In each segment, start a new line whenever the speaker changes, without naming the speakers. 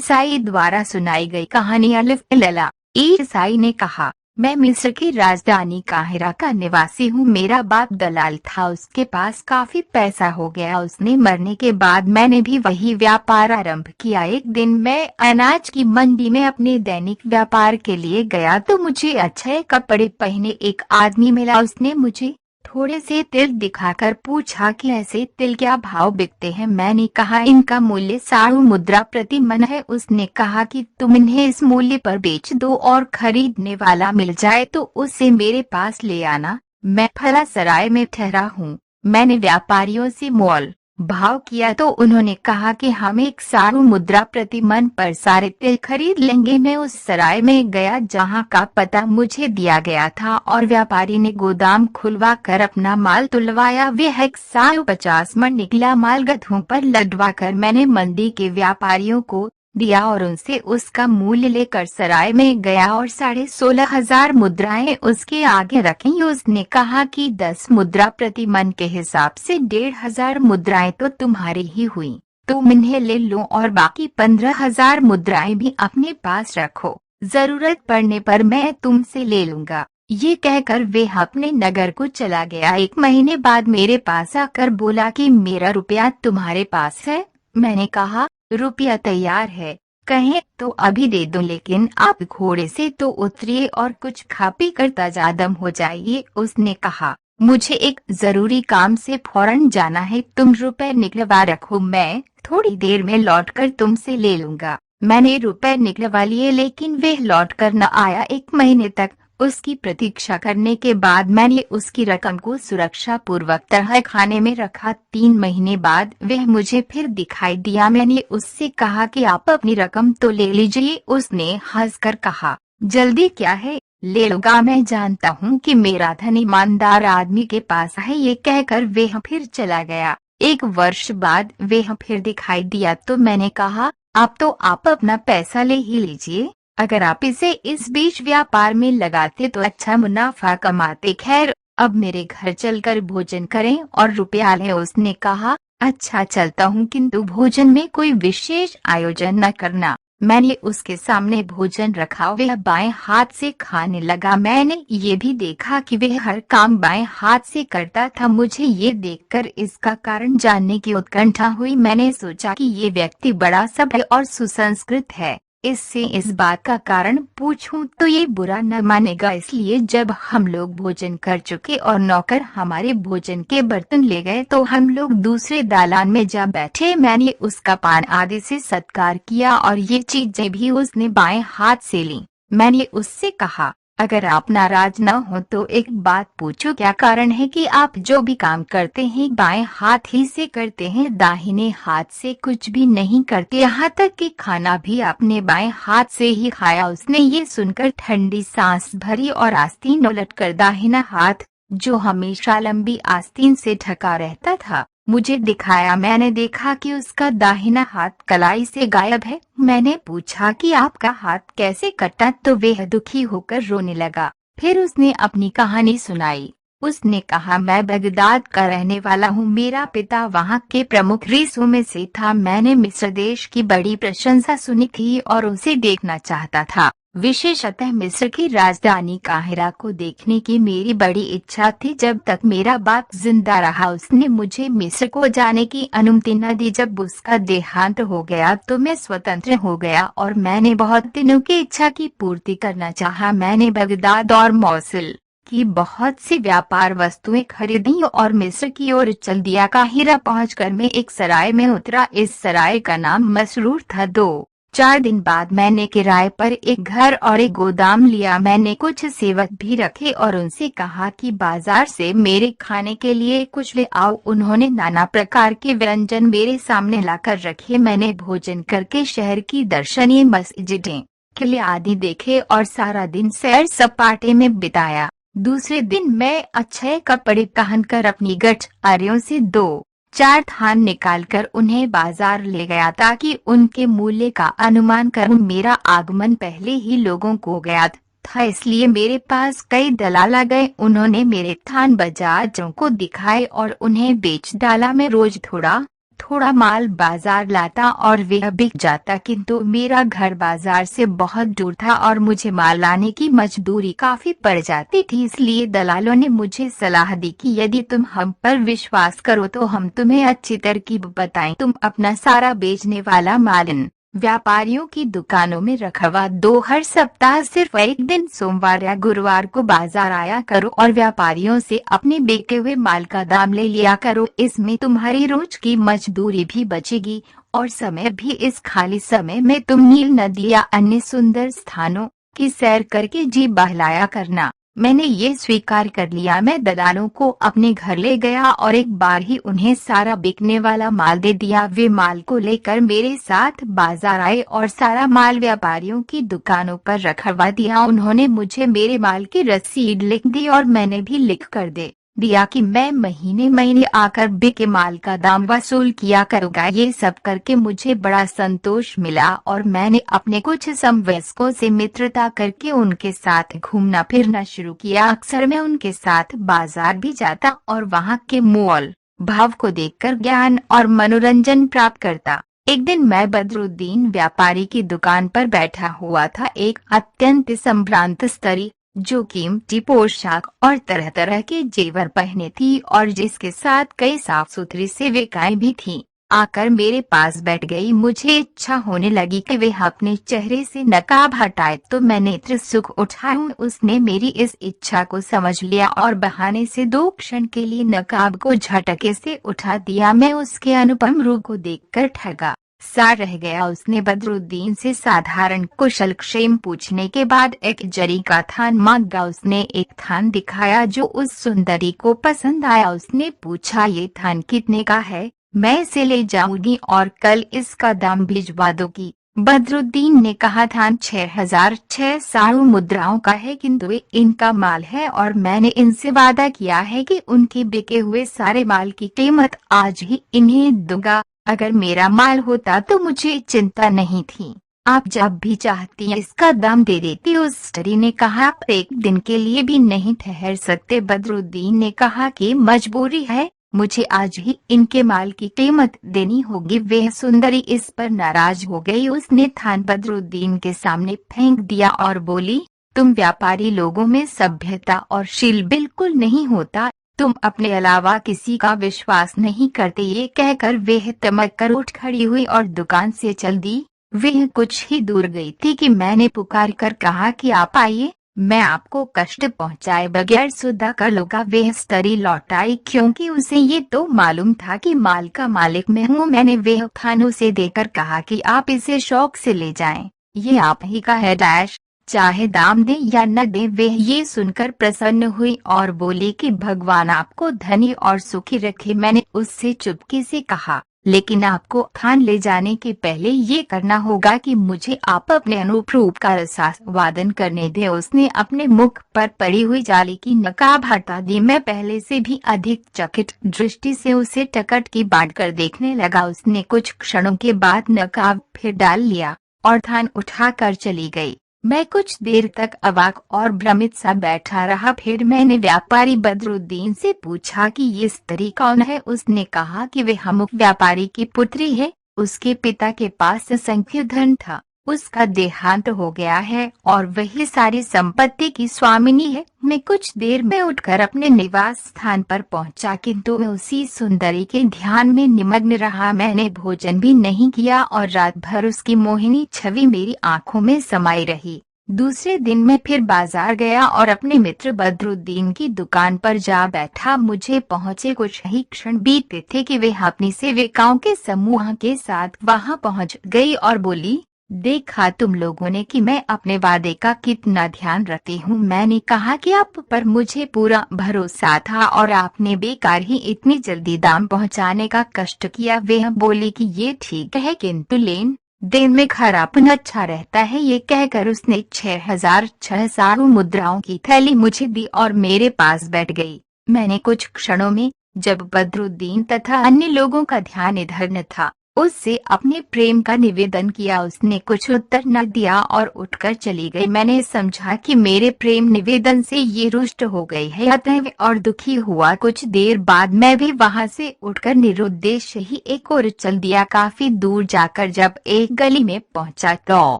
ईसाई द्वारा सुनाई गई कहानी। अलिफ लला। ईसाई ने कहा, मैं मिस्र की राजधानी काहिरा का निवासी हूँ। मेरा बाप दलाल था, उसके पास काफी पैसा हो गया। उसने मरने के बाद मैंने भी वही व्यापार आरंभ किया। एक दिन मैं अनाज की मंडी में अपने दैनिक व्यापार के लिए गया तो मुझे अच्छे कपड़े पहने एक आदमी मिला। उसने मुझे थोड़े से तिल दिखाकर पूछा कि ऐसे तिल क्या भाव बिकते हैं। मैंने कहा, इनका मूल्य 60 मुद्रा प्रति मन है। उसने कहा कि तुम इन्हें इस मूल्य पर बेच दो और खरीदने वाला मिल जाए तो उसे मेरे पास ले आना। मैं फला सराय में ठहरा हूँ। मैंने व्यापारियों से मोल भाव किया तो उन्होंने कहा कि हम 60 मुद्रा प्रति मन पर सारे तिल खरीद लेंगे। मैं उस सराय में गया जहां का पता मुझे दिया गया था और व्यापारी ने गोदाम खुलवा कर अपना माल तुलवाया। वह 150 मन निकला। माल गधों पर लदवा कर मैंने मंडी के व्यापारियों को दिया और उनसे उसका मूल्य लेकर सराय में गया और 16,500 मुद्राएं उसके आगे रखी। उसने कहा कि 10 मुद्रा प्रति मन के हिसाब से 1,500 मुद्राएं तो तुम्हारी ही हुई। तुम इन्हें ले लो और बाकी 15,000 मुद्राएं भी अपने पास रखो। जरूरत पड़ने पर मैं तुमसे ले लूंगा। ये कहकर वे अपने नगर को चला गया। 1 महीने बाद मेरे पास आकर बोला कि मेरा रुपया तुम्हारे पास है। मैंने कहा, रुपया तैयार है, कहें तो अभी दे दूं, लेकिन आप घोड़े से तो उतरिए और कुछ खा पी कर ताजा दम हो जाइए। उसने कहा, मुझे एक जरूरी काम से फौरन जाना है, तुम रुपए निकलवा रखो, मैं थोड़ी देर में लौटकर तुमसे ले लूंगा। मैंने रुपए निकलवा लिए लेकिन वह लौटकर न आया। 1 महीने तक उसकी प्रतीक्षा करने के बाद मैंने उसकी रकम को सुरक्षा पूर्वक तह खाने में रखा। 3 महीने बाद वह मुझे फिर दिखाई दिया। मैंने उससे कहा कि आप अपनी रकम तो ले लीजिए। उसने हंसकर कहा, जल्दी क्या है, ले लूंगा, मैं जानता हूँ कि मेरा धन ईमानदार आदमी के पास है। ये कहकर वह फिर चला गया। 1 वर्ष बाद वह फिर दिखाई दिया तो मैंने कहा, अब तो आप अपना पैसा ले ही लीजिए, अगर आप इसे इस बीच व्यापार में लगाते तो अच्छा मुनाफा कमाते। खैर, अब मेरे घर चलकर भोजन करें और रुपया लें। उसने कहा, अच्छा चलता हूँ, किंतु भोजन में कोई विशेष आयोजन न करना। मैंने उसके सामने भोजन रखा, वह बाएं हाथ से खाने लगा। मैंने ये भी देखा कि वह हर काम बाएं हाथ से करता था। मुझे ये देखकर इसका कारण जानने की उत्कंठा हुई। मैंने सोचा कि ये व्यक्ति बड़ा सभ्य और सुसंस्कृत है, इससे इस बात का कारण पूछूं तो ये बुरा न मानेगा। इसलिए जब हम लोग भोजन कर चुके और नौकर हमारे भोजन के बर्तन ले गए तो हम लोग दूसरे दालान में जा बैठे। मैंने उसका पान आदि से सत्कार किया और ये चीजें भी उसने बाएं हाथ से ली। मैंने उससे कहा, अगर आप नाराज न हो तो एक बात पूछो, क्या कारण है कि आप जो भी काम करते हैं बाएं हाथ ही से करते हैं, दाहिने हाथ से कुछ भी नहीं करते, यहाँ तक कि खाना भी आपने बाएं हाथ से ही खाया। उसने ये सुनकर ठंडी सांस भरी और आस्तीन उलटकर दाहिना हाथ, जो हमेशा लंबी आस्तीन से ढका रहता था, मुझे दिखाया। मैंने देखा कि उसका दाहिना हाथ कलाई से गायब है। मैंने पूछा कि आपका हाथ कैसे कटा तो वह दुखी होकर रोने लगा। फिर उसने अपनी कहानी सुनाई। उसने कहा, मैं बगदाद का रहने वाला हूँ, मेरा पिता वहाँ के प्रमुख रीसों में से था। मैंने मिस्र देश की बड़ी प्रशंसा सुनी थी और उसे देखना चाहता था। विशेषतः मिस्र की राजधानी काहिरा को देखने की मेरी बड़ी इच्छा थी। जब तक मेरा बाप जिंदा रहा उसने मुझे मिस्र को जाने की अनुमति न दी। जब उसका देहांत हो गया तो मैं स्वतंत्र हो गया और मैंने बहुत दिनों की इच्छा की पूर्ति करना चाहा। मैंने बगदाद और मौसिल की बहुत सी व्यापार वस्तुएं खरीदी और मिस्र की ओर चल दिया। काहिरा पहुंचकर मैं एक सराय में उतरा। इस सराय का नाम मसरूर था। 2-4 दिन बाद मैंने किराए पर एक घर और एक गोदाम लिया। मैंने कुछ सेवक भी रखे और उनसे कहा कि बाजार से मेरे खाने के लिए कुछ ले आओ। उन्होंने नाना प्रकार के व्यंजन मेरे सामने लाकर रखे। मैंने भोजन करके शहर की दर्शनीय मस्जिदें, किले आदि देखे और सारा दिन सैर सपाटे में बिताया। दूसरे दिन मैं अच्छे कपड़े पहनकर अपनी गठरियों से 2-4 थान निकालकर उन्हें बाजार ले गया ताकि उनके मूल्य का अनुमान करूं। मेरा आगमन पहले ही लोगों को गया था, इसलिए मेरे पास कई दलाल आ गए। उन्होंने मेरे थान बाजारों को दिखाए और उन्हें बेच डाला। मैं रोज थोड़ा थोड़ा माल बाजार लाता और वह बिक जाता, किंतु मेरा घर बाजार से बहुत दूर था और मुझे माल लाने की मजदूरी काफी पड़ जाती थी। इसलिए दलालों ने मुझे सलाह दी कि यदि तुम हम पर विश्वास करो तो हम तुम्हें अच्छी तरकीब बताएं। तुम अपना सारा बेचने वाला माल इन व्यापारियों की दुकानों में रखवा दो। हर सप्ताह सिर्फ एक दिन सोमवार या गुरुवार को बाजार आया करो और व्यापारियों से अपने बेचे हुए माल का दाम ले लिया करो। इसमें तुम्हारी रोज की मजदूरी भी बचेगी और समय भी। इस खाली समय में तुम नील नदी या अन्य सुंदर स्थानों की सैर करके जी बहलाया करना। मैंने ये स्वीकार कर लिया। मैं दलालों को अपने घर ले गया और एक बार ही उन्हें सारा बिकने वाला माल दे दिया। वे माल को लेकर मेरे साथ बाजार आए और सारा माल व्यापारियों की दुकानों पर रखवा दिया। उन्होंने मुझे मेरे माल की रसीद लिख दी और मैंने भी लिख कर दे दिया कि मैं महीने महीने आकर बिके माल का दाम वसूल किया करूंगा। ये सब करके मुझे बड़ा संतोष मिला और मैंने अपने कुछ समवयस्कों से मित्रता करके उनके साथ घूमना फिरना शुरू किया। अक्सर मैं उनके साथ बाजार भी जाता और वहां के मोल भाव को देखकर ज्ञान और मनोरंजन प्राप्त करता। एक दिन मैं बदरुद्दीन व्यापारी की दुकान पर बैठा हुआ था। एक अत्यंत संभ्रांत स्त्री जो कीमती पोशाक और तरह तरह के जेवर पहने थी और जिसके साथ कई साफ सुथरी सेविकाएं भी थीं, आकर मेरे पास बैठ गई। मुझे इच्छा होने लगी कि वह अपने चेहरे से नकाब हटाए, तो मैं नेत्र सुख उठाऊं। उसने मेरी इस इच्छा को समझ लिया और बहाने से 2 क्षण के लिए नकाब को झटके से उठा दिया। मैं उसके अनुपम रूप को देखकर ठगा सा रह गया। उसने बदरुद्दीन से साधारण कुशल क्षेम पूछने के बाद एक जरी का थान मांगा। उसने एक थान दिखाया जो उस सुंदरी को पसंद आया। उसने पूछा, ये थान कितने का है? मैं इसे ले जाऊंगी और कल इसका दाम भिजवा दोगी। बदरुद्दीन ने कहा, थान 6,600 मुद्राओं का है, किंतु ये इनका माल है और मैंने इनसे वादा किया है कि उनके बिके हुए सारे माल की कीमत आज ही इन्हें दूंगा। अगर मेरा माल होता तो मुझे चिंता नहीं थी, आप जब भी चाहती इसका दाम दे देती। उस स्त्री ने कहा, आप एक दिन के लिए भी नहीं ठहर सकते? बदरुद्दीन ने कहा कि मजबूरी है, मुझे आज ही इनके माल की कीमत देनी होगी। वह सुंदरी इस पर नाराज हो गई। उसने थान बदरुद्दीन के सामने फेंक दिया और बोली, तुम व्यापारी लोगों में सभ्यता और शील बिल्कुल नहीं होता, तुम अपने अलावा किसी का विश्वास नहीं करते। ये कहकर वह तमक कर उठ खड़ी हुई और दुकान से चल दी। वह कुछ ही दूर गई थी कि मैंने पुकार कर कहा कि आप आइए, मैं आपको कष्ट पहुंचाए बगैर सौदा कर लूंगा। वह स्त्री लौट आई क्योंकि उसे ये तो मालूम था कि माल का मालिक मैं हूँ। मैंने वह थान उसे देकर कहा कि आप इसे शौक से ले जाएं, ये आप ही का है डैश, चाहे दाम दे या न दे। वह ये सुनकर प्रसन्न हुई और बोली कि भगवान आपको धनी और सुखी रखे। मैंने उससे चुपके से कहा, लेकिन आपको थान ले जाने के पहले ये करना होगा कि मुझे आप अपने अनूप रूप का रसास्वादन करने दें। उसने अपने मुख पर पड़ी हुई जाली की नकाब हटा दी। मैं पहले से भी अधिक चकित दृष्टि से उसे टकट की बांट कर देखने लगा। उसने कुछ क्षणों के बाद नकाब फिर डाल लिया और थान उठाकर चली गई। मैं कुछ देर तक अवाक और भ्रमित सा बैठा रहा। फिर मैंने व्यापारी बदरुद्दीन से पूछा कि ये स्त्री कौन है? उसने कहा कि वह अमुक व्यापारी की पुत्री है। उसके पिता के पास असंख्य धन था, उसका देहांत हो गया है और वही सारी संपत्ति की स्वामिनी है। मैं कुछ देर में उठकर अपने निवास स्थान पर पहुंचा, किंतु मैं उसी सुंदरी के ध्यान में निमग्न रहा। मैंने भोजन भी नहीं किया और रात भर उसकी मोहिनी छवि मेरी आंखों में समाई रही। दूसरे दिन मैं फिर बाजार गया और अपने मित्र बदरुद्दीन की दुकान पर जा बैठा। मुझे पहुंचे कुछ ही क्षण बीते थे कि वह अपनी सेविकाओं के समूह के साथ वहां पहुंच गई और बोली, देखा तुम लोगों ने कि मैं अपने वादे का कितना ध्यान रखती हूँ। मैंने कहा कि आप पर मुझे पूरा भरोसा था और आपने बेकार ही इतनी जल्दी दाम पहुँचाने का कष्ट किया। वह बोली कि ये ठीक है, किंतु लेन देन में खरापन अच्छा रहता है। ये कहकर उसने 6,600 मुद्राओं की थैली मुझे दी और मेरे पास बैठ गई। मैंने कुछ क्षणों में, जब बदरुद्दीन तथा अन्य लोगों का ध्यान इधर न था, उससे अपने प्रेम का निवेदन किया। उसने कुछ उत्तर न दिया और उठकर चली गई। मैंने समझा कि मेरे प्रेम निवेदन से ये रुष्ट हो गई है, अतः और दुखी हुआ। कुछ देर बाद मैं भी वहां से उठकर निरुद्देश्य ही एक और चल दिया। काफी दूर जाकर जब एक गली में पहुंचा तो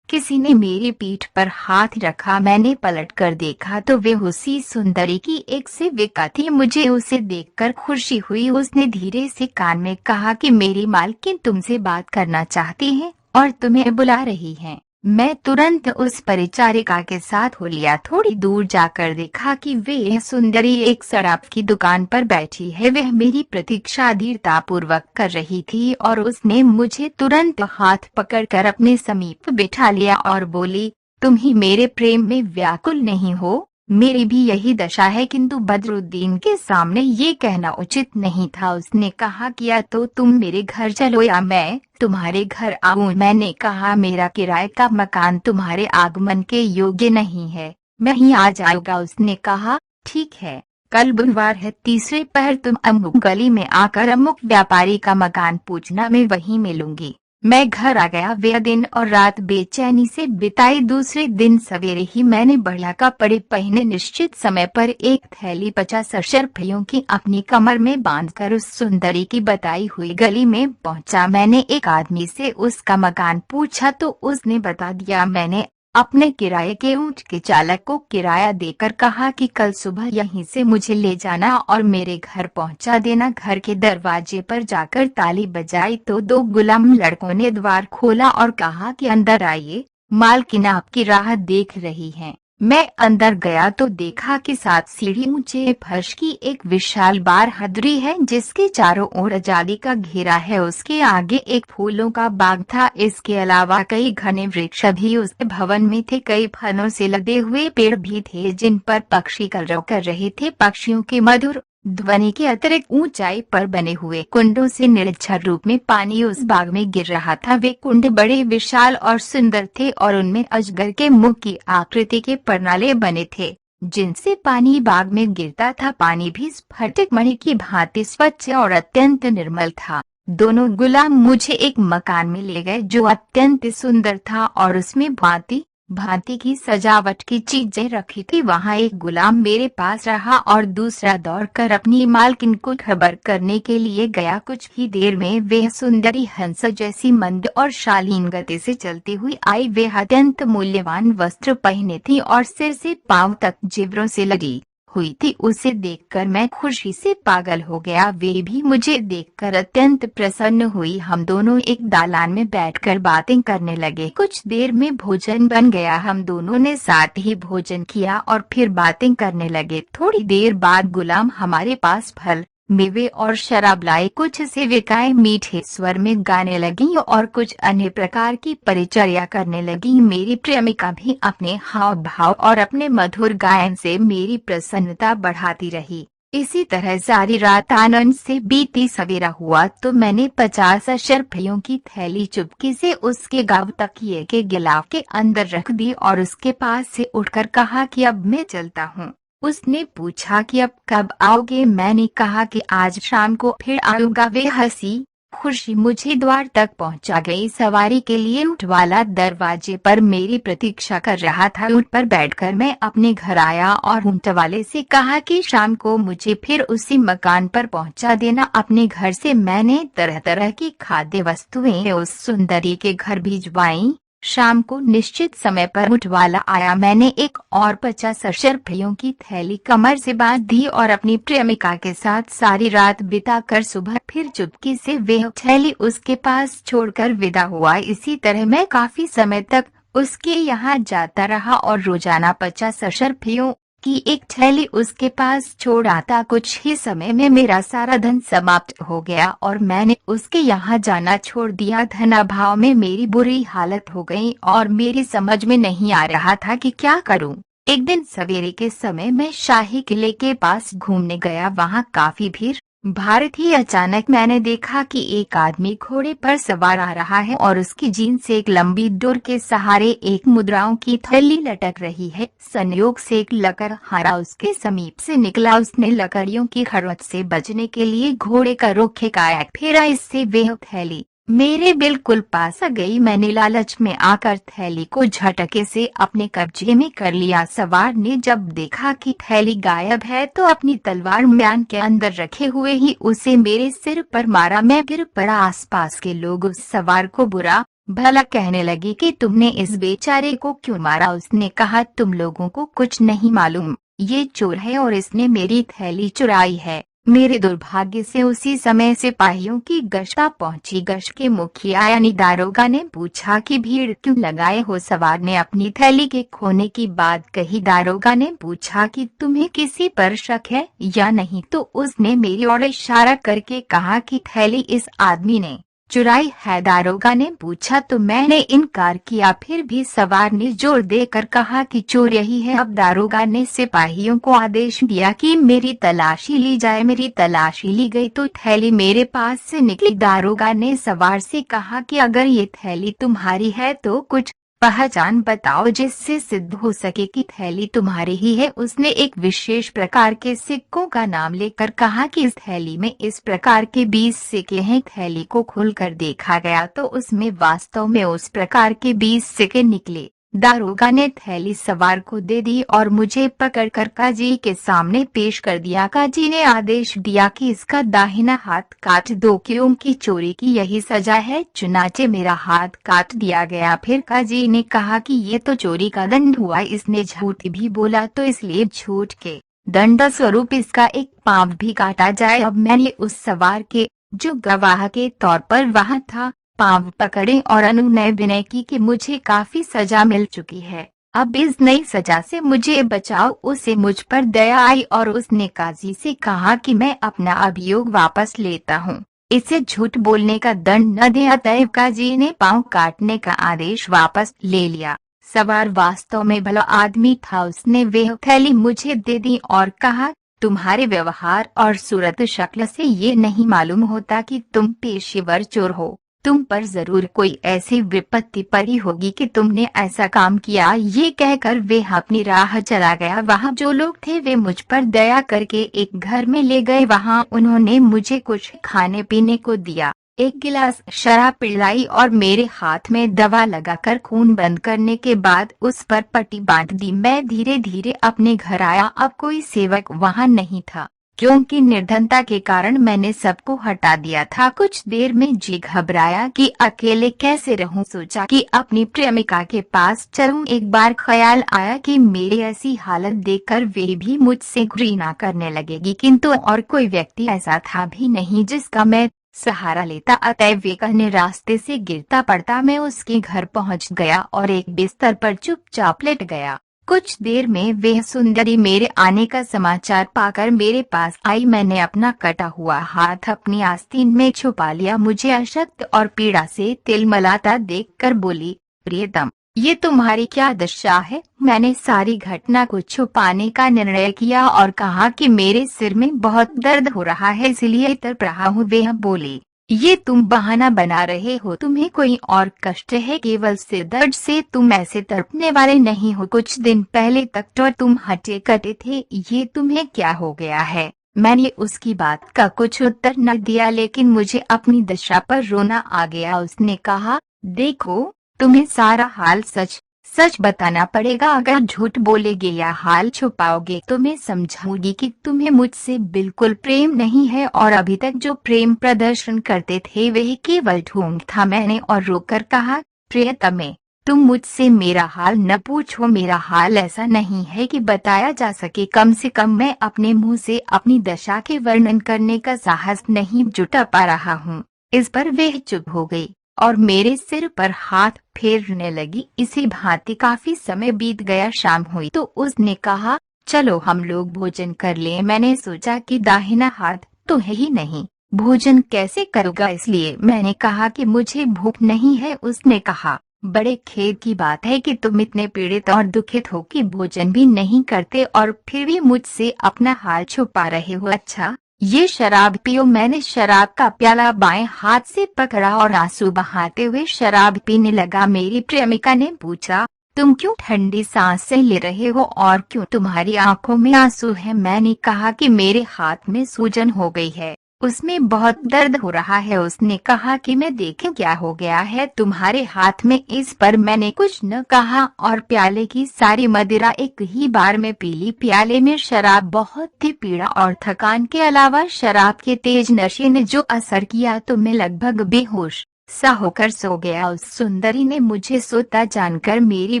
किसी ने मेरी पीठ पर हाथ रखा। मैंने पलट कर देखा तो वे उसी सुंदरी की एक सेविका थी। मुझे उसे देखकर खुशी हुई। उसने धीरे से कान में कहा कि मेरी मालकिन तुमसे बात करना चाहती है और तुम्हें बुला रही हैं। मैं तुरंत उस परिचारिका के साथ हो लिया। थोड़ी दूर जाकर देखा कि वे सुंदरी एक शराब की दुकान पर बैठी है। वह मेरी प्रतीक्षा धीरतापूर्वक कर रही थी और उसने मुझे तुरंत हाथ पकड़कर अपने समीप बिठा लिया और बोली, तुम ही मेरे प्रेम में व्याकुल नहीं हो? मेरी भी यही दशा है, किंतु बदरुद्दीन के सामने ये कहना उचित नहीं था। उसने कहा कि या तो तुम मेरे घर चलो या मैं तुम्हारे घर आऊं। मैंने कहा मेरा किराए का मकान तुम्हारे आगमन के योग्य नहीं है, मैं ही आ जाऊंगा। उसने कहा ठीक है, कल बुधवार है, तीसरे पहर तुम अमुक गली में आकर अमुक व्यापारी का मकान पूछना, मैं वहीं मिलूंगी। मैं घर आ गया। वे दिन और रात बेचैनी से बिताई। दूसरे दिन सवेरे ही मैंने बढ़िया कपड़े पहने, निश्चित समय पर एक थैली 50 अशर्फियों की अपनी कमर में बांधकर उस सुंदरी की बताई हुई गली में पहुंचा। मैंने एक आदमी से उसका मकान पूछा तो उसने बता दिया। मैंने अपने किराए के ऊंट के चालक को किराया देकर कहा कि कल सुबह यहीं से मुझे ले जाना और मेरे घर पहुंचा देना। घर के दरवाजे पर जाकर ताली बजाई तो 2 गुलाम लड़कों ने द्वार खोला और कहा कि अंदर आइए, मालकिन आपकी राह देख रही हैं। मैं अंदर गया तो देखा कि 7 सीढ़ी ऊंचे फर्श की एक विशाल बारहदरी है जिसके चारों ओर जाली का घेरा है। उसके आगे एक फूलों का बाग था। इसके अलावा कई घने वृक्ष भी उस भवन में थे। कई फलों से लदे हुए पेड़ भी थे जिन पर पक्षी कलरव कर रहे थे। पक्षियों के मधुर ध्वनि के अतिरिक्त ऊंचाई पर बने हुए कुंडों से निरक्षर रूप में पानी उस बाग में गिर रहा था। वे कुंड बड़े विशाल और सुंदर थे और उनमें अजगर के मुख की आकृति के परनाले बने थे जिनसे पानी बाग में गिरता था। पानी भी स्फटिक मणि की भांति स्वच्छ और अत्यंत निर्मल था। दोनों गुलाम मुझे एक मकान में ले गए जो अत्यंत सुंदर था और उसमें भांति भांति की सजावट की चीजें रखी थी। वहां एक गुलाम मेरे पास रहा और दूसरा दौड़कर अपनी मालकिन को खबर करने के लिए गया। कुछ ही देर में वह सुंदरी हंस जैसी मंद और शालीन गति से चलती हुई आई। वे अत्यंत मूल्यवान वस्त्र पहने थी और सिर से पांव तक जेवरों से लदी हुई थी। उसे देखकर मैं खुशी से पागल हो गया। वे भी मुझे देखकर अत्यंत प्रसन्न हुई। हम दोनों एक दालान में बैठकर बातें करने लगे। कुछ देर में भोजन बन गया। हम दोनों ने साथ ही भोजन किया और फिर बातें करने लगे। थोड़ी देर बाद गुलाम हमारे पास फल मेवे और शराब लाए। कुछ सेविकाएं मीठे स्वर में गाने लगीं और कुछ अन्य प्रकार की परिचर्या करने लगीं। मेरी प्रेमिका भी अपने हाव भाव और अपने मधुर गायन से मेरी प्रसन्नता बढ़ाती रही। इसी तरह सारी रात आनंद से बीती। सवेरा हुआ तो मैंने 50 अशर्फियों की थैली चुपके से उसके गाव तकिए के गिलाफ के अंदर रख दी और उसके पास से उठकर कहा कि अब मैं चलता हूँ। उसने पूछा कि अब कब आओगे? मैंने कहा कि आज शाम को फिर आऊंगा। वे हंसी खुशी मुझे द्वार तक पहुंचा गई। सवारी के लिए ऊंट वाला दरवाजे पर मेरी प्रतीक्षा कर रहा था। ऊंट पर बैठकर मैं अपने घर आया और ऊंट वाले से कहा कि शाम को मुझे फिर उसी मकान पर पहुंचा देना। अपने घर से मैंने तरह तरह की खाद्य वस्तुएं उस सुंदरी के घर भिजवाई। शाम को निश्चित समय पर ऊंट वाला आया। मैंने एक और 50 अशर्फियों की थैली कमर से बांध दी और अपनी प्रेमिका के साथ सारी रात बिताकर सुबह फिर चुपके से वह थैली उसके पास छोड़कर विदा हुआ। इसी तरह मैं काफी समय तक उसके यहाँ जाता रहा और रोजाना 50 अशर्फियों की एक थैली उसके पास छोड़ आता। कुछ ही समय में मेरा सारा धन समाप्त हो गया और मैंने उसके यहाँ जाना छोड़ दिया। धनाभाव में मेरी बुरी हालत हो गई और मेरी समझ में नहीं आ रहा था कि क्या करूं। एक दिन सवेरे के समय मैं शाही किले के पास घूमने गया। वहां काफी भीड़ भाड़ थी। अचानक मैंने देखा कि एक आदमी घोड़े पर सवार आ रहा है और उसकी जीन से एक लंबी डोर के सहारे एक मुद्राओं की थैली लटक रही है। संयोग से एक लकड़हारा उसके समीप से निकला। उसने लकड़ियों की खरोंच से बचने के लिए घोड़े का रुख एकाएक फेरा। इससे वह थैली मेरे बिल्कुल पास आ गई। मैंने लालच में आकर थैली को झटके से अपने कब्जे में कर लिया। सवार ने जब देखा कि थैली गायब है तो अपनी तलवार म्यान के अंदर रखे हुए ही उसे मेरे सिर पर मारा। मैं गिर पड़ा। आसपास के लोग उस सवार को बुरा भला कहने लगे कि तुमने इस बेचारे को क्यों मारा। उसने कहा, तुम लोगों को कुछ नहीं मालूम, ये चोर है और इसने मेरी थैली चुराई है। मेरे दुर्भाग्य से उसी समय सिपाहियों की गश्त आ पहुंची। गश्त के मुखिया यानी दारोगा ने पूछा कि भीड़ क्यों लगाए हो। सवार ने अपनी थैली के खोने की बात कही। दारोगा ने पूछा कि तुम्हें किसी पर शक है या नहीं, तो उसने मेरी ओर इशारा करके कहा कि थैली इस आदमी ने चुराई है। दारोगा ने पूछा तो मैंने इनकार किया, फिर भी सवार ने जोर देकर कहा कि चोर यही है। अब दारोगा ने सिपाहियों को आदेश दिया कि मेरी तलाशी ली जाए। मेरी तलाशी ली गई तो थैली मेरे पास से निकली। दारोगा ने सवार से कहा कि अगर ये थैली तुम्हारी है तो कुछ पहचान बताओ जिससे सिद्ध हो सके कि थैली तुम्हारी ही है। उसने एक विशेष प्रकार के सिक्कों का नाम लेकर कहा कि इस थैली में इस प्रकार के 20 सिक्के हैं। थैली को खोलकर देखा गया तो उसमें वास्तव में उस प्रकार के 20 सिक्के निकले। दारोगा ने थैली सवार को दे दी और मुझे पकड़कर काजी के सामने पेश कर दिया। काजी ने आदेश दिया कि इसका दाहिना हाथ काट दो, क्योंकि चोरी की यही सजा है। चुनाचे मेरा हाथ काट दिया गया। फिर काजी ने कहा कि ये तो चोरी का दंड हुआ, इसने झूठ भी बोला तो इसलिए झूठ के दंड स्वरूप इसका एक पांव भी काटा जाए। अब मैंने उस सवार के, जो गवाह के तौर पर वहां था, पांव पकड़े और अनुनय विनय की कि मुझे काफी सजा मिल चुकी है, अब इस नई सजा से मुझे बचाओ। उसे मुझ पर दया आई और उसने काजी से कहा कि मैं अपना अभियोग वापस लेता हूँ, इसे झूठ बोलने का दंड न दे। अतएव काजी ने पांव काटने का आदेश वापस ले लिया। सवार वास्तव में भला आदमी था। उसने वह थैली मुझे दे दी और कहा, तुम्हारे व्यवहार और सूरत शक्ल से ये नहीं मालूम होता कि तुम पेशेवर चोर हो। तुम पर जरूर कोई ऐसी विपत्ति पड़ी होगी कि तुमने ऐसा काम किया। ये कहकर वे अपनी राह चला गया। वहाँ जो लोग थे वे मुझ पर दया करके एक घर में ले गए। वहाँ उन्होंने मुझे कुछ खाने पीने को दिया, एक गिलास शराब पिलाई और मेरे हाथ में दवा लगाकर खून बंद करने के बाद उस पर पट्टी बांध दी। मैं धीरे धीरे अपने घर आया। अब कोई सेवक वहाँ नहीं था, क्योंकि निर्धनता के कारण मैंने सबको हटा दिया था। कुछ देर में जी घबराया कि अकेले कैसे रहूं। सोचा कि अपनी प्रेमिका के पास चलूं। एक बार ख्याल आया कि मेरी ऐसी हालत देखकर वे भी मुझसे घृणा करने लगेगी, किंतु और कोई व्यक्ति ऐसा था भी नहीं जिसका मैं सहारा लेता। अतएव एक अन्य रास्ते से गिरता पड़ता मैं उसके घर पहुंच गया और एक बिस्तर पर चुपचाप लेट गया। कुछ देर में वह सुंदरी मेरे आने का समाचार पाकर मेरे पास आई। मैंने अपना कटा हुआ हाथ अपनी आस्तीन में छुपा लिया। मुझे अशक्त और पीड़ा से तिलमिलाता देखकर बोली, प्रियतम, ये तुम्हारी क्या दशा है। मैंने सारी घटना को छुपाने का निर्णय किया और कहा कि मेरे सिर में बहुत दर्द हो रहा है, इसलिए तड़प रहा हूँ। वह बोली, ये तुम बहाना बना रहे हो, तुम्हें कोई और कष्ट है, केवल सिर दर्द से तुम ऐसे तड़पने वाले नहीं हो। कुछ दिन पहले तक तो तुम हटे कटे थे, ये तुम्हें क्या हो गया है। मैंने उसकी बात का कुछ उत्तर न दिया, लेकिन मुझे अपनी दशा पर रोना आ गया। उसने कहा, देखो, तुम्हें सारा हाल सच सच बताना पड़ेगा। अगर झूठ बोलेगे या हाल छुपाओगे तो मैं समझूंगी कि तुम्हें मुझसे बिल्कुल प्रेम नहीं है और अभी तक जो प्रेम प्रदर्शन करते थे वह केवल ढोंग था। मैंने और रोकर कहा, प्रियतमे, तुम मुझसे मेरा हाल न पूछो। मेरा हाल ऐसा नहीं है कि बताया जा सके। कम से कम मैं अपने मुंह से अपनी दशा के वर्णन करने का साहस नहीं जुटा पा रहा हूँ। इस पर वह चुप हो गई और मेरे सिर पर हाथ फेरने लगी। इसी भांति काफी समय बीत गया। शाम हुई तो उसने कहा, चलो हम लोग भोजन कर लें। मैंने सोचा कि दाहिना हाथ तो है ही नहीं, भोजन कैसे करूँगा, इसलिए मैंने कहा कि मुझे भूख नहीं है। उसने कहा, बड़े खेद की बात है कि तुम इतने पीड़ित और दुखित हो कि भोजन भी नहीं करते और फिर भी मुझसे अपना हाल छुपा रहे हो। अच्छा, ये शराब पियो। मैंने शराब का प्याला बाएं हाथ से पकड़ा और आंसू बहाते हुए शराब पीने लगा। मेरी प्रेमिका ने पूछा, तुम क्यों ठंडी सांसें ले रहे हो और क्यों तुम्हारी आंखों में आंसू है। मैंने कहा कि मेरे हाथ में सूजन हो गई है उसमें बहुत दर्द हो रहा है। उसने कहा कि मैं देखें क्या हो गया है तुम्हारे हाथ में। इस पर मैंने कुछ न कहा और प्याले की सारी मदिरा एक ही बार में पी ली। प्याले में शराब बहुत थी, पीड़ा और थकान के अलावा शराब के तेज नशे ने जो असर किया तो मैं लगभग बेहोश सा होकर सो गया। उस सुंदरी ने मुझे सोता जानकर मेरी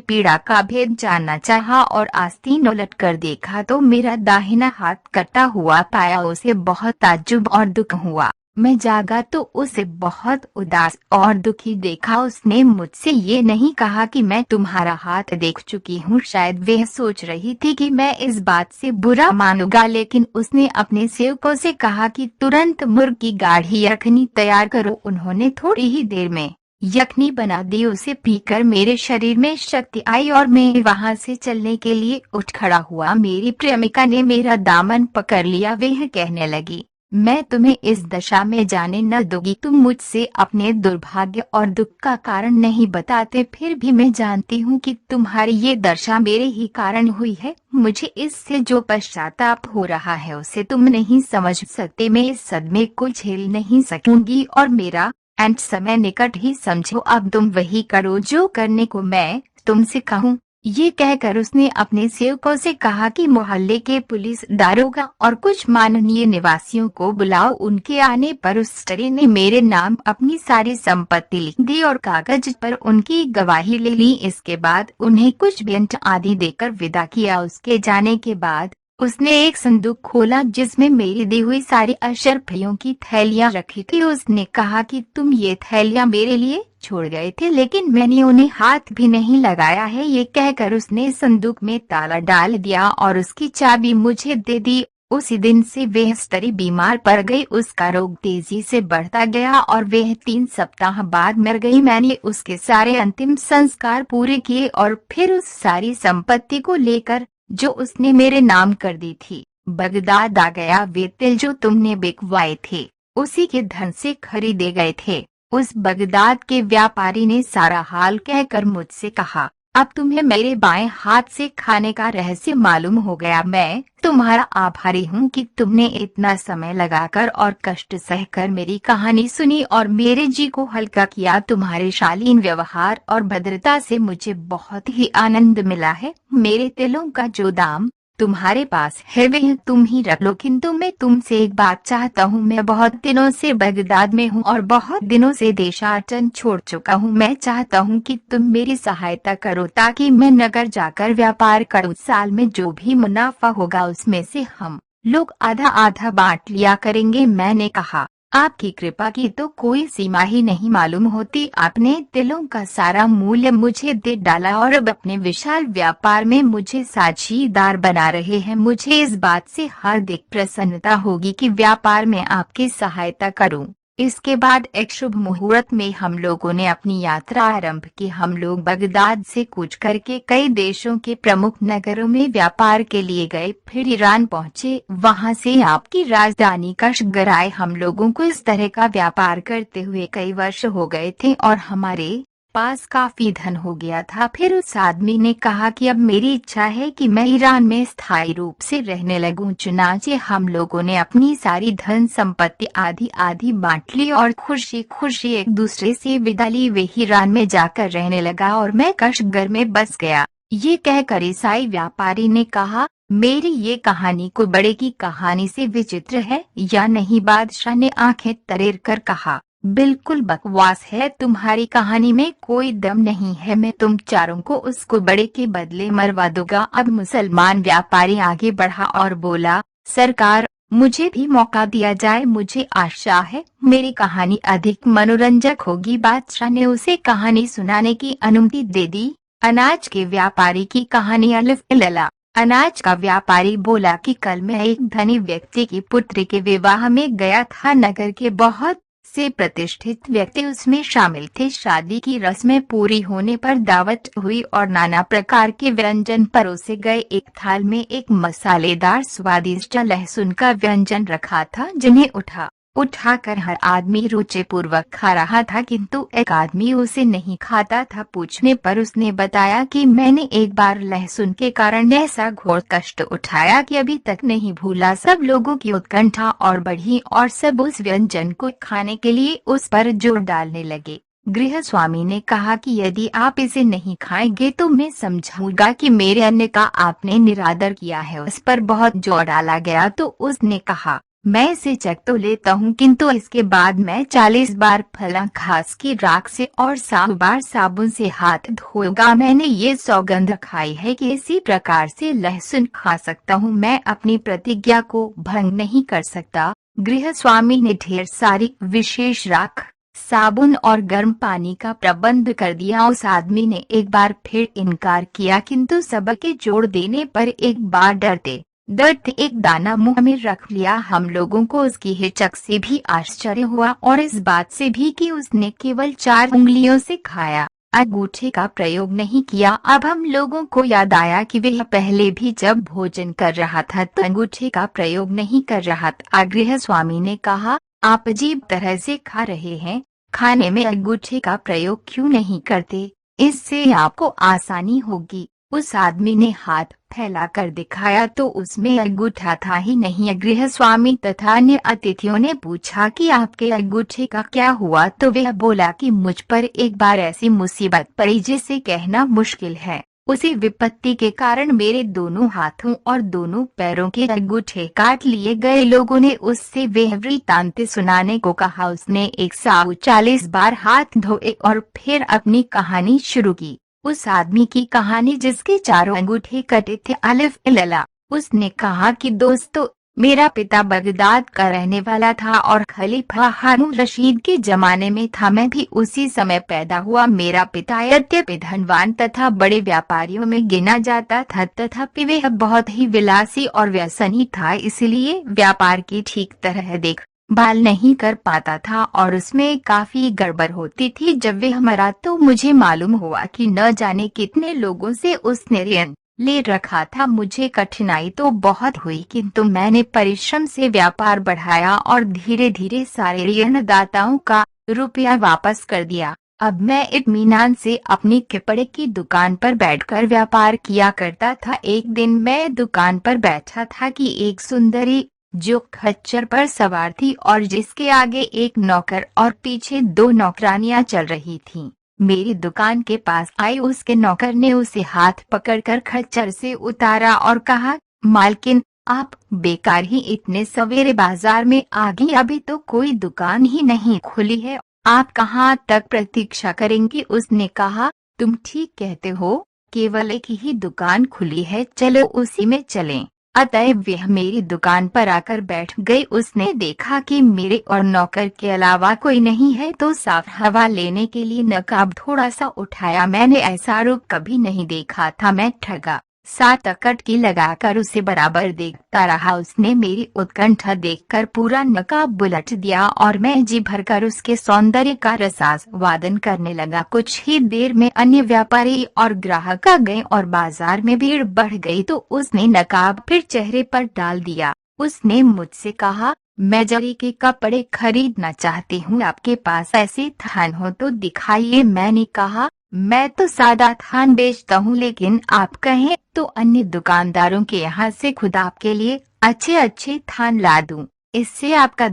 पीड़ा का भेद जानना चाहा और आस्तीन उलट कर देखा तो मेरा दाहिना हाथ कटा हुआ पाया। उसे बहुत ताज्जुब और दुख हुआ। मैं जागा तो उसे बहुत उदास और दुखी देखा। उसने मुझसे ये नहीं कहा कि मैं तुम्हारा हाथ देख चुकी हूँ, शायद वह सोच रही थी कि मैं इस बात से बुरा मानूंगा, लेकिन उसने अपने सेवकों से कहा कि तुरंत मुर्ग की गाढ़ी यखनी तैयार करो। उन्होंने थोड़ी ही देर में यखनी बना दी। उसे पीकर मेरे शरीर में शक्ति आई और मैं वहां से चलने के लिए उठ खड़ा हुआ। मेरी प्रेमिका ने मेरा दामन पकड़ लिया। वह कहने लगी, मैं तुम्हें इस दशा में जाने न दूंगी। तुम मुझसे अपने दुर्भाग्य और दुख का कारण नहीं बताते, फिर भी मैं जानती हूँ कि तुम्हारी ये दशा मेरे ही कारण हुई है। मुझे इससे जो पश्चाताप हो रहा है उसे तुम नहीं समझ सकते। मैं इस सदमे को झेल नहीं सकूंगी और मेरा अंत समय निकट ही समझो। अब तुम वही करो जो करने को मैं तुमसे कहूँ। ये कहकर उसने अपने सेवकों से कहा कि मोहल्ले के पुलिस दारोगा और कुछ माननीय निवासियों को बुलाओ। उनके आने पर उस स्त्री ने मेरे नाम अपनी सारी संपत्ति लिख दी और कागज पर उनकी गवाही ले ली। इसके बाद उन्हें कुछ भेंट आदि देकर विदा किया। उसके जाने के बाद उसने एक संदूक खोला जिसमें मेरी दी हुई सारी अशर्फियों की थैलियां रखी थी। उसने कहा कि तुम ये थैलियां मेरे लिए छोड़ गए थे, लेकिन मैंने उन्हें हाथ भी नहीं लगाया है। ये कहकर उसने संदूक में ताला डाल दिया और उसकी चाबी मुझे दे दी। उसी दिन से वह स्त्री बीमार पड़ गई। उसका रोग तेजी से बढ़ता गया और वह 3 सप्ताह बाद मर गई। मैंने उसके सारे अंतिम संस्कार पूरे किए और फिर उस सारी संपत्ति को लेकर जो उसने मेरे नाम कर दी थी बगदाद आ गया। वे तिल जो तुमने बिकवाए थे उसी के धन से खरीदे गए थे। उस बगदाद के व्यापारी ने सारा हाल कहकर मुझसे कहा, अब तुम्हें मेरे बाएं हाथ से खाने का रहस्य मालूम हो गया। मैं तुम्हारा आभारी हूँ कि तुमने इतना समय लगाकर और कष्ट सहकर मेरी कहानी सुनी और मेरे जी को हल्का किया। तुम्हारे शालीन व्यवहार और भद्रता से मुझे बहुत ही आनंद मिला है। मेरे तिलों का जो दाम तुम्हारे पास है वह तुम ही रख लो, किंतु मैं तुमसे एक बात चाहता हूँ। मैं बहुत दिनों से बगदाद में हूँ और बहुत दिनों से देशाटन छोड़ चुका हूँ। मैं चाहता हूँ कि तुम मेरी सहायता करो ताकि मैं नगर जाकर व्यापार करूँ। साल में जो भी मुनाफा होगा उसमें से हम लोग आधा आधा बांट लिया करेंगे। मैंने कहा, आपकी कृपा की तो कोई सीमा ही नहीं मालूम होती। आपने तिलों का सारा मूल्य मुझे दे डाला और अब अपने विशाल व्यापार में मुझे साझीदार बना रहे हैं। मुझे इस बात से हार्दिक प्रसन्नता होगी कि व्यापार में आपकी सहायता करूं। इसके बाद एक शुभ मुहूर्त में हम लोगों ने अपनी यात्रा आरंभ की। हम लोग बगदाद से कूच करके कई देशों के प्रमुख नगरों में व्यापार के लिए गए, फिर ईरान पहुंचे, वहां से आपकी राजधानी कशगर आए। हम लोगों को इस तरह का व्यापार करते हुए कई वर्ष हो गए थे और हमारे पास काफी धन हो गया था। फिर उस आदमी ने कहा कि अब मेरी इच्छा है कि मैं ईरान में स्थायी रूप से रहने लगूं। चुनाचे हम लोगों ने अपनी सारी धन संपत्ति आधी आधी बांट ली और खुशी खुशी एक दूसरे से विदा ली। वे ईरान में जाकर रहने लगा और मैं कशगर में बस गया। ये कहकर ईसाई व्यापारी ने कहा, मेरी ये कहानी को बड़े की कहानी से विचित्र है या नहीं? बादशाह ने आंखें तरेर कर कहा, बिल्कुल बकवास है। तुम्हारी कहानी में कोई दम नहीं है। मैं तुम चारों को उसको बड़े के बदले मरवा दूंगा। अब मुसलमान व्यापारी आगे बढ़ा और बोला, सरकार, मुझे भी मौका दिया जाए। मुझे आशा है मेरी कहानी अधिक मनोरंजक होगी। बादशाह ने उसे कहानी सुनाने की अनुमति दे दी। अनाज के व्यापारी की कहानी। अलिफ लला। अनाज का व्यापारी बोला कि कल मैं एक धनी व्यक्ति की पुत्री के विवाह में गया था। नगर के बहुत से प्रतिष्ठित व्यक्ति उसमें शामिल थे। शादी की रस्में पूरी होने पर दावत हुई और नाना प्रकार के व्यंजन परोसे गए। एक थाल में एक मसालेदार स्वादिष्ट लहसुन का व्यंजन रखा था। जिन्हें उठा उठाकर हर आदमी रुचिपूर्वक खा रहा था, किंतु एक आदमी उसे नहीं खाता था। पूछने पर उसने बताया कि मैंने एक बार लहसुन के कारण ऐसा घोर कष्ट उठाया कि अभी तक नहीं भूला। सब लोगों की उत्कंठा और बढ़ी और सब उस व्यंजन को खाने के लिए उस पर जोर डालने लगे। गृह स्वामी ने कहा कि यदि आप इसे नहीं खाएंगे तो मैं समझूंगा कि मेरे अन्न का आपने निरादर किया है। उस पर बहुत जोर डाला गया तो उसने कहा, मैं इसे चख तो लेता हूँ, किंतु इसके बाद मैं 40 बार फला घास की राख से और 100 बार साबुन से हाथ धोऊंगा। मैंने ये सौगंध खाई है कि इसी प्रकार से लहसुन खा सकता हूँ। मैं अपनी प्रतिज्ञा को भंग नहीं कर सकता। गृह स्वामी ने ढेर सारी विशेष राख, साबुन और गर्म पानी का प्रबंध कर दिया। उस आदमी ने एक बार फिर इनकार किया, किंतु सबके जोड़ देने पर एक बार डरते डरते एक दाना मुंह में रख लिया। हम लोगों को उसकी हिचक से भी आश्चर्य हुआ और इस बात से भी कि उसने केवल 4 उंगलियों से खाया, अंगूठे का प्रयोग नहीं किया। अब हम लोगों को याद आया कि वह पहले भी जब भोजन कर रहा था तो अंगूठे का प्रयोग नहीं कर रहा था। गृह स्वामी ने कहा, आप अजीब तरह से खा रहे हैं, खाने में अंगूठे का प्रयोग क्यों नहीं करते? इससे आपको आसानी होगी। उस आदमी ने हाथ फैलाकर दिखाया तो उसमें अंगूठा था ही नहीं। गृह स्वामी तथा अन्य अतिथियों ने पूछा कि आपके अंगूठे का क्या हुआ, तो वह बोला कि मुझ पर एक बार ऐसी मुसीबत पड़ी जिसे कहना मुश्किल है। उसी विपत्ति के कारण मेरे दोनों हाथों और दोनों पैरों के अंगूठे काट लिए गए। लोगों ने उससे वह वृत्तांत सुनाने को कहा। उसने 140 बार हाथ धोए और फिर अपनी कहानी शुरू की। उस आदमी की कहानी जिसके चारों अंगूठे कटे थे। अलिफ लला। उसने कहा कि दोस्तों, मेरा पिता बगदाद का रहने वाला था और खलीफा हारून रशीद के जमाने में था। मैं भी उसी समय पैदा हुआ। मेरा पिता यद्यपि धनवान तथा बड़े व्यापारियों में गिना जाता था, तथापि वह बहुत ही विलासी और व्यसनी था, इसलिए व्यापार की ठीक तरह देखभाल नहीं कर पाता था और उसमें काफी गड़बड़ होती थी। जब वह मरा तो मुझे मालूम हुआ कि न जाने कितने लोगों से उसने ऋण ले रखा था। मुझे कठिनाई तो बहुत हुई, किंतु मैंने परिश्रम से व्यापार बढ़ाया और धीरे धीरे सारे ऋणदाताओं का रुपया वापस कर दिया। अब मैं इत्मीनान से अपनी कपड़े की दुकान पर बैठकर व्यापार किया करता था। एक दिन मैं दुकान पर बैठा था कि एक सुंदरी जो खच्चर पर सवार थी और जिसके आगे एक नौकर और पीछे 2 नौकरानियां चल रही थीं, मेरी दुकान के पास आई। उसके नौकर ने उसे हाथ पकड़कर खच्चर से उतारा और कहा, मालकिन, आप बेकार ही इतने सवेरे बाजार में आ गई, अभी तो कोई दुकान ही नहीं खुली है, आप कहाँ तक प्रतीक्षा करेंगी? उसने कहा, तुम ठीक कहते हो, केवल एक ही दुकान खुली है, चलो उसी में चलें। अतएव वह मेरी दुकान पर आकर बैठ गई। उसने देखा कि मेरे और नौकर के अलावा कोई नहीं है तो साफ हवा लेने के लिए नकाब थोड़ा सा उठाया। मैंने ऐसा रूप कभी नहीं देखा था। मैं ठगा सा टकटकी लगाकर उसे बराबर देखता रहा। उसने मेरी उत्कंठा देखकर पूरा नकाब उलट दिया और मैं जी भरकर उसके सौंदर्य का रसास्वादन करने लगा। कुछ ही देर में अन्य व्यापारी और ग्राहक आ गए और बाजार में भीड़ बढ़ गई तो उसने नकाब फिर चेहरे पर डाल दिया। उसने मुझसे कहा, मैं जरी के कपड़े खरीदना चाहती हूँ, आपके पास ऐसे थान हो तो दिखाइए। मैंने कहा, मैं तो सादा थान बेचता हूँ, लेकिन आप कहें तो अन्य दुकानदारों के यहाँ से खुद आपके लिए अच्छे अच्छे थान ला दूं। इससे आपका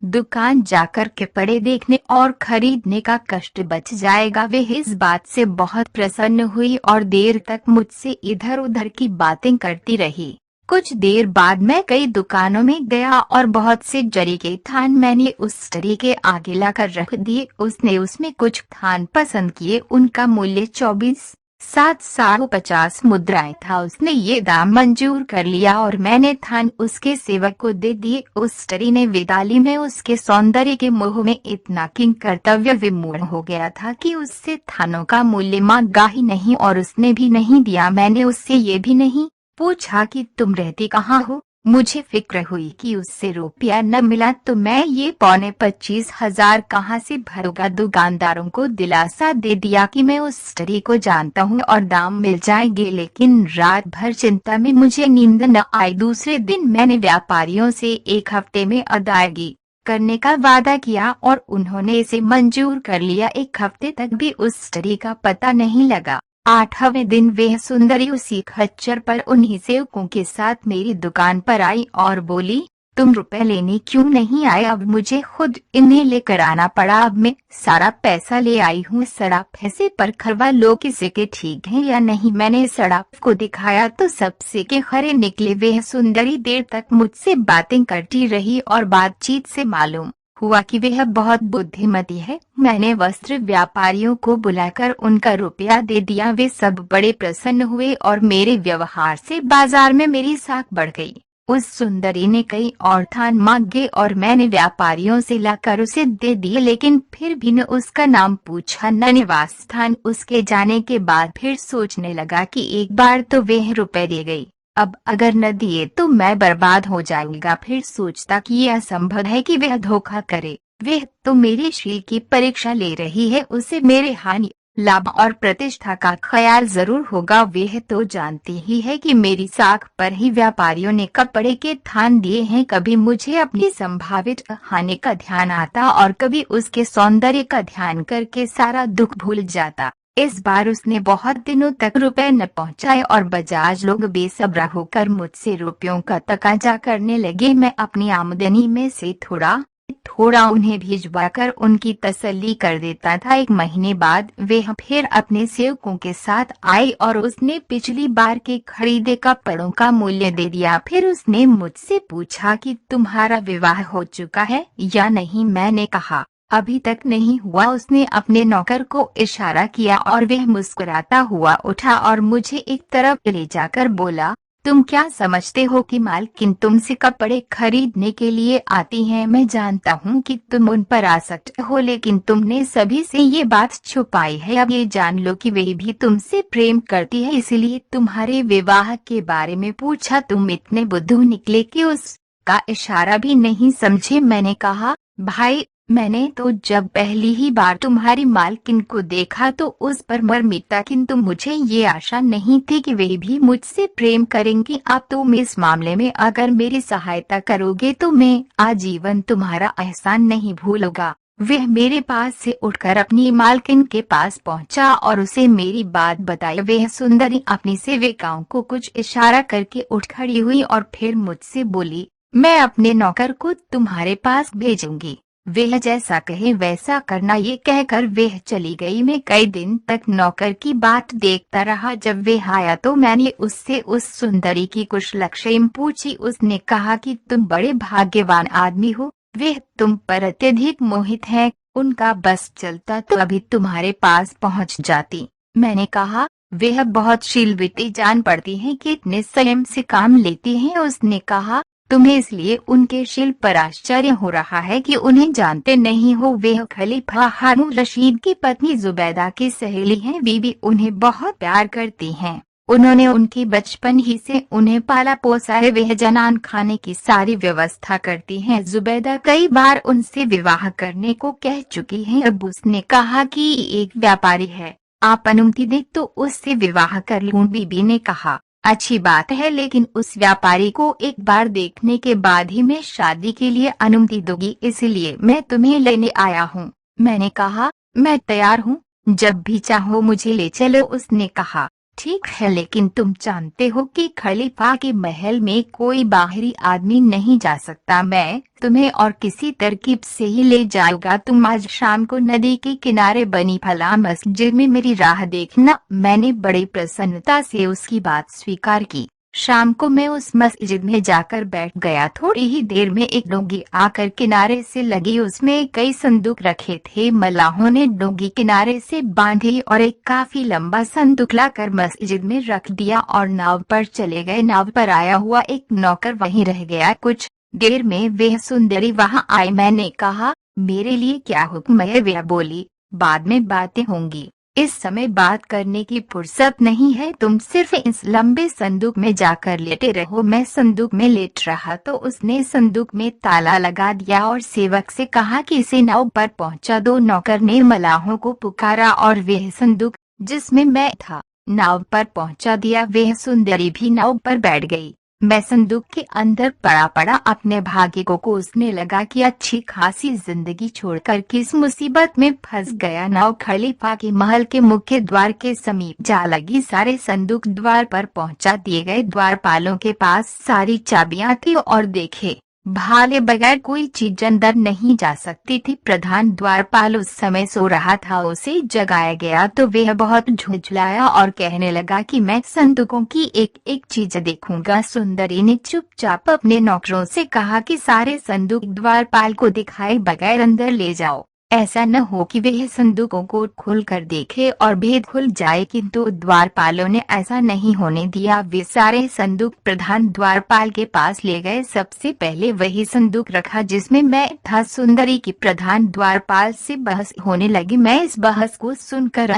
दुकान जाकर कपड़े देखने और खरीदने का कष्ट बच जाएगा। वे इस बात से बहुत प्रसन्न हुई और देर तक मुझसे इधर उधर की बातें करती रही। कुछ देर बाद मैं कई दुकानों में गया और बहुत से जरी के थान मैंने उस जरी के आगे लाकर रख दिए। उसने उसमें कुछ थान पसंद किए। उनका मूल्य 24,750 मुद्राएं था। उसने ये दाम मंजूर कर लिया और मैंने थान उसके सेवक को दे दिए। उस जरी ने विदाली में उसके सौंदर्य के मोह में इतना किंग कर्तव्य विमूढ़ हो गया था कि उससे थानों का मूल्य मांगा ही नहीं और उसने भी नहीं दिया। मैंने उससे ये भी नहीं पूछा कि तुम रहती कहाँ हो। मुझे फिक्र हुई कि उससे रुपया न मिला तो मैं ये 25,000 कहाँ से भरूंगा। दुकानदारों को दिलासा दे दिया कि मैं उस स्त्री को जानता हूँ और दाम मिल जाएंगे, लेकिन रात भर चिंता में मुझे नींद न आई। दूसरे दिन मैंने व्यापारियों से 1 हफ्ते में अदायगी करने का वादा किया और उन्होंने इसे मंजूर कर लिया। 1 हफ्ते तक भी उस स्त्री का पता नहीं लगा। 8वें दिन वह सुंदरी उसी खच्चर पर उन्हीं सेवकों के साथ मेरी दुकान पर आई और बोली, तुम रुपए लेने क्यों नहीं आए? अब मुझे खुद इन्हें लेकर आना पड़ा। अब मैं सारा पैसा ले आई हूँ। सड़ाप पैसे पर खरवा लो, किसी के ठीक है या नहीं। मैंने सड़ाप को दिखाया तो सबसे के खरे निकले। वह सुंदरी देर तक मुझसे बातें करती रही और बातचीत से मालूम हुआ कि वह बहुत बुद्धिमती है। मैंने वस्त्र व्यापारियों को बुलाकर उनका रुपया दे दिया। वे सब बड़े प्रसन्न हुए और मेरे व्यवहार से बाजार में मेरी साख बढ़ गई। उस सुंदरी ने कई और थान मांगे और मैंने व्यापारियों से लाकर उसे दे दिए, लेकिन फिर भी न उसका नाम पूछा न निवास स्थान। उसके जाने के बाद फिर सोचने लगा कि एक बार तो वह रुपए दे गई, अब अगर न दिए तो मैं बर्बाद हो जाऊंगा। फिर सोचता कि यह असंभव है कि वह धोखा करे। वह तो मेरे शील की परीक्षा ले रही है, उसे मेरे हानि लाभ और प्रतिष्ठा का ख्याल जरूर होगा। वह तो जानती ही है कि मेरी साख पर ही व्यापारियों ने कपड़े के थान दिए हैं। कभी मुझे अपनी संभावित हानि का ध्यान आता और कभी उसके सौंदर्य का ध्यान करके सारा दुख भूल जाता। इस बार उसने बहुत दिनों तक रुपए न पहुंचाए और बजाज लोग बेसब्र होकर मुझसे रुपयों का तकाजा करने लगे। मैं अपनी आमदनी में से थोड़ा थोड़ा उन्हें भिजवाकर उनकी तसल्ली कर देता था। 1 महीने बाद वे फिर अपने सेवकों के साथ आए और उसने पिछली बार के खरीदे कपड़ों का मूल्य दे दिया। फिर उसने मुझसे पूछा कि तुम्हारा विवाह हो चुका है या नहीं। मैंने कहा अभी तक नहीं हुआ। उसने अपने नौकर को इशारा किया और वह मुस्कुराता हुआ उठा और मुझे एक तरफ ले जाकर बोला, तुम क्या समझते हो कि मालकिन तुमसे कपड़े खरीदने के लिए आती हैं? मैं जानता हूँ कि तुम उन पर आसक्त हो, लेकिन तुमने सभी से ये बात छुपाई है। अब ये जान लो कि वे भी तुमसे प्रेम करती है, इसलिए तुम्हारे विवाह के बारे में पूछा। तुम इतने बुद्धू निकले कि उसका इशारा भी नहीं समझे। मैंने कहा, भाई मैंने तो जब पहली ही बार तुम्हारी मालकिन को देखा तो उस पर मर मिटा, किंतु मुझे ये आशा नहीं थी कि वे भी मुझसे प्रेम करेंगी। अब तुम इस मामले में अगर मेरी सहायता करोगे तो मैं आजीवन तुम्हारा एहसान नहीं भूलूंगा। वह मेरे पास से उठकर अपनी मालकिन के पास पहुंचा और उसे मेरी बात बताई। वह सुंदरी अपनी सेविकाओं को कुछ इशारा करके उठ खड़ी हुई और फिर मुझसे बोली, मैं अपने नौकर को तुम्हारे पास भेजूंगी, वह जैसा कहे वैसा करना। ये कहकर वह चली गई। मैं कई दिन तक नौकर की बात देखता रहा। जब वह आया तो मैंने उससे उस सुंदरी की कुशलक्षेम पूछी। उसने कहा कि तुम बड़े भाग्यवान आदमी हो, वह तुम पर अत्यधिक मोहित है। उनका बस चलता तो अभी तुम्हारे पास पहुंच जाती। मैंने कहा, वह बहुत शीलवती जान पड़ती हैं, कितने संयम से काम लेती हैं। उसने कहा, तुम्हें इसलिए उनके शील पर आश्चर्य हो रहा है कि उन्हें जानते नहीं हो। वे खलीफा हारून रशीद की पत्नी जुबैदा की सहेली हैं। बीबी उन्हें बहुत प्यार करती हैं। उन्होंने उनकी बचपन ही से उन्हें पाला पोसा है। वह जनान खाने की सारी व्यवस्था करती हैं। जुबैदा कई बार उनसे विवाह करने को कह चुकी है। अब उसने कहा कि एक व्यापारी है, आप अनुमति दें तो उससे विवाह कर लूं। बीबी ने कहा, अच्छी बात है, लेकिन उस व्यापारी को एक बार देखने के बाद ही मैं शादी के लिए अनुमति दूंगी, इसलिए मैं तुम्हें लेने आया हूँ। मैंने कहा, मैं तैयार हूँ, जब भी चाहो मुझे ले चलो। उसने कहा, ठीक है, लेकिन तुम जानते हो कि खलीफा के महल में कोई बाहरी आदमी नहीं जा सकता। मैं तुम्हें और किसी तरकीब से ही ले जाऊंगा। तुम आज शाम को नदी के किनारे बनी फला मस्जिद में मेरी राह देखना। मैंने बड़ी प्रसन्नता से उसकी बात स्वीकार की। शाम को मैं उस मस्जिद में जाकर बैठ गया। थोड़ी ही देर में एक डोंगी आकर किनारे से लगी, उसमें कई संदूक रखे थे। मलाहों ने डोंगी किनारे से बांधी और एक काफी लंबा संदूक लाकर मस्जिद में रख दिया और नाव पर चले गए। नाव पर आया हुआ एक नौकर वहीं रह गया। कुछ देर में वह सुंदरी वहां आई। मैंने कहा, मेरे लिए क्या हुक्म है? वह बोली, बाद में बातें होंगी, इस समय बात करने की फुर्सत नहीं है। तुम सिर्फ इस लंबे संदूक में जाकर लेटे रहो। मैं संदूक में लेट रहा तो उसने संदूक में ताला लगा दिया और सेवक से कहा कि इसे नाव पर पहुंचा दो। नौकर ने मलाहों को पुकारा और वह संदूक जिसमें मैं था नाव पर पहुंचा दिया। वह सुंदरी भी नाव पर बैठ गई। मैं संदूक के अंदर पड़ा पड़ा अपने भाग्य को कोसने लगा कि अच्छी खासी जिंदगी छोड़कर किस मुसीबत में फंस गया। नाव खलीफा के महल के मुख्य द्वार के समीप जा लगी। सारे संदूक द्वार पर पहुंचा दिए गए। द्वारपालों के पास सारी चाबियां थी और देखे भाले बगैर कोई चीज अंदर नहीं जा सकती थी। प्रधान द्वारपाल उस समय सो रहा था। उसे जगाया गया तो वह बहुत झुंझलाया और कहने लगा कि मैं संदूकों की एक एक चीज देखूंगा। सुंदरी ने चुपचाप अपने नौकरों से कहा कि सारे संदूक द्वारपाल को दिखाए बगैर अंदर ले जाओ। ऐसा न हो कि वह संदूकों को खोल कर देखे और भेद खुल जाए। किंतु द्वारपालों ने ऐसा नहीं होने दिया। वे सारे संदूक प्रधान द्वारपाल के पास ले गए। सबसे पहले वही संदूक रखा जिसमें मैं था। सुंदरी की प्रधान द्वारपाल से बहस होने लगी। मैं इस बहस को सुनकर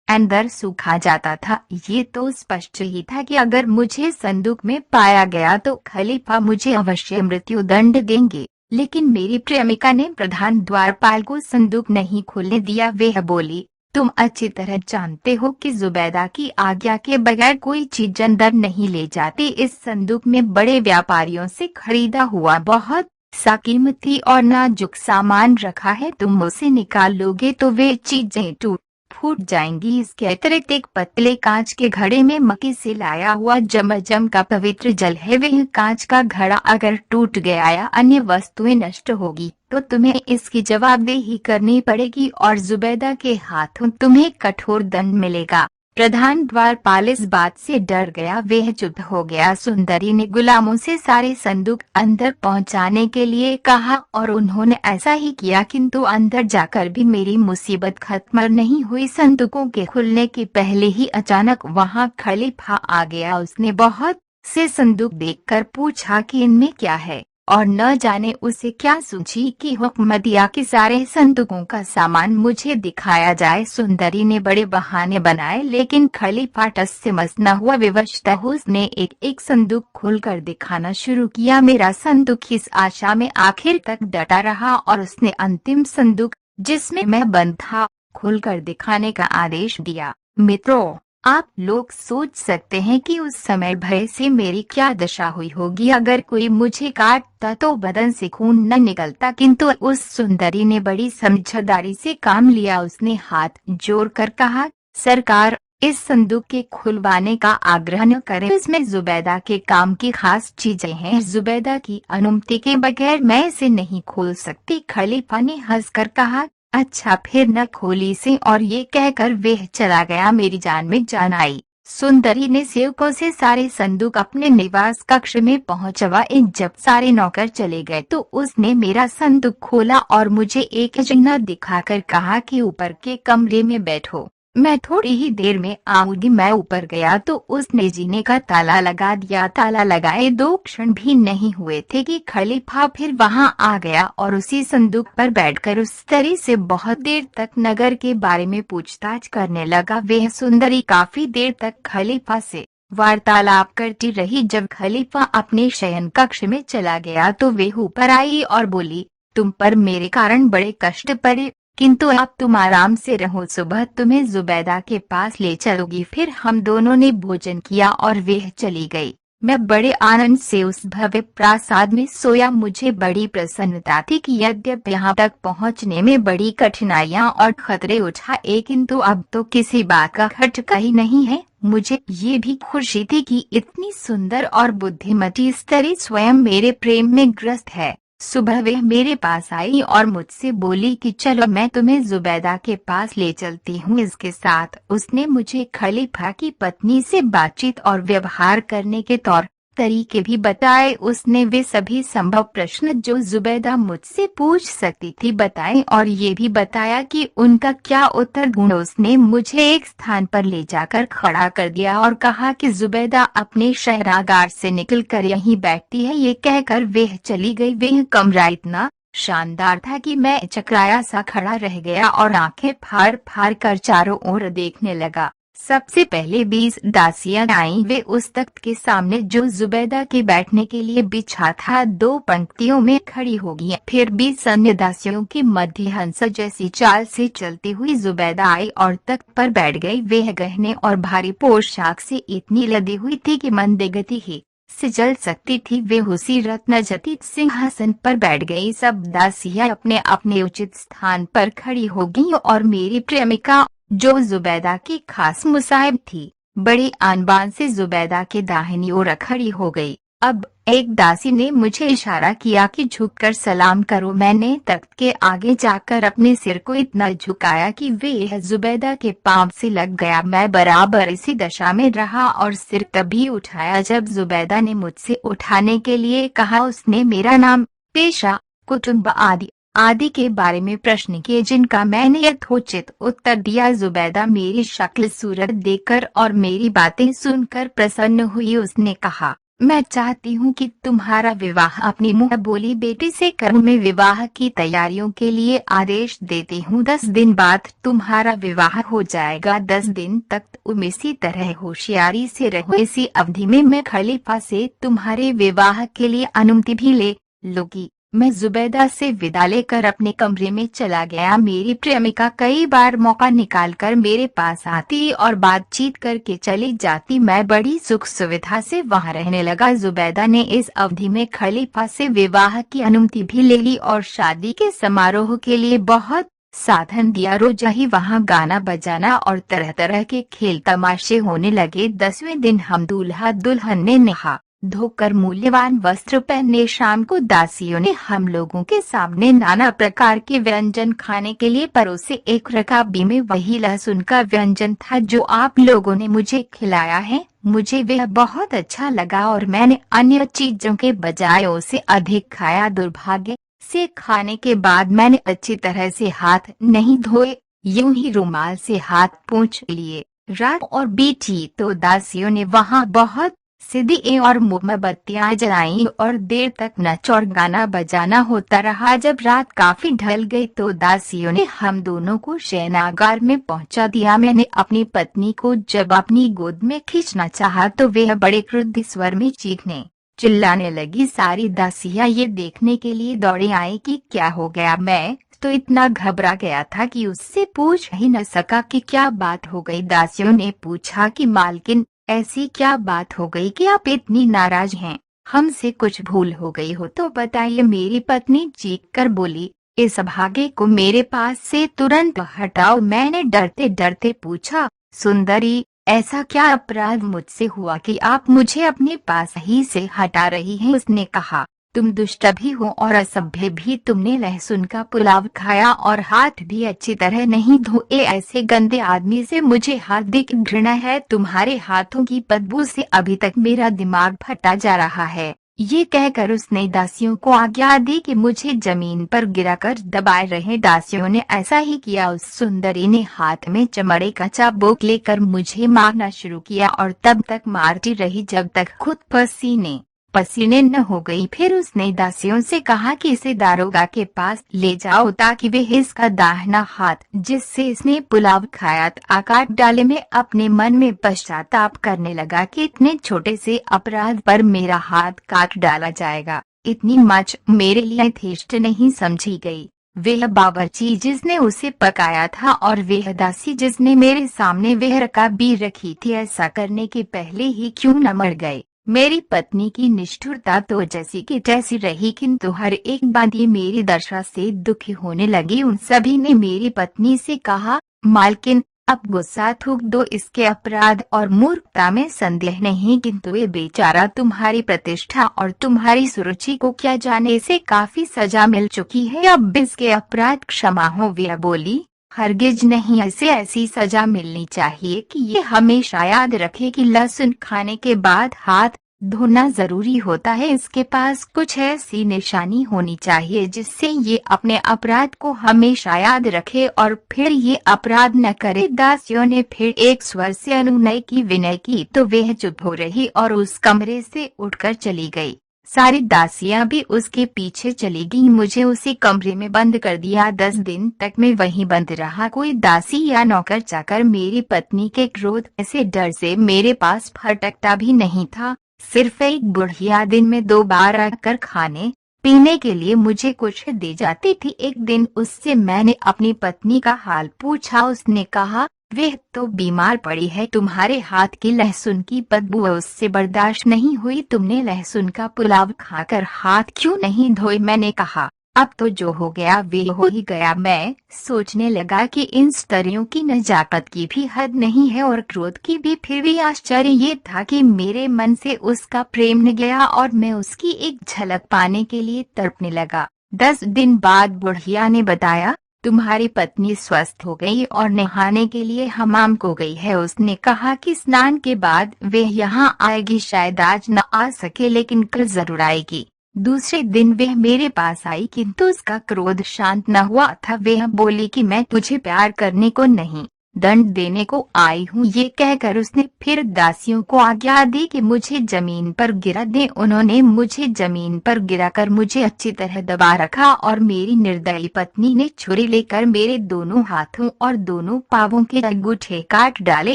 अंदर सूखा जाता था। ये तो स्पष्ट ही था कि अगर मुझे संदूक में पाया गया तो खलीफा मुझे अवश्य मृत्यु दंड देंगे। लेकिन मेरी प्रेमिका ने प्रधान द्वारपाल को संदूक नहीं खोलने दिया। वह बोली, तुम अच्छी तरह जानते हो कि जुबैदा की आज्ञा के बगैर कोई चीज अंदर नहीं ले जाती। इस संदूक में बड़े व्यापारियों से खरीदा हुआ बहुत सा कीमती और नाजुक सामान रखा है। तुम उसे निकाल लोगे तो वे चीजें टूट फूट जाएंगी। इसके अतिरिक्त एक पतले कांच के घड़े में मक्के से लाया हुआ जमजम का पवित्र जल है। वह कांच का घड़ा अगर टूट गया या अन्य वस्तुएं नष्ट होगी तो तुम्हें इसकी जवाबदेही करनी पड़ेगी और जुबैदा के हाथों तुम्हें कठोर दंड मिलेगा। प्रधान द्वारपाल इस बात से डर गया। वह चुप हो गया। सुंदरी ने गुलामों से सारे संदूक अंदर पहुंचाने के लिए कहा और उन्होंने ऐसा ही किया। किंतु अंदर जाकर भी मेरी मुसीबत खत्म नहीं हुई। संदूकों के खुलने के पहले ही अचानक वहां खलीफा आ गया। उसने बहुत से संदूक देखकर पूछा कि इनमें क्या है और न जाने उसे क्या सूझी कि हुक्म दिया कि सारे संदूकों का सामान मुझे दिखाया जाए। सुंदरी ने बड़े बहाने बनाए लेकिन खलीफा टस से मस न हुआ। विवशतः उसने एक एक संदूक खोलकर दिखाना शुरू किया। मेरा संदूक इस आशा में आखिर तक डटा रहा और उसने अंतिम संदूक जिसमें मैं बंद था खोलकर दिखाने का आदेश दिया। मित्रों, आप लोग सोच सकते हैं कि उस समय भय से मेरी क्या दशा हुई होगी। अगर कोई मुझे काटता तो बदन से खून न निकलता। किंतु उस सुंदरी ने बड़ी समझदारी से काम लिया। उसने हाथ जोड़कर कहा, सरकार, इस संदूक के खुलवाने का आग्रह न करें। इसमें जुबैदा के काम की खास चीजें हैं। जुबैदा की अनुमति के बगैर मैं इसे नहीं खोल सकती। खलीफा ने हंसकर कहा, अच्छा फिर न खोली से। और ये कहकर वह चला गया। मेरी जान में जान आई। सुंदरी ने सेवकों से सारे संदूक अपने निवास कक्ष में पहुंचवाए। जब सारे नौकर चले गए तो उसने मेरा संदूक खोला और मुझे एक चिन्ह दिखाकर कहा कि ऊपर के कमरे में बैठो, मैं थोड़ी ही देर में आऊंगी। मैं ऊपर गया तो उसने जीने का ताला लगा दिया। ताला लगाए 2 क्षण भी नहीं हुए थे कि खलीफा फिर वहां आ गया और उसी संदूक पर बैठकर उस तरह से बहुत देर तक नगर के बारे में पूछताछ करने लगा। वह सुंदरी काफी देर तक खलीफा से वार्तालाप करती रही। जब खलीफा अपने शयन कक्ष में चला गया तो वह ऊपर आई और बोली, तुम पर मेरे कारण बड़े कष्ट पड़े, किंतु अब तुम आराम से रहो। सुबह तुम्हें जुबैदा के पास ले चलूंगी। फिर हम दोनों ने भोजन किया और वह चली गई। मैं बड़े आनंद से उस भव्य प्रासाद में सोया। मुझे बड़ी प्रसन्नता थी कि यद्यपि यहाँ तक पहुँचने में बड़ी कठिनाइयाँ और खतरे उठाए किंतु अब तो किसी बात का खटका ही नहीं है। मुझे ये भी खुशी थी कि इतनी सुंदर और बुद्धिमती स्त्री स्वयं मेरे प्रेम में ग्रस्त है। सुबह वह मेरे पास आई और मुझसे बोली कि चलो मैं तुम्हें जुबैदा के पास ले चलती हूँ। इसके साथ उसने मुझे खलीफा की पत्नी से बातचीत और व्यवहार करने के तौर तरीके भी बताए। उसने वे सभी संभव प्रश्न जो जुबैदा मुझसे पूछ सकती थी बताए और ये भी बताया कि उनका क्या उत्तर ढूंढो। उसने मुझे एक स्थान पर ले जाकर खड़ा कर दिया और कहा कि जुबैदा अपने शयनागार से निकलकर यहीं बैठती है। ये कहकर वह चली गई। वह कमरा इतना शानदार था कि मैं चकराया सा खड़ा रह गया और आंखें फाड़ फाड़ कर चारों ओर देखने लगा। सबसे पहले 20 दासियां आईं। वे उस तख्त के सामने जो जुबैदा के बैठने के लिए बिछा था 2 पंक्तियों में खड़ी हो गई। फिर 20 अन्य दासियों के मध्य हंस जैसी चाल से चलती हुई जुबैदा आई और तख्त पर बैठ गई। वह गहने और भारी पोशाक से इतनी लदी हुई थी कि मंद गति ही से जल सकती थी। वे उसी रत्नजटित सिंहासन पर बैठ गई। सब दासियां अपने अपने उचित स्थान पर खड़ी हो गईं और मेरी प्रेमिका, जो जुबैदा की खास मुसाहिब थी, बड़ी आन बान से जुबैदा के दाहिनी ओर खड़ी हो गई। अब एक दासी ने मुझे इशारा किया कि झुककर सलाम करो। मैंने तख्त के आगे जाकर अपने सिर को इतना झुकाया कि वे जुबैदा के पांव से लग गया। मैं बराबर इसी दशा में रहा और सिर तभी उठाया जब जुबैदा ने मुझसे उठाने के लिए कहा। उसने मेरा नाम, पेशा, कुटुंब आदि आदि के बारे में प्रश्न किए, जिनका मैंने यथोचित उत्तर दिया। जुबैदा मेरी शक्ल सूरत देखकर और मेरी बातें सुनकर प्रसन्न हुई। उसने कहा, मैं चाहती हूँ कि तुम्हारा विवाह अपनी मुँह बोली बेटी से करूँ। मैं विवाह की तैयारियों के लिए आदेश देती हूँ। 10 दिन बाद तुम्हारा विवाह हो जाएगा। 10 दिन तक तुम इसी तरह होशियारी से रहो। इसी अवधि में मैं खलीफा से तुम्हारे विवाह के लिए अनुमति भी ले लूंगी। मैं जुबैदा से विदा लेकर अपने कमरे में चला गया। मेरी प्रेमिका कई बार मौका निकालकर मेरे पास आती और बातचीत करके चली जाती। मैं बड़ी सुख सुविधा से वहां रहने लगा। जुबैदा ने इस अवधि में खलीफा से विवाह की अनुमति भी ले ली और शादी के समारोह के लिए बहुत साधन दिया। रोज ही वहां गाना बजाना और तरह तरह के खेल तमाशे होने लगे। 10वें दिन हम दूल्हा दुल्हन ने नहा धोकर मूल्यवान वस्त्र पहने। शाम को दासियों ने हम लोगों के सामने नाना प्रकार के व्यंजन खाने के लिए परोसे। एक रकाबी में वही लहसुन का व्यंजन था जो आप लोगों ने मुझे खिलाया है। मुझे वह बहुत अच्छा लगा और मैंने अन्य चीजों के बजाय उसे अधिक खाया। दुर्भाग्य से खाने के बाद मैंने अच्छी तरह से हाथ नहीं धोए, यूं ही रुमाल से हाथ पोंछ लिए। रात और बीती तो दासियों ने वहां बहुत से दिए और मोमबत्तियां जलाई और देर तक नच और गाना बजाना होता रहा। जब रात काफी ढल गई तो दासियों ने हम दोनों को शयनागार में पहुंचा दिया। मैंने अपनी पत्नी को जब अपनी गोद में खींचना चाहा तो वह बड़े क्रुद्ध स्वर में चीखने चिल्लाने लगी। सारी दासियां ये देखने के लिए दौड़े आई कि क्या हो गया। मैं तो इतना घबरा गया था कि उससे पूछ ही न सका कि क्या बात हो गई। दासियों ने पूछा कि मालकिन, ऐसी क्या बात हो गई कि आप इतनी नाराज हैं? हमसे कुछ भूल हो गई हो तो बताइए। मेरी पत्नी चीख कर बोली, इस भागे को मेरे पास से तुरंत हटाओ। मैंने डरते डरते पूछा, सुंदरी, ऐसा क्या अपराध मुझसे हुआ कि आप मुझे अपने पास ही से हटा रही हैं? उसने कहा, तुम दुष्ट भी हो और असभ्य भी। तुमने लहसुन का पुलाव खाया और हाथ भी अच्छी तरह नहीं धोए। ऐसे गंदे आदमी से मुझे हार्दिक घृणा है। तुम्हारे हाथों की बदबू से अभी तक मेरा दिमाग फटा जा रहा है। ये कहकर उसने दासियों को आज्ञा दी कि मुझे जमीन पर गिराकर दबाए रहे। दासियों ने ऐसा ही किया। उस सुंदरी ने हाथ में चमड़े का चाबुक लेकर मुझे मारना शुरू किया और तब तक मारती रही जब तक खुद पसीने पसीने न हो गई। फिर उसने दासियों से कहा कि इसे दारोगा के पास ले जाओ ताकि वे इसका दाहिना हाथ जिससे इसने पुलाव खाया था काट डाले। में अपने मन में पश्चाताप करने लगा कि इतने छोटे से अपराध पर मेरा हाथ काट डाला जाएगा। इतनी मच मेरे लिए यथेष्ट नहीं समझी गई। वह बावर्ची जिसने उसे पकाया था और वह दासी जिसने मेरे सामने वह रकाबी रखी थी, ऐसा करने के पहले ही क्यों न मर गए। मेरी पत्नी की निष्ठुरता तो जैसी की तैसी रही, किंतु हर एक बात मेरी दशा से दुखी होने लगी। उन सभी ने मेरी पत्नी से कहा, मालकिन, अब गुस्सा थूक दो। इसके अपराध और मूर्खता में संदेह नहीं, किंतु ये बेचारा तुम्हारी प्रतिष्ठा और तुम्हारी सुरुचि को क्या जाने। इसे काफी सजा मिल चुकी है, अब इसके अपराध क्षमा हो। वह बोली, हरगिज नहीं, इसे ऐसी सजा मिलनी चाहिए कि ये हमेशा याद रखे कि लहसुन खाने के बाद हाथ धोना जरूरी होता है। इसके पास कुछ ऐसी निशानी होनी चाहिए जिससे ये अपने अपराध को हमेशा याद रखे और फिर ये अपराध न करे। दासियों ने फिर एक स्वर से अनुनय की विनय की तो वह चुप हो रही और उस कमरे से उठकर चली गई। सारी दासियां भी उसके पीछे चली गईं। मुझे उसी कमरे में बंद कर दिया। 10 दिन तक मैं वहीं बंद रहा। कोई दासी या नौकर चाकर मेरी पत्नी के क्रोध से डर से मेरे पास फटकता भी नहीं था। सिर्फ एक बुढ़िया दिन में 2 बार आकर खाने पीने के लिए मुझे कुछ दे जाती थी। एक दिन उससे मैंने अपनी पत्नी का हाल पूछा। उसने कहा, वह तो बीमार पड़ी है, तुम्हारे हाथ की लहसुन की बदबू उससे बर्दाश्त नहीं हुई, तुमने लहसुन का पुलाव खाकर हाथ क्यों नहीं धोए? मैंने कहा अब तो जो हो गया वे हो ही गया। मैं सोचने लगा कि इन स्त्रियों की नजाकत की भी हद नहीं है और क्रोध की भी। फिर भी आश्चर्य ये था कि मेरे मन से उसका प्रेम न गया और मैं उसकी एक झलक पाने के लिए तड़पने लगा। 10 दिन बाद बुढ़िया ने बताया तुम्हारी पत्नी स्वस्थ हो गई और नहाने के लिए हमाम को गई है। उसने कहा कि स्नान के बाद वे यहाँ आएगी, शायद आज न आ सके लेकिन कल जरूर आएगी। दूसरे दिन वह मेरे पास आई किंतु उसका क्रोध शांत न हुआ था। वह बोली कि मैं तुझे प्यार करने को नहीं दंड देने को आई हूँ। ये कहकर उसने फिर दासियों को आज्ञा दी कि मुझे जमीन पर गिरा दें। उन्होंने मुझे जमीन पर गिराकर मुझे अच्छी तरह दबा रखा और मेरी निर्दयी पत्नी ने छुरी लेकर मेरे दोनों हाथों और दोनों पांवों के अंगूठे काट डाले।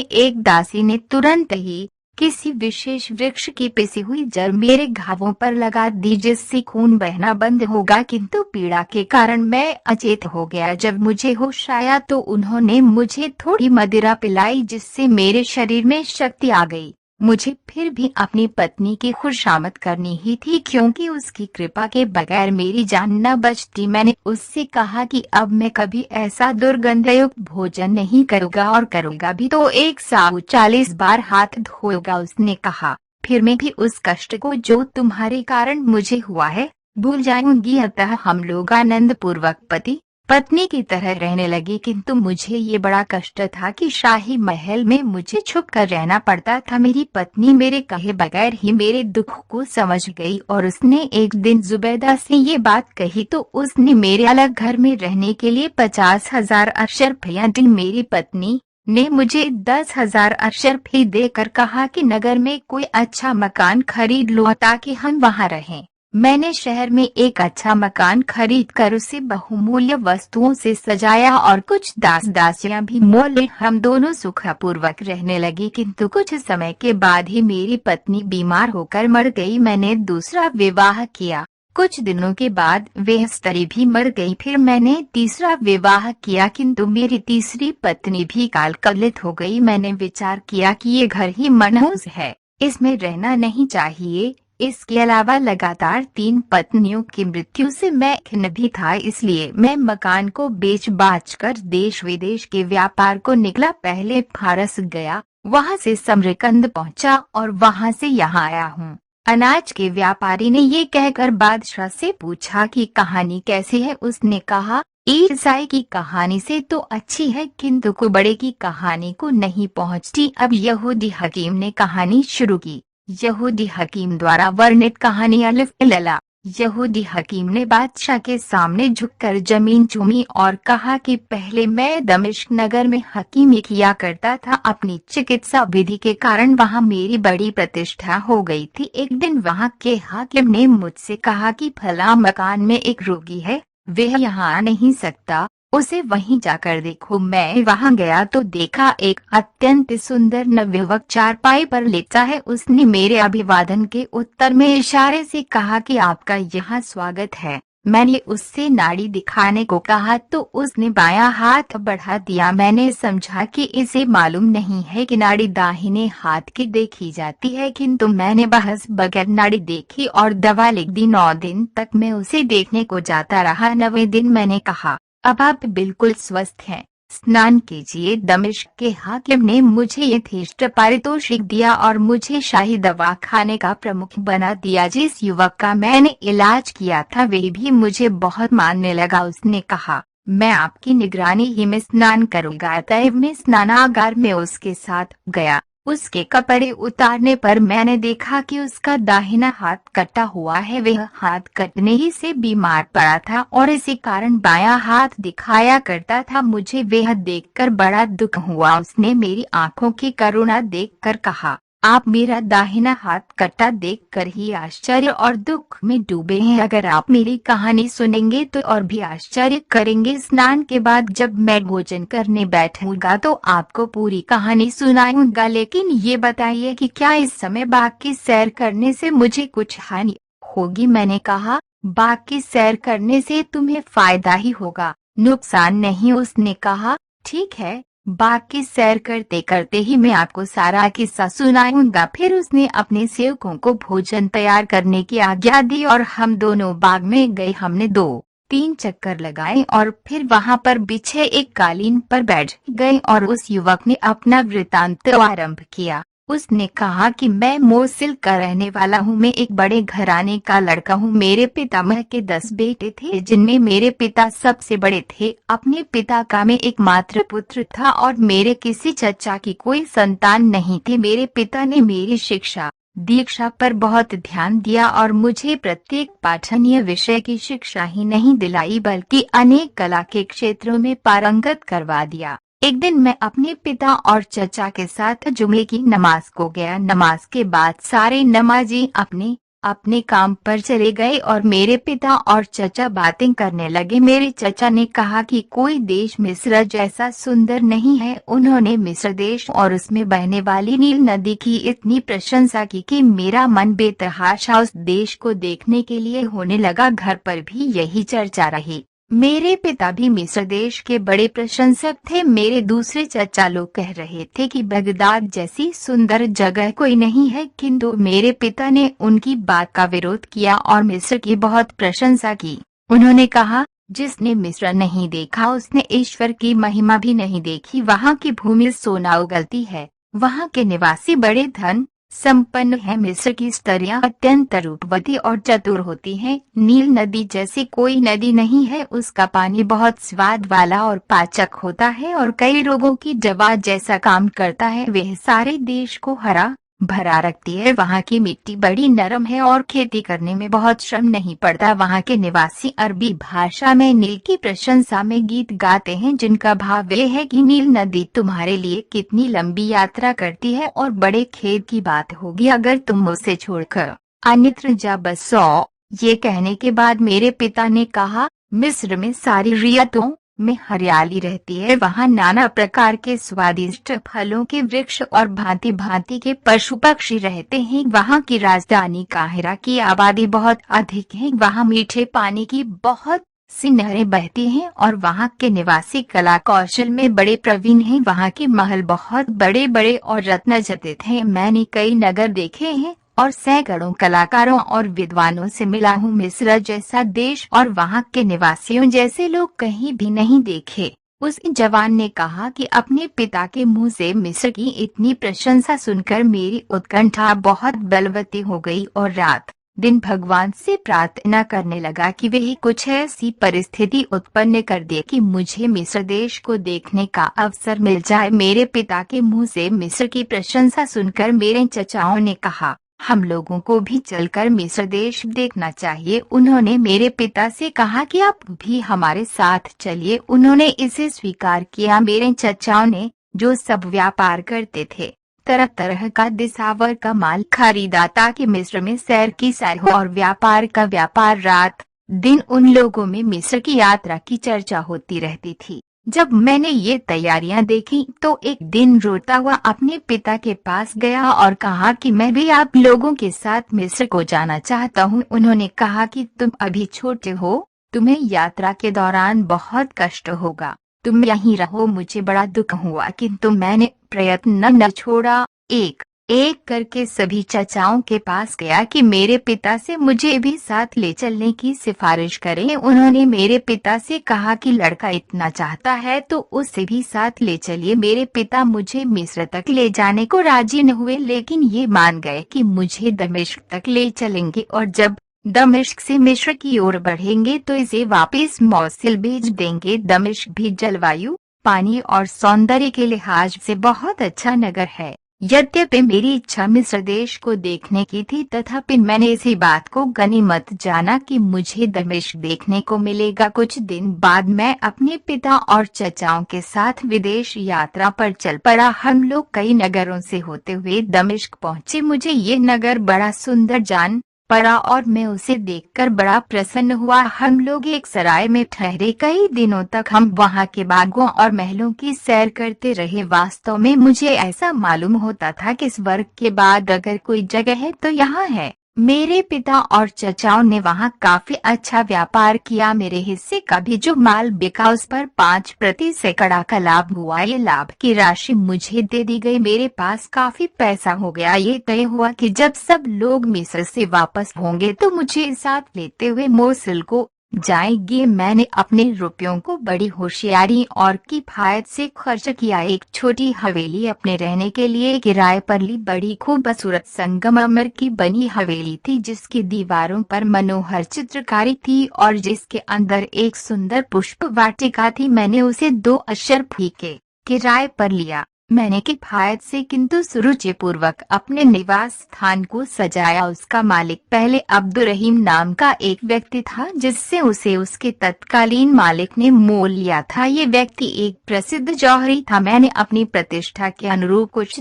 एक दासी ने तुरंत ही किसी विशेष वृक्ष की पिसी हुई जड़ मेरे घावों पर लगा दी जिससे खून बहना बंद होगा, किंतु पीड़ा के कारण मैं अचेत हो गया। जब मुझे होश आया तो उन्होंने मुझे थोड़ी मदिरा पिलाई जिससे मेरे शरीर में शक्ति आ गई। मुझे फिर भी अपनी पत्नी की खुशामद करनी ही थी क्योंकि उसकी कृपा के बगैर मेरी जान न बचती। मैंने उससे कहा कि अब मैं कभी ऐसा दुर्गंधयुक्त भोजन नहीं करूँगा और करूँगा भी तो 140 बार हाथ धोऊंगा। उसने कहा फिर मैं भी उस कष्ट को जो तुम्हारे कारण मुझे हुआ है भूल जाऊंगी। अतः हम लोग आनंद पूर्वक पति पत्नी की तरह रहने लगी, किंतु मुझे ये बड़ा कष्ट था कि शाही महल में मुझे छुप कर रहना पड़ता था। मेरी पत्नी मेरे कहे बगैर ही मेरे दुख को समझ गई और उसने एक दिन जुबैदा से ये बात कही तो उसने मेरे अलग घर में रहने के लिए 50,000 अशर्फियाँ दी। मेरी पत्नी ने मुझे 10,000 अशर्फी देकर कहा कि नगर में कोई अच्छा मकान खरीद लो ताकि हम वहाँ रहें। मैंने शहर में एक अच्छा मकान खरीद कर उसे बहुमूल्य वस्तुओं से सजाया और कुछ दास दासियां भी मोल ली। हम दोनों सुखपूर्वक रहने लगे, किंतु कुछ समय के बाद ही मेरी पत्नी बीमार होकर मर गई। मैंने दूसरा विवाह किया, कुछ दिनों के बाद वह स्त्री भी मर गई। फिर मैंने तीसरा विवाह किया, किंतु मेरी तीसरी पत्नी भी काल कलुषित हो गई। मैंने विचार किया कि ये घर ही मनहूस है, इसमें रहना नहीं चाहिए। इसके अलावा लगातार 3 पत्नियों की मृत्यु से मैं खिन्न भी था, इसलिए मैं मकान को बेच बाच कर देश विदेश के व्यापार को निकला। पहले फारस गया, वहां से समरकंद पहुंचा और वहां से यहाँ आया हूँ। अनाज के व्यापारी ने ये कहकर बादशाह से पूछा कि कहानी कैसी है। उसने कहा ईसाई की कहानी से तो अच्छी है, किंतु कुबड़े की कहानी को नहीं पहुँचती। अब यहूदी हकीम ने कहानी शुरू की। यहूदी हकीम द्वारा वर्णित कहानी अलिफ लला। यहूदी हकीम ने बादशाह के सामने झुककर जमीन चूमी और कहा कि पहले मैं दमिश्क नगर में हकीमी किया करता था। अपनी चिकित्सा विधि के कारण वहां मेरी बड़ी प्रतिष्ठा हो गई थी। एक दिन वहां के हाकिम ने मुझसे कहा कि फला मकान में एक रोगी है, वह यहाँ आ नहीं सकता, उसे वहीं जाकर देखो। मैं वहां गया तो देखा एक अत्यंत सुंदर नवयुवक चारपाई पर लेटा है। उसने मेरे अभिवादन के उत्तर में इशारे से कहा कि आपका यहाँ स्वागत है। मैंने उससे नाड़ी दिखाने को कहा तो उसने बायां हाथ बढ़ा दिया। मैंने समझा कि इसे मालूम नहीं है कि नाड़ी दाहिने हाथ की देखी जाती है, किंतु मैंने बहस बगैर नाड़ी देखी और दवा लिख दी। 9 दिन तक मैं उसे देखने को जाता रहा। 9वें दिन मैंने कहा अब आप बिल्कुल स्वस्थ हैं, स्नान कीजिए। दमिश्क के हाकिम ने मुझे यथेष्ट पारितोषिक दिया और मुझे शाही दवा खाने का प्रमुख बना दिया। जिस युवक का मैंने इलाज किया था वे भी मुझे बहुत मानने लगा। उसने कहा मैं आपकी निगरानी ही में स्नान करूंगा। अतएव मैं स्नानागार में उसके साथ गया। उसके कपड़े उतारने पर मैंने देखा कि उसका दाहिना हाथ कटा हुआ है। वह हाथ कटने ही से बीमार पड़ा था और इसी कारण बायां हाथ दिखाया करता था। मुझे वह देखकर बड़ा दुख हुआ। उसने मेरी आंखों की करुणा देखकर कहा आप मेरा दाहिना हाथ कटा देखकर ही आश्चर्य और दुख में डूबे हैं। अगर आप मेरी कहानी सुनेंगे तो और भी आश्चर्य करेंगे। स्नान के बाद जब मैं भोजन करने बैठूंगा तो आपको पूरी कहानी सुनाऊंगा, लेकिन ये बताइए कि क्या इस समय बाग की सैर करने से मुझे कुछ हानि होगी? मैंने कहा बाग की सैर करने से तुम्हें फायदा ही होगा, नुकसान नहीं। उसने कहा ठीक है, बाग की सैर करते करते ही मैं आपको सारा किस्सा सुनाऊंगा। फिर उसने अपने सेवकों को भोजन तैयार करने की आज्ञा दी और हम दोनों बाग में गए। हमने 2-3 चक्कर लगाए और फिर वहां पर बिछे एक कालीन पर बैठ गए और उस युवक ने अपना वृतांत आरंभ किया। उसने कहा कि मैं मोसिल का रहने वाला हूँ। मैं एक बड़े घराने का लड़का हूँ। मेरे पितामह के 10 बेटे थे, जिनमें मेरे पिता सबसे बड़े थे। अपने पिता का मैं एकमात्र पुत्र था और मेरे किसी चचा की कोई संतान नहीं थी। मेरे पिता ने मेरी शिक्षा दीक्षा पर बहुत ध्यान दिया और मुझे प्रत्येक पाठनीय विषय की शिक्षा ही नहीं दिलाई, बल्कि अनेक कला के क्षेत्रों में पारंगत करवा दिया। एक दिन मैं अपने पिता और चचा के साथ जुमे की नमाज को गया। नमाज के बाद सारे नमाजी अपने अपने काम पर चले गए और मेरे पिता और चचा बातें करने लगे। मेरे चचा ने कहा कि कोई देश मिस्र जैसा सुंदर नहीं है। उन्होंने मिस्र देश और उसमें बहने वाली नील नदी की इतनी प्रशंसा की कि मेरा मन बेतहाशा उस देश को देखने के लिए होने लगा। घर पर भी यही चर्चा रही। मेरे पिता भी मिस्र देश के बड़े प्रशंसक थे। मेरे दूसरे चचा लोग कह रहे थे कि बगदाद जैसी सुंदर जगह कोई नहीं है, किंतु मेरे पिता ने उनकी बात का विरोध किया और मिस्र की बहुत प्रशंसा की। उन्होंने कहा, जिसने मिस्र नहीं देखा उसने ईश्वर की महिमा भी नहीं देखी। वहाँ की भूमि सोना उगलती है, वहाँ के निवासी बड़े धन संपन्न है। मिस्र की स्त्रियां अत्यंत रूपवती और चतुर होती हैं। नील नदी जैसी कोई नदी नहीं है। उसका पानी बहुत स्वाद वाला और पाचक होता है और कई रोगों की दवा जैसा काम करता है। वह सारे देश को हरा भरा रखती है। वहाँ की मिट्टी बड़ी नरम है और खेती करने में बहुत श्रम नहीं पड़ता। वहाँ के निवासी अरबी भाषा में नील की प्रशंसा में गीत गाते हैं, जिनका भाव यह है कि नील नदी तुम्हारे लिए कितनी लंबी यात्रा करती है और बड़े खेद की बात होगी अगर तुम उसे छोड़कर अन्यत्र जा बसो। ये कहने के बाद मेरे पिता ने कहा, मिस्र में सारी रियायतों में हरियाली रहती है। वहाँ नाना प्रकार के स्वादिष्ट फलों के वृक्ष और भांति भांति के पशु पक्षी रहते हैं। वहाँ की राजधानी काहिरा की आबादी बहुत अधिक है। वहाँ मीठे पानी की बहुत सी नहरें बहती हैं और वहाँ के निवासी कला कौशल में बड़े प्रवीण हैं। वहाँ के महल बहुत बड़े बड़े और रत्नजटित हैं। मैंने कई नगर देखे हैं और सैकड़ों कलाकारों और विद्वानों से मिला हूँ। मिस्र जैसा देश और वहाँ के निवासियों जैसे लोग कहीं भी नहीं देखे। उस जवान ने कहा कि अपने पिता के मुंह से मिस्र की इतनी प्रशंसा सुनकर मेरी उत्कंठा बहुत बलवती हो गई और रात दिन भगवान से प्रार्थना करने लगा कि वह कुछ ऐसी परिस्थिति उत्पन्न कर दे कि मुझे मिस्र देश को देखने का अवसर मिल जाए। मेरे पिता के मुंह से मिस्र की प्रशंसा सुनकर मेरे चचाओं ने कहा, हम लोगों को भी चलकर मिस्र देश देखना चाहिए। उन्होंने मेरे पिता से कहा कि आप भी हमारे साथ चलिए। उन्होंने इसे स्वीकार किया। मेरे चचाओं ने, जो सब व्यापार करते थे, तरह तरह का दिसावर का माल खरीदा ताकि मिस्र में सैर की सैर हो और व्यापार का व्यापार। रात दिन उन लोगों में मिस्र की यात्रा की चर्चा होती रहती थी। जब मैंने ये तैयारियां देखी तो एक दिन रोता हुआ अपने पिता के पास गया और कहा कि मैं भी आप लोगों के साथ मिस्र को जाना चाहता हूँ। उन्होंने कहा कि तुम अभी छोटे हो, तुम्हें यात्रा के दौरान बहुत कष्ट होगा, तुम यहीं रहो। मुझे बड़ा दुख हुआ, किंतु मैंने प्रयत्न न छोड़ा। एक एक करके सभी चचाओं के पास गया कि मेरे पिता से मुझे भी साथ ले चलने की सिफारिश करें। उन्होंने मेरे पिता से कहा कि लड़का इतना चाहता है तो उसे भी साथ ले चलिए। मेरे पिता मुझे मिस्र तक ले जाने को राजी न हुए, लेकिन ये मान गए कि मुझे दमिश्क तक ले चलेंगे और जब दमिश्क से मिस्र की ओर बढ़ेंगे तो इसे वापस मौसिल भेज देंगे। दमिश्क भी जलवायु, पानी और सौंदर्य के लिहाज से बहुत अच्छा नगर है। यद्यपि मेरी इच्छा मिस्र देश को देखने की थी, तथापि मैंने इसी बात को गनीमत जाना कि मुझे दमिश्क देखने को मिलेगा। कुछ दिन बाद मैं अपने पिता और चचाओं के साथ विदेश यात्रा पर चल पड़ा। हम लोग कई नगरों से होते हुए दमिश्क पहुंचे। मुझे ये नगर बड़ा सुंदर जान पड़ा और मैं उसे देखकर बड़ा प्रसन्न हुआ। हम लोग एक सराय में ठहरे। कई दिनों तक हम वहां के बागों और महलों की सैर करते रहे। वास्तव में मुझे ऐसा मालूम होता था कि स्वर्ग के बाद अगर कोई जगह है तो यहाँ है। मेरे पिता और चचाओं ने वहां काफी अच्छा व्यापार किया। मेरे हिस्से का भी जो माल बिका उस पर 5% का लाभ हुआ। ये लाभ की राशि मुझे दे दी गई। मेरे पास काफी पैसा हो गया। ये तय हुआ कि जब सब लोग मिस्र से वापस होंगे तो मुझे साथ लेते हुए मोसुल को जाएंगे। मैंने अपने रुपयों को बड़ी होशियारी और किफायत से खर्च किया। एक छोटी हवेली अपने रहने के लिए किराए पर ली। बड़ी खूबसूरत संगमरमर की बनी हवेली थी जिसकी दीवारों पर मनोहर चित्रकारी थी और जिसके अंदर एक सुंदर पुष्प वाटिका थी। मैंने उसे 2 अशरफी के किराए पर लिया। मैंने किफायत से किंतु सुरुचिपूर्वक अपने निवास स्थान को सजाया। उसका मालिक पहले अब्दुर्रहीम नाम का एक व्यक्ति था जिससे उसे उसके तत्कालीन मालिक ने मोल लिया था। ये व्यक्ति एक प्रसिद्ध जौहरी था। मैंने अपनी प्रतिष्ठा के अनुरूप कुछ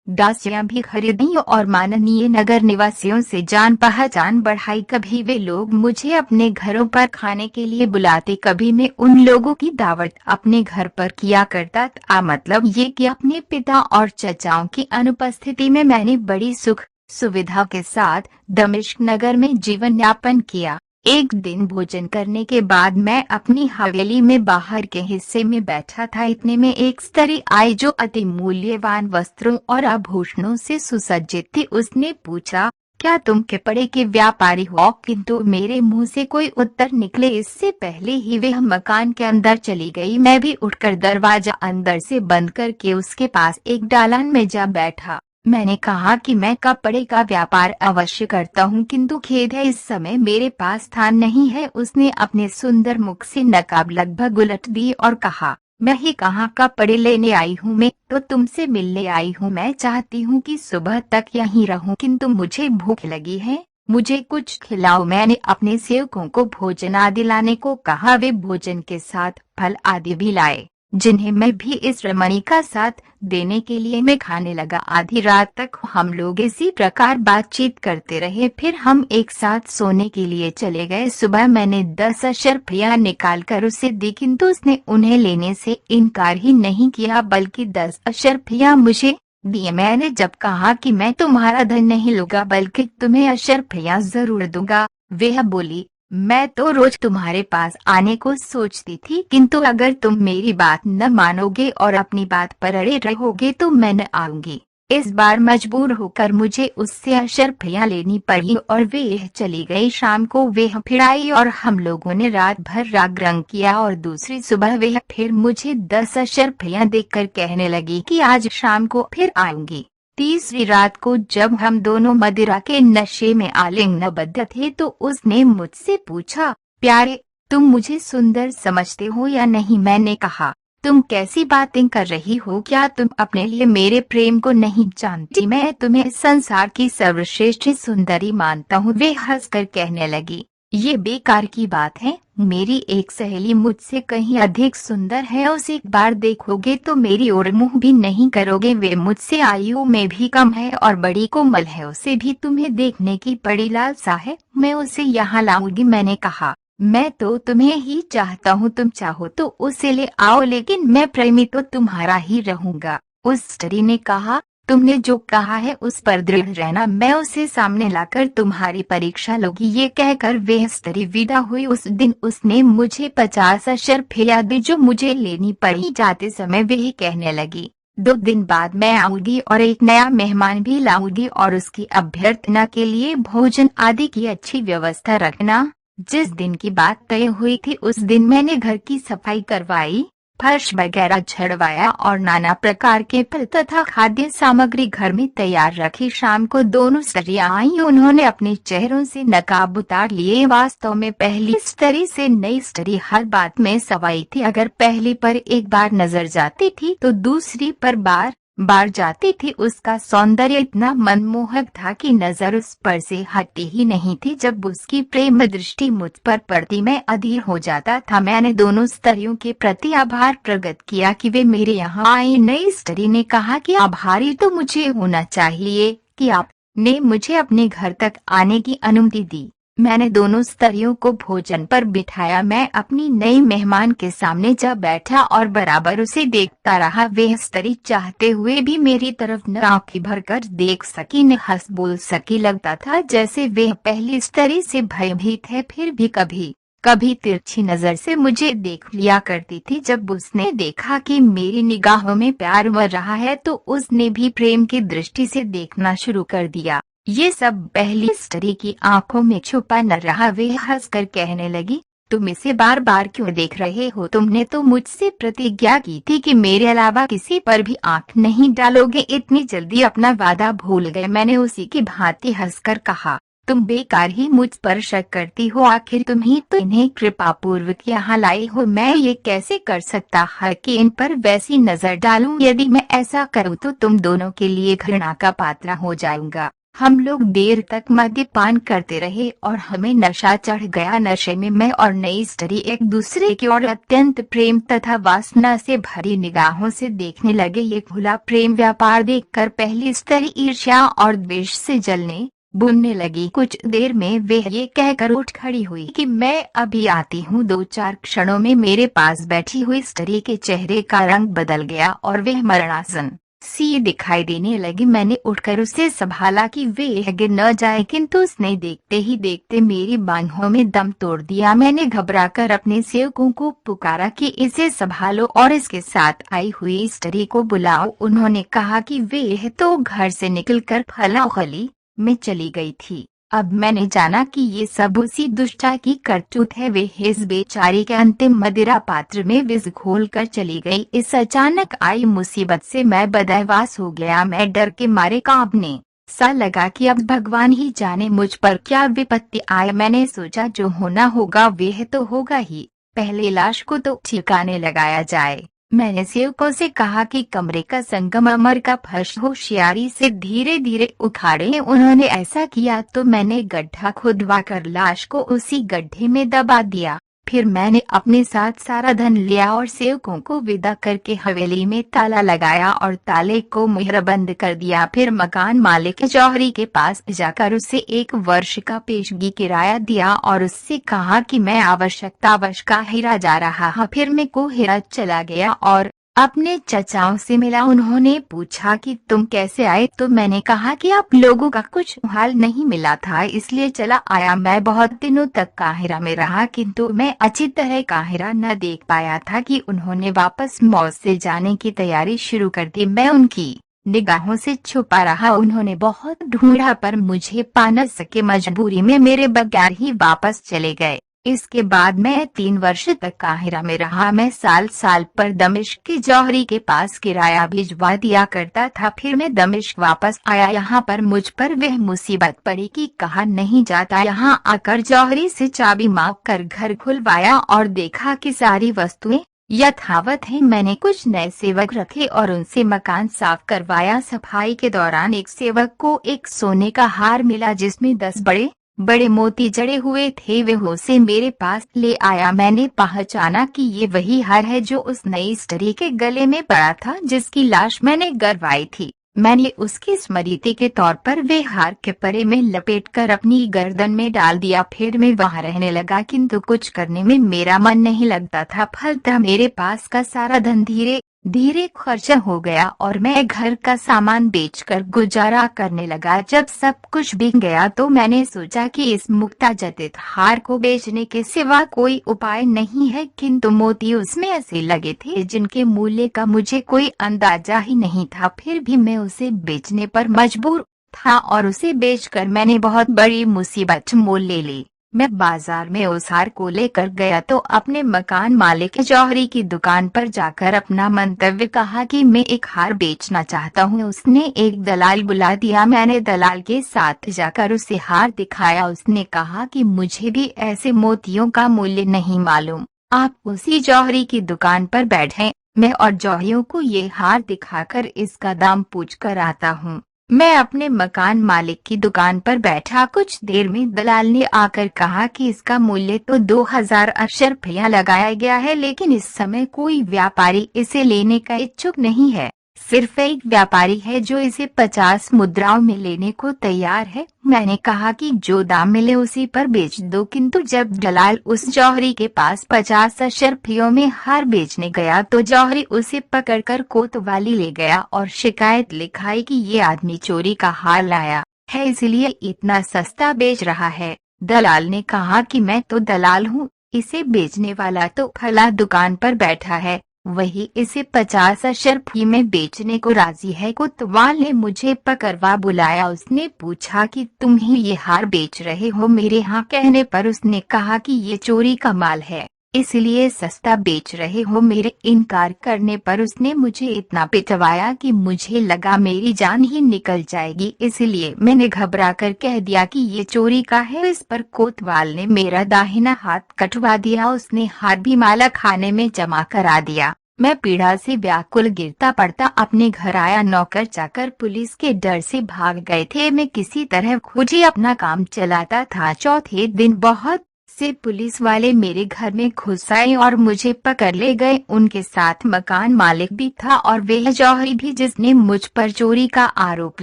दासियां भी खरीदी और माननीय नगर निवासियों से जान पहचान बढ़ाई। कभी वे लोग मुझे अपने घरों पर खाने के लिए बुलाते, कभी मैं उन लोगों की दावत अपने घर पर किया करता था। मतलब ये कि अपने पिता और चचाओं की अनुपस्थिति में मैंने बड़ी सुख सुविधा के साथ दमिश्क नगर में जीवन यापन किया। एक दिन भोजन करने के बाद मैं अपनी हवेली में बाहर के हिस्से में बैठा था। इतने में एक स्त्री आई जो अति मूल्यवान वस्त्रों और आभूषणों से सुसज्जित थी। उसने पूछा, क्या तुम कपड़े के व्यापारी हो? किंतु मेरे मुंह से कोई उत्तर निकले इससे पहले ही वह मकान के अंदर चली गई। मैं भी उठकर दरवाजा अंदर से बंद करके उसके पास एक दालान में जा बैठा। मैंने कहा कि मैं कपड़े का व्यापार अवश्य करता हूँ किंतु खेद है इस समय मेरे पास स्थान नहीं है। उसने अपने सुंदर मुख से नकाब लगभग उलट दी और कहा, मैं ही कहाँ कपड़े लेने आई हूँ, मैं तो तुमसे मिलने आई हूँ। मैं चाहती हूँ कि सुबह तक यहीं रहूँ किंतु मुझे भूख लगी है, मुझे कुछ खिलाओ। मैंने अपने सेवकों को भोजन आदि लाने को कहा। वे भोजन के साथ फल आदि भी लाए जिन्हें मैं भी इस रमणी का साथ देने के लिए मैं खाने लगा। आधी रात तक हम लोग इसी प्रकार बातचीत करते रहे। फिर हम एक साथ सोने के लिए चले गए। सुबह मैंने 10 अशरफियां निकाल कर उसे दी किंतु उसने उन्हें लेने से इनकार ही नहीं किया बल्कि 10 अशरफियां मुझे दिए। मैंने जब कहा कि मैं तुम्हारा धन नहीं लूंगा बल्कि तुम्हें अशरफियां जरूर दूंगा, वह बोली, मैं तो रोज तुम्हारे पास आने को सोचती थी किंतु अगर तुम मेरी बात न मानोगे और अपनी बात पर अड़े रहोगे तो मैं न आऊंगी। इस बार मजबूर होकर मुझे उससे अशरफियां लेनी पड़ी और वे चली गई। शाम को वह फिर आई और हम लोगों ने रात भर राग रंग किया और दूसरी सुबह वह फिर मुझे 10 अशरफियां देकर कहने लगी कि आज शाम को फिर आऊंगी। तीसरी रात को जब हम दोनों मदिरा के नशे में आलिंगनबद्ध थे तो उसने मुझसे पूछा, प्यारे, तुम मुझे सुंदर समझते हो या नहीं? मैंने कहा, तुम कैसी बातें कर रही हो? क्या तुम अपने लिए मेरे प्रेम को नहीं जानती? मैं तुम्हें संसार की सर्वश्रेष्ठ सुंदरी मानता हूँ। वे हंसकर कहने लगी, ये बेकार की बात है। मेरी एक सहेली मुझसे कहीं अधिक सुंदर है, उसे एक बार देखोगे तो मेरी ओर मुंह भी नहीं करोगे। वे मुझसे आयु में भी कम है और बड़ी कोमल है, उसे भी तुम्हें देखने की बड़ी लालसा है। मैं उसे यहाँ लाऊंगी। मैंने कहा, मैं तो तुम्हें ही चाहता हूँ, तुम चाहो तो उसे ले आओ लेकिन मैं प्रेमी तो तुम्हारा ही रहूंगा। उस स्त्री ने कहा, तुमने जो कहा है उस पर दृढ़ रहना, मैं उसे सामने लाकर तुम्हारी परीक्षा लूंगी। ये कहकर वह स्त्री विदा हुई। उस दिन उसने मुझे 50 अशरफियां दी जो मुझे लेनी पड़ी। जाते समय वह कहने लगी, 2 दिन बाद मैं आऊंगी और एक नया मेहमान भी लाऊंगी और उसकी अभ्यर्थना के लिए भोजन आदि की अच्छी व्यवस्था रखना। जिस दिन की बात तय हुई थी उस दिन मैंने घर की सफाई करवाई, फर्श वगैरह झड़वाया और नाना प्रकार के फल तथा खाद्य सामग्री घर में तैयार रखी। शाम को दोनों स्त्रियां आई। उन्होंने अपने चेहरों से नकाब उतार लिए। वास्तव में पहली स्त्री से नई स्त्री हर बात में सवाई थी। अगर पहली पर एक बार नजर जाती थी तो दूसरी पर बार बार जाती थी। उसका सौंदर्य इतना मनमोहक था कि नजर उस पर से हटती ही नहीं थी। जब उसकी प्रेम दृष्टि मुझ पर पड़ती मैं अधीर हो जाता था। मैंने दोनों स्त्रियों के प्रति आभार प्रकट किया कि वे मेरे यहाँ आई। नई स्त्री ने कहा कि आभारी तो मुझे होना चाहिए कि आपने मुझे अपने घर तक आने की अनुमति दी। मैंने दोनों स्त्रियों को भोजन पर बिठाया। मैं अपनी नई मेहमान के सामने जा बैठा और बराबर उसे देखता रहा। वह स्त्री चाहते हुए भी मेरी न आंखें भरकर देख सकी न हंस बोल सकी। लगता था जैसे वह पहली स्त्री से भयभीत है, फिर भी कभी कभी तिरछी नजर से मुझे देख लिया करती थी। जब उसने देखा कि मेरी निगाहों में प्यार उमड़ रहा है तो उसने भी प्रेम की दृष्टि से देखना शुरू कर दिया। ये सब पहली स्त्री की आंखों में छुपा न रहा। वे हंसकर कहने लगी, तुम इसे बार बार क्यों देख रहे हो? तुमने तो मुझसे प्रतिज्ञा की थी कि मेरे अलावा किसी पर भी आंख नहीं डालोगे। इतनी जल्दी अपना वादा भूल गए? मैंने उसी की भांति हंसकर कहा, तुम बेकार ही मुझ पर शक करती हो। आखिर तुम ही तो इन्हें कृपापूर्वक यहाँ लाई हो। मैं ये कैसे कर सकता है कि इन पर वैसी नजर डालूं? यदि मैं ऐसा करूं तो तुम दोनों के लिए घृणा का पात्र हो जाऊंगा। हम लोग देर तक मद्यपान करते रहे और हमें नशा चढ़ गया। नशे में मैं और नई स्त्री एक दूसरे की ओर अत्यंत प्रेम तथा वासना से भरी निगाहों से देखने लगे। ये खुला प्रेम व्यापार देखकर पहली स्त्री ईर्ष्या और द्वेष से जलने बुनने लगी। कुछ देर में वह ये कहकर उठ खड़ी हुई कि मैं अभी आती हूँ। 2-4 क्षणों में मेरे पास बैठी हुई स्त्री के चेहरे का रंग बदल गया और वह मरणासन सी दिखाई देने लगी। मैंने उठकर उसे संभाला कि वह गिर न जाए, किंतु उसने देखते ही देखते मेरी बाहों में दम तोड़ दिया। मैंने घबराकर अपने सेवकों को पुकारा कि इसे संभालो और इसके साथ आई हुई स्त्री को बुलाओ। उन्होंने कहा कि वह तो घर से निकलकर फलाखली में चली गई थी। अब मैंने जाना कि ये सब उसी दुष्टा की करतूत है। वे इस बेचारी के अंतिम मदिरा पात्र में विष घोल कर चली गई। इस अचानक आई मुसीबत से मैं बदहवास हो गया। मैं डर के मारे कांपने सा लगा कि अब भगवान ही जाने मुझ पर क्या विपत्ति आए। मैंने सोचा जो होना होगा वह तो होगा ही, पहले लाश को तो ठिकाने लगाया जाए। मैंने सेवकों से कहा कि कमरे का संगमरमर का फर्श होशियारी से धीरे धीरे उखाड़े। उन्होंने ऐसा किया तो मैंने गड्ढा खुदवा कर लाश को उसी गड्ढे में दबा दिया। फिर मैंने अपने साथ सारा धन लिया और सेवकों को विदा करके हवेली में ताला लगाया और ताले को मुहरबंद कर दिया। फिर मकान मालिक जौहरी के पास जाकर उसे 1 वर्ष का पेशगी किराया दिया और उससे कहा कि मैं आवश्यकतावश काहिरा जा रहा हूँ। फिर मैं कोहिरा चला गया और अपने चचाओं से मिला। उन्होंने पूछा कि तुम कैसे आए, तो मैंने कहा कि आप लोगों का कुछ हाल नहीं मिला था इसलिए चला आया। मैं बहुत दिनों तक काहिरा में रहा किंतु मैं अच्छी तरह काहिरा न देख पाया था कि उन्होंने वापस मौत से जाने की तैयारी शुरू कर दी। मैं उनकी निगाहों से छुपा रहा। उन्होंने बहुत ढूंढा पर मुझे पा न सके। मजबूरी में मेरे बगैर ही वापस चले गए। इसके बाद मैं 3 वर्ष तक काहिरा में रहा। मैं साल साल पर दमिश्क के जौहरी के पास किराया भिजवा दिया करता था। फिर मैं दमिश्क वापस आया। यहाँ पर मुझ पर वह मुसीबत पड़ी कि कहा नहीं जाता। यहाँ आकर जौहरी से चाबी मांग कर घर खुलवाया और देखा कि सारी वस्तुएं यथावत हैं। मैंने कुछ नए सेवक रखे और उनसे मकान साफ करवाया। सफाई के दौरान एक सेवक को एक सोने का हार मिला जिसमें 10 बड़े बड़े मोती जड़े हुए थे। वह उसे मेरे पास ले आया। मैंने पहचाना कि ये वही हार है जो उस नई स्त्री के गले में पड़ा था जिसकी लाश मैंने गरवाई थी। मैंने उसकी स्मृति के तौर पर वे हार के परे में लपेटकर अपनी गर्दन में डाल दिया। फिर मैं वहां रहने लगा किंतु कुछ करने में मेरा मन नहीं लगता था। फलतः मेरे पास का सारा धन धीरे धीरे खर्च हो गया और मैं घर का सामान बेचकर गुजारा करने लगा। जब सब कुछ बिक गया तो मैंने सोचा कि इस मुक्ताजतित हार को बेचने के सिवा कोई उपाय नहीं है, किंतु मोती उसमें ऐसे लगे थे जिनके मूल्य का मुझे कोई अंदाजा ही नहीं था। फिर भी मैं उसे बेचने पर मजबूर था और उसे बेचकर मैंने बहुत बड़ी मुसीबत मोल ले ली। मैं बाजार में उस हार को लेकर गया तो अपने मकान मालिक जौहरी की दुकान पर जाकर अपना मंतव्य कहा कि मैं एक हार बेचना चाहता हूं। उसने एक दलाल बुला दिया। मैंने दलाल के साथ जाकर उसे हार दिखाया। उसने कहा कि मुझे भी ऐसे मोतियों का मूल्य नहीं मालूम, आप उसी जौहरी की दुकान पर बैठें, मैं और जौहरियों को ये हार दिखाकर इसका दाम पूछ कर आता हूँ। मैं अपने मकान मालिक की दुकान पर बैठा। कुछ देर में दलाल ने आकर कहा कि इसका मूल्य तो 2000 अशरफियां लगाया गया है, लेकिन इस समय कोई व्यापारी इसे लेने का इच्छुक नहीं है। सिर्फ एक व्यापारी है जो इसे 50 मुद्राओं में लेने को तैयार है। मैंने कहा कि जो दाम मिले उसी पर बेच दो, किंतु जब दलाल उस जौहरी के पास 50 अशर्फियों में हार बेचने गया तो जौहरी उसे पकड़कर कोतवाली ले गया और शिकायत लिखाई कि ये आदमी चोरी का हार लाया है, इसलिए इतना सस्ता बेच रहा है। दलाल ने कहा कि मैं तो दलाल हूँ, इसे बेचने वाला तो फला दुकान पर बैठा है, वही इसे 50 अशर्फी में बेचने को राजी है। कोतवाल ने मुझे पकड़वा बुलाया। उसने पूछा कि तुम ही ये हार बेच रहे हो? मेरे यहाँ कहने पर उसने कहा कि ये चोरी का माल है, इसलिए सस्ता बेच रहे हो। मेरे इनकार करने पर उसने मुझे इतना पिटवाया कि मुझे लगा मेरी जान ही निकल जाएगी, इसलिए मैंने घबरा कर कह दिया कि ये चोरी का है। इस पर कोतवाल ने मेरा दाहिना हाथ कटवा दिया। उसने हाथ भी माला खाने में जमा करा दिया। मैं पीड़ा से व्याकुल गिरता पड़ता अपने घर आया। नौकर चाकर पुलिस के डर से भाग गए थे। मैं किसी तरह खुद ही अपना काम चलाता था। चौथे दिन बहुत से पुलिस वाले मेरे घर में घुस आए और मुझे पकड़ ले गए। उनके साथ मकान मालिक भी था और वह जौहरी भी जिसने मुझ पर चोरी का आरोप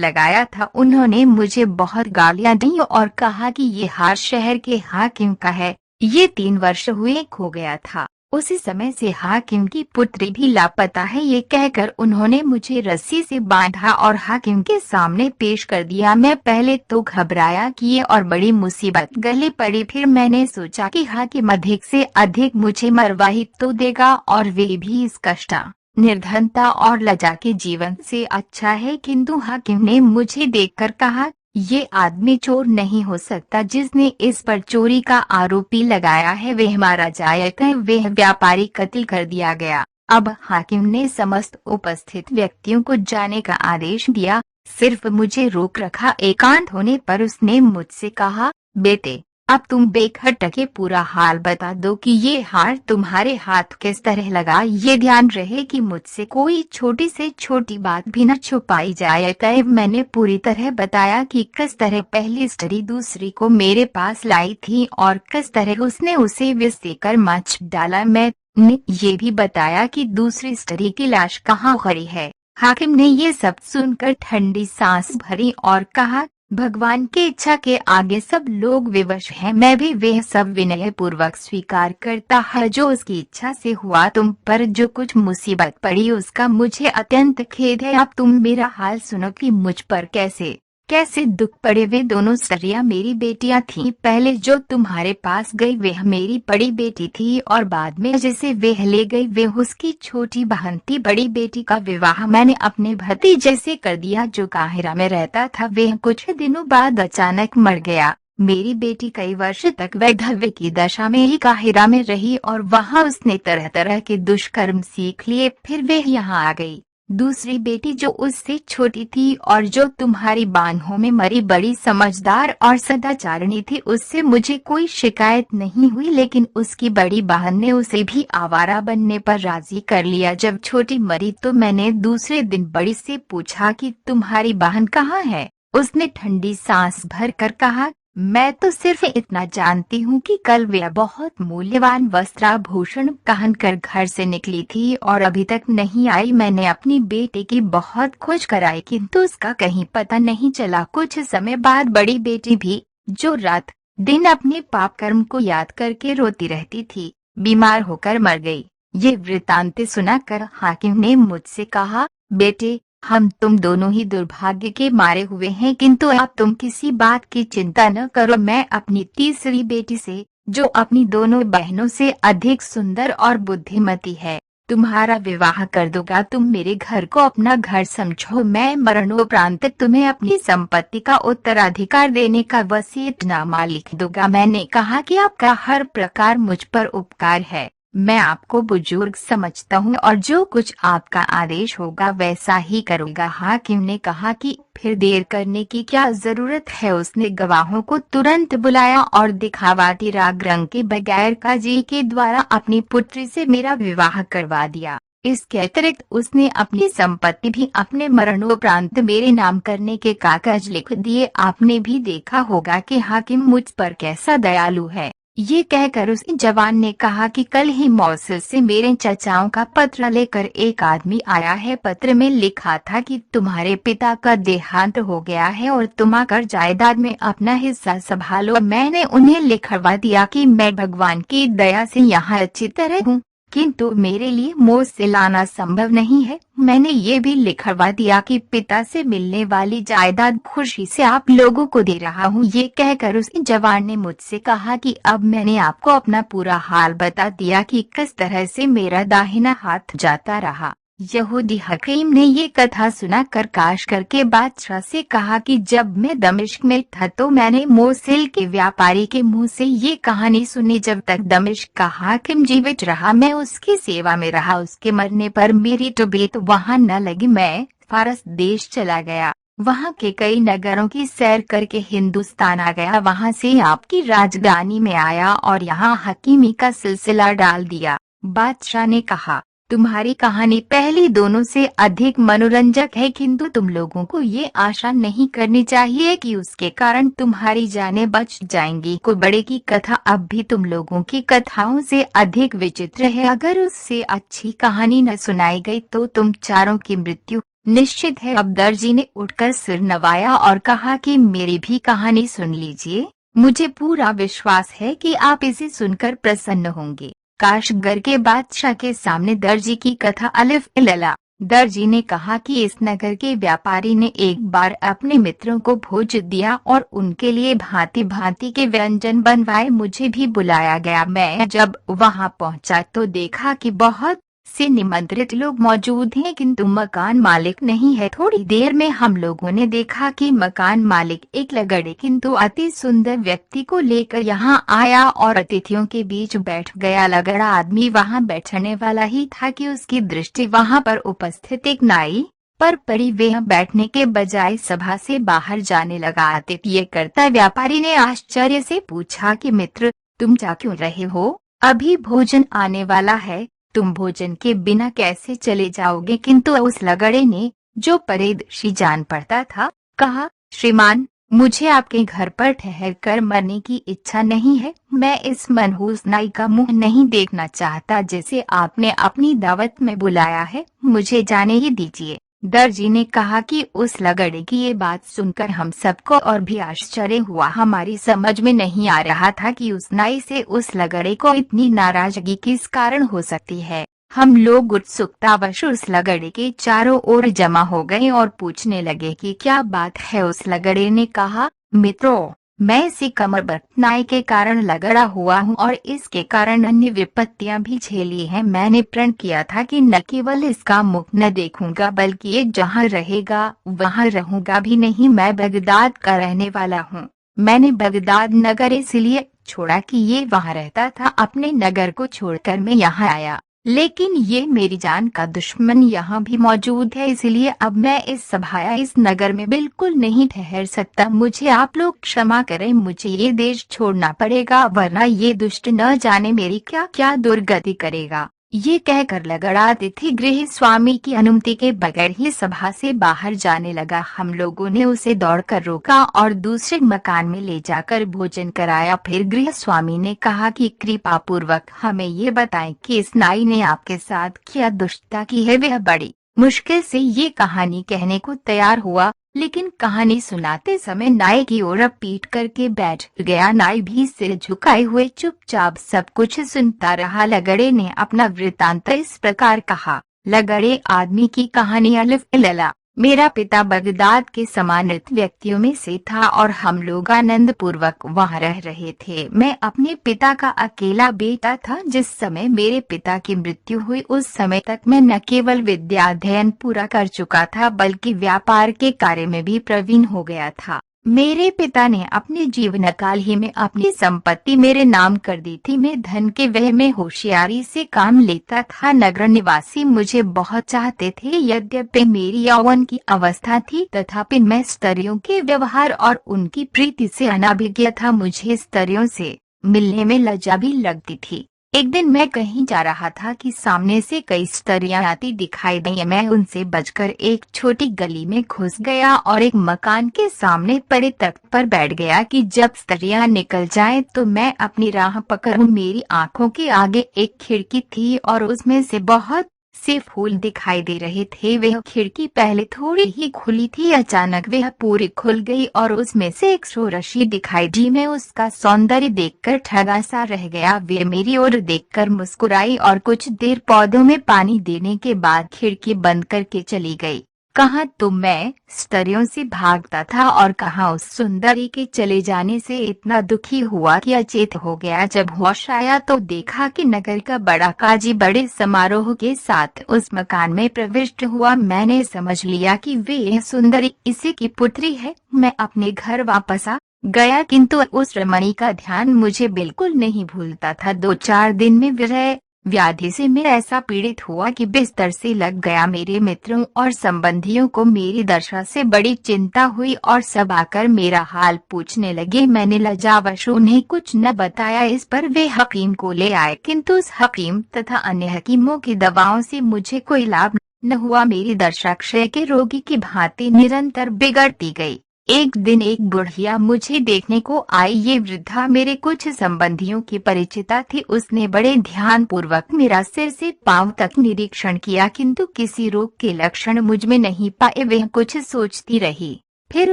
लगाया था। उन्होंने मुझे बहुत गालियां दी और कहा कि ये हार शहर के हाकिम का है, ये 3 वर्ष हुए खो गया था, उसी समय से हाकिम की पुत्री भी लापता है। ये कहकर उन्होंने मुझे रस्सी से बांधा और हाकिम के सामने पेश कर दिया। मैं पहले तो घबराया कि ये और बड़ी मुसीबत गले पड़ी, फिर मैंने सोचा कि हाकिम अधिक से अधिक मुझे मरवा ही तो देगा और वे भी इस कष्ट, निर्धनता और लज्जा के जीवन से अच्छा है। किंतु हाकिम ने मुझे देखकर कहा, ये आदमी चोर नहीं हो सकता, जिसने इस पर चोरी का आरोपी लगाया है वह मारा जाएगा। वह व्यापारी कत्ल कर दिया गया। अब हाकिम ने समस्त उपस्थित व्यक्तियों को जाने का आदेश दिया। सिर्फ मुझे रोक रखा। एकांत होने पर उसने मुझसे कहा, बेटे अब तुम बेखटके पूरा हाल बता दो कि ये हार तुम्हारे हाथ किस तरह लगा। ये ध्यान रहे कि मुझसे कोई छोटी से छोटी बात भी न छुपाई जाए। तब मैंने पूरी तरह बताया कि किस तरह पहली स्त्री दूसरी को मेरे पास लाई थी और किस तरह उसने उसे विष देकर मच डाला। मैंने ये भी बताया कि दूसरी स्त्री की लाश कहाँ खड़ी है। हाकिम ने ये सब सुनकर ठंडी सांस भरी और कहा, भगवान की इच्छा के आगे सब लोग विवश हैं। मैं भी वह सब विनय पूर्वक स्वीकार करता है जो उसकी इच्छा से हुआ। तुम पर जो कुछ मुसीबत पड़ी उसका मुझे अत्यंत खेद है। अब तुम मेरा हाल सुनो कि मुझ पर कैसे कैसे दुख पड़े। वे दोनों स्त्रियां मेरी बेटियां थीं। पहले जो तुम्हारे पास गई वह मेरी बड़ी बेटी थी और बाद में जिसे वह ले गई वह उसकी छोटी बहन थी। बड़ी बेटी का विवाह मैंने अपने भतीजे से कर दिया जो काहिरा में रहता था। वह कुछ दिनों बाद अचानक मर गया। मेरी बेटी कई वर्ष तक वैधव्य की दशा में ही काहिरा में रही और वहां उसने तरह तरह के दुष्कर्म सीख लिए। फिर वह यहाँ आ गई। दूसरी बेटी जो उससे छोटी थी और जो तुम्हारी बाहों में मरी, बड़ी समझदार और सदाचारिणी थी, उससे मुझे कोई शिकायत नहीं हुई, लेकिन उसकी बड़ी बहन ने उसे भी आवारा बनने पर राजी कर लिया। जब छोटी मरी तो मैंने दूसरे दिन बड़ी से पूछा कि तुम्हारी बहन कहाँ है। उसने ठंडी सांस भरकर कहा, मैं तो सिर्फ इतना जानती हूँ कि कल वह बहुत मूल्यवान वस्त्राभूषण पहनकर घर से निकली थी और अभी तक नहीं आई। मैंने अपनी बेटे की बहुत खोज कराई किंतु उसका कहीं पता नहीं चला। कुछ समय बाद बड़ी बेटी भी, जो रात दिन अपने पाप कर्म को याद करके रोती रहती थी, बीमार होकर मर गई। ये वृतांत सुनाकर हाकिम ने मुझसे कहा, बेटे हम तुम दोनों ही दुर्भाग्य के मारे हुए हैं, किंतु अब तुम किसी बात की चिंता न करो। मैं अपनी तीसरी बेटी से, जो अपनी दोनों बहनों से अधिक सुंदर और बुद्धिमती है, तुम्हारा विवाह कर दूंगा। तुम मेरे घर को अपना घर समझो। मैं मरणोपरांत तुम्हें अपनी संपत्ति का उत्तराधिकार देने का वसीयतनामा लिख दूंगा। मैंने कहा कि आपका हर प्रकार मुझ पर उपकार है। मैं आपको बुजुर्ग समझता हूँ और जो कुछ आपका आदेश होगा वैसा ही करूँगा। हाकिम ने कहा कि फिर देर करने की क्या जरूरत है। उसने गवाहों को तुरंत बुलाया और दिखावटी राग रंग के बगैर काजी के द्वारा अपनी पुत्री से मेरा विवाह करवा दिया। इसके अतिरिक्त उसने अपनी संपत्ति भी अपने मरणोपरांत मेरे नाम करने के कागज लिख दिए। आपने भी देखा होगा कि हाकिम मुझ पर कैसा दयालु है। ये कहकर उस जवान ने कहा कि कल ही मौसल से मेरे चचाओं का पत्र लेकर एक आदमी आया है। पत्र में लिखा था कि तुम्हारे पिता का देहांत हो गया है और तुम आकर जायदाद में अपना हिस्सा संभालो। मैंने उन्हें लिखवा दिया कि मैं भगवान की दया से यहाँ अच्छी तरह हूँ, किंतु मेरे लिए मोसे लाना संभव नहीं है। मैंने ये भी लिखवा दिया कि पिता से मिलने वाली जायदाद खुशी से आप लोगों को दे रहा हूँ। ये कहकर उस जवान ने मुझसे कहा कि अब मैंने आपको अपना पूरा हाल बता दिया कि किस तरह से मेरा दाहिना हाथ जाता रहा। यहूदी हकीम ने ये कथा सुनाकर काश करके बादशाह से कहा कि जब मैं दमिश्क में था तो मैंने मोसिल के व्यापारी के मुंह से ये कहानी सुनी। जब तक दमिश्क का हाकिम जीवित रहा मैं उसकी सेवा में रहा। उसके मरने पर मेरी तबीयत वहाँ न लगी। मैं फारस देश चला गया, वहाँ के कई नगरों की सैर करके हिंदुस्तान आ गया, वहाँ से आपकी राजधानी में आया और यहाँ हकीमी का सिलसिला डाल दिया। बादशाह ने कहा, तुम्हारी कहानी पहली दोनों से अधिक मनोरंजक है, किंतु तुम लोगों को ये आशा नहीं करनी चाहिए कि उसके कारण तुम्हारी जानें बच जाएंगी। को बड़े की कथा अब भी तुम लोगों की कथाओं से अधिक विचित्र है। अगर उससे अच्छी कहानी न सुनाई गई तो तुम चारों की मृत्यु निश्चित है। अब दर्जी ने उठकर सिर नवाया और कहा कि मेरी भी कहानी सुन लीजिए। मुझे पूरा विश्वास है कि आप इसे सुनकर प्रसन्न होंगे। काशगर के बादशाह के सामने दर्जी की कथा अलिफ लला। दर्जी ने कहा कि इस नगर के व्यापारी ने एक बार अपने मित्रों को भोज दिया और उनके लिए भांति भांति के व्यंजन बनवाए। मुझे भी बुलाया गया। मैं जब वहां पहुंचा तो देखा कि बहुत से निमंत्रित लोग मौजूद हैं, किंतु मकान मालिक नहीं है। थोड़ी देर में हम लोगों ने देखा कि मकान मालिक एक लगड़े किंतु अति सुंदर व्यक्ति को लेकर यहाँ आया और अतिथियों के बीच बैठ गया। लगड़ा आदमी वहाँ बैठने वाला ही था कि उसकी दृष्टि वहाँ पर उपस्थित एक नाई पर पड़ी। वह बैठने के बजाय सभा से बाहर जाने लगा। आतिथ्य करता व्यापारी ने आश्चर्य से पूछा कि मित्र, तुम जा क्यों रहे हो? अभी भोजन आने वाला है, तुम भोजन के बिना कैसे चले जाओगे? किंतु उस लगड़े ने, जो परिदृशी जान पड़ता था, कहा, श्रीमान, मुझे आपके घर पर ठहर कर मरने की इच्छा नहीं है। मैं इस मनहूस नाई का मुंह नहीं देखना चाहता जिसे आपने अपनी दावत में बुलाया है। मुझे जाने ही दीजिए। दर्जी ने कहा कि उस लगड़े की ये बात सुनकर हम सबको और भी आश्चर्य हुआ। हमारी समझ में नहीं आ रहा था कि उस नाई से उस लगड़े को इतनी नाराजगी किस कारण हो सकती है। हम लोग उत्सुकतावश उस लगड़े के चारों ओर जमा हो गए और पूछने लगे कि क्या बात है। उस लगड़े ने कहा, मित्रों, मैं इसी कमरबस्त नाई के कारण लगड़ा हुआ हूँ और इसके कारण अन्य विपत्तियां भी झेली हैं। मैंने प्रण किया था कि न केवल इसका मुख न देखूंगा बल्कि ये जहाँ रहेगा वहाँ रहूंगा भी नहीं। मैं बगदाद का रहने वाला हूँ। मैंने बगदाद नगर इसलिए छोड़ा कि ये वहाँ रहता था। अपने नगर को छोड़कर मैं यहाँ आया, लेकिन ये मेरी जान का दुश्मन यहाँ भी मौजूद है, इसलिए अब मैं इस सभा या इस नगर में बिल्कुल नहीं ठहर सकता। मुझे आप लोग क्षमा करें, मुझे ये देश छोड़ना पड़ेगा, वरना ये दुष्ट न जाने मेरी क्या क्या दुर्गति करेगा। ये कहकर लगड़ा अतिथि गृह स्वामी की अनुमति के बगैर ही सभा से बाहर जाने लगा। हम लोगों ने उसे दौड़कर रोका और दूसरे मकान में ले जाकर भोजन कराया। फिर गृह स्वामी ने कहा कि कृपा पूर्वक हमें ये बताएं कि इस नाई ने आपके साथ क्या दुष्टता की है। वह बड़ी मुश्किल से ये कहानी कहने को तैयार हुआ, लेकिन कहानी सुनाते समय नाई की ओर पीट करके बैठ गया। नाई भी सिर झुकाए हुए चुपचाप सब कुछ सुनता रहा। लगड़े ने अपना वृत्तांत इस प्रकार कहा। लगड़े आदमी की कहानी अलिफ लला। मेरा पिता बगदाद के सम्मानित व्यक्तियों में से था और हम लोग आनंद पूर्वक वहाँ रह रहे थे। मैं अपने पिता का अकेला बेटा था। जिस समय मेरे पिता की मृत्यु हुई उस समय तक मैं न केवल विद्याध्ययन पूरा कर चुका था बल्कि व्यापार के कार्य में भी प्रवीण हो गया था। मेरे पिता ने अपने जीवन काल ही में अपनी संपत्ति मेरे नाम कर दी थी। मैं धन के व्यय में होशियारी से काम लेता था। नगर निवासी मुझे बहुत चाहते थे। यद्यपि मेरी यौवन की अवस्था थी तथापि मैं स्त्रियों के व्यवहार और उनकी प्रीति से अनभिज्ञ था। मुझे स्त्रियों से मिलने में लज्जा भी लगती थी। एक दिन मैं कहीं जा रहा था कि सामने से कई स्त्रियां आती दिखाई दी। मैं उनसे बचकर एक छोटी गली में घुस गया और एक मकान के सामने पड़े तख्त पर बैठ गया कि जब स्त्रियां निकल जाएं तो मैं अपनी राह पकड़ूं। मेरी आंखों के आगे एक खिड़की थी और उसमें से बहुत से फूल दिखाई दे रहे थे। वह खिड़की पहले थोड़ी ही खुली थी, अचानक वह पूरी खुल गई और उसमें से एक षोरशी दिखाई दी। मैं उसका सौंदर्य देखकर ठगा सा रह गया। वे मेरी ओर देखकर मुस्कुराई और कुछ देर पौधों में पानी देने के बाद खिड़की बंद करके चली गई। कहाँ तो मैं स्त्रियों से भागता था और कहाँ उस सुंदरी के चले जाने से इतना दुखी हुआ कि अचेत हो गया। जब होश आया तो देखा कि नगर का बड़ा काजी बड़े समारोह के साथ उस मकान में प्रविष्ट हुआ। मैंने समझ लिया कि वे सुंदरी इसी की पुत्री है। मैं अपने घर वापस आ गया, किंतु उस रमणी का ध्यान मुझे बिल्कुल नहीं भूलता था। 2-4 दिन में विरह व्याधि से मैं ऐसा पीड़ित हुआ कि बिस्तर से लग गया। मेरे मित्रों और संबंधियों को मेरी दशा से बड़ी चिंता हुई और सब आकर मेरा हाल पूछने लगे। मैंने लज्जावश उन्हें कुछ न बताया। इस पर वे हकीम को ले आए, किंतु उस हकीम तथा अन्य हकीमों की दवाओं से मुझे कोई लाभ न हुआ। मेरी दशा क्षय के रोगी की भांति निरंतर बिगड़ती गई। एक दिन एक बुढ़िया मुझे देखने को आई। ये वृद्धा मेरे कुछ संबंधियों की परिचिता थी। उसने बड़े ध्यान पूर्वक मेरा सिर से पांव तक निरीक्षण किया, किंतु किसी रोग के लक्षण मुझ में नहीं पाए। वह कुछ सोचती रही, फिर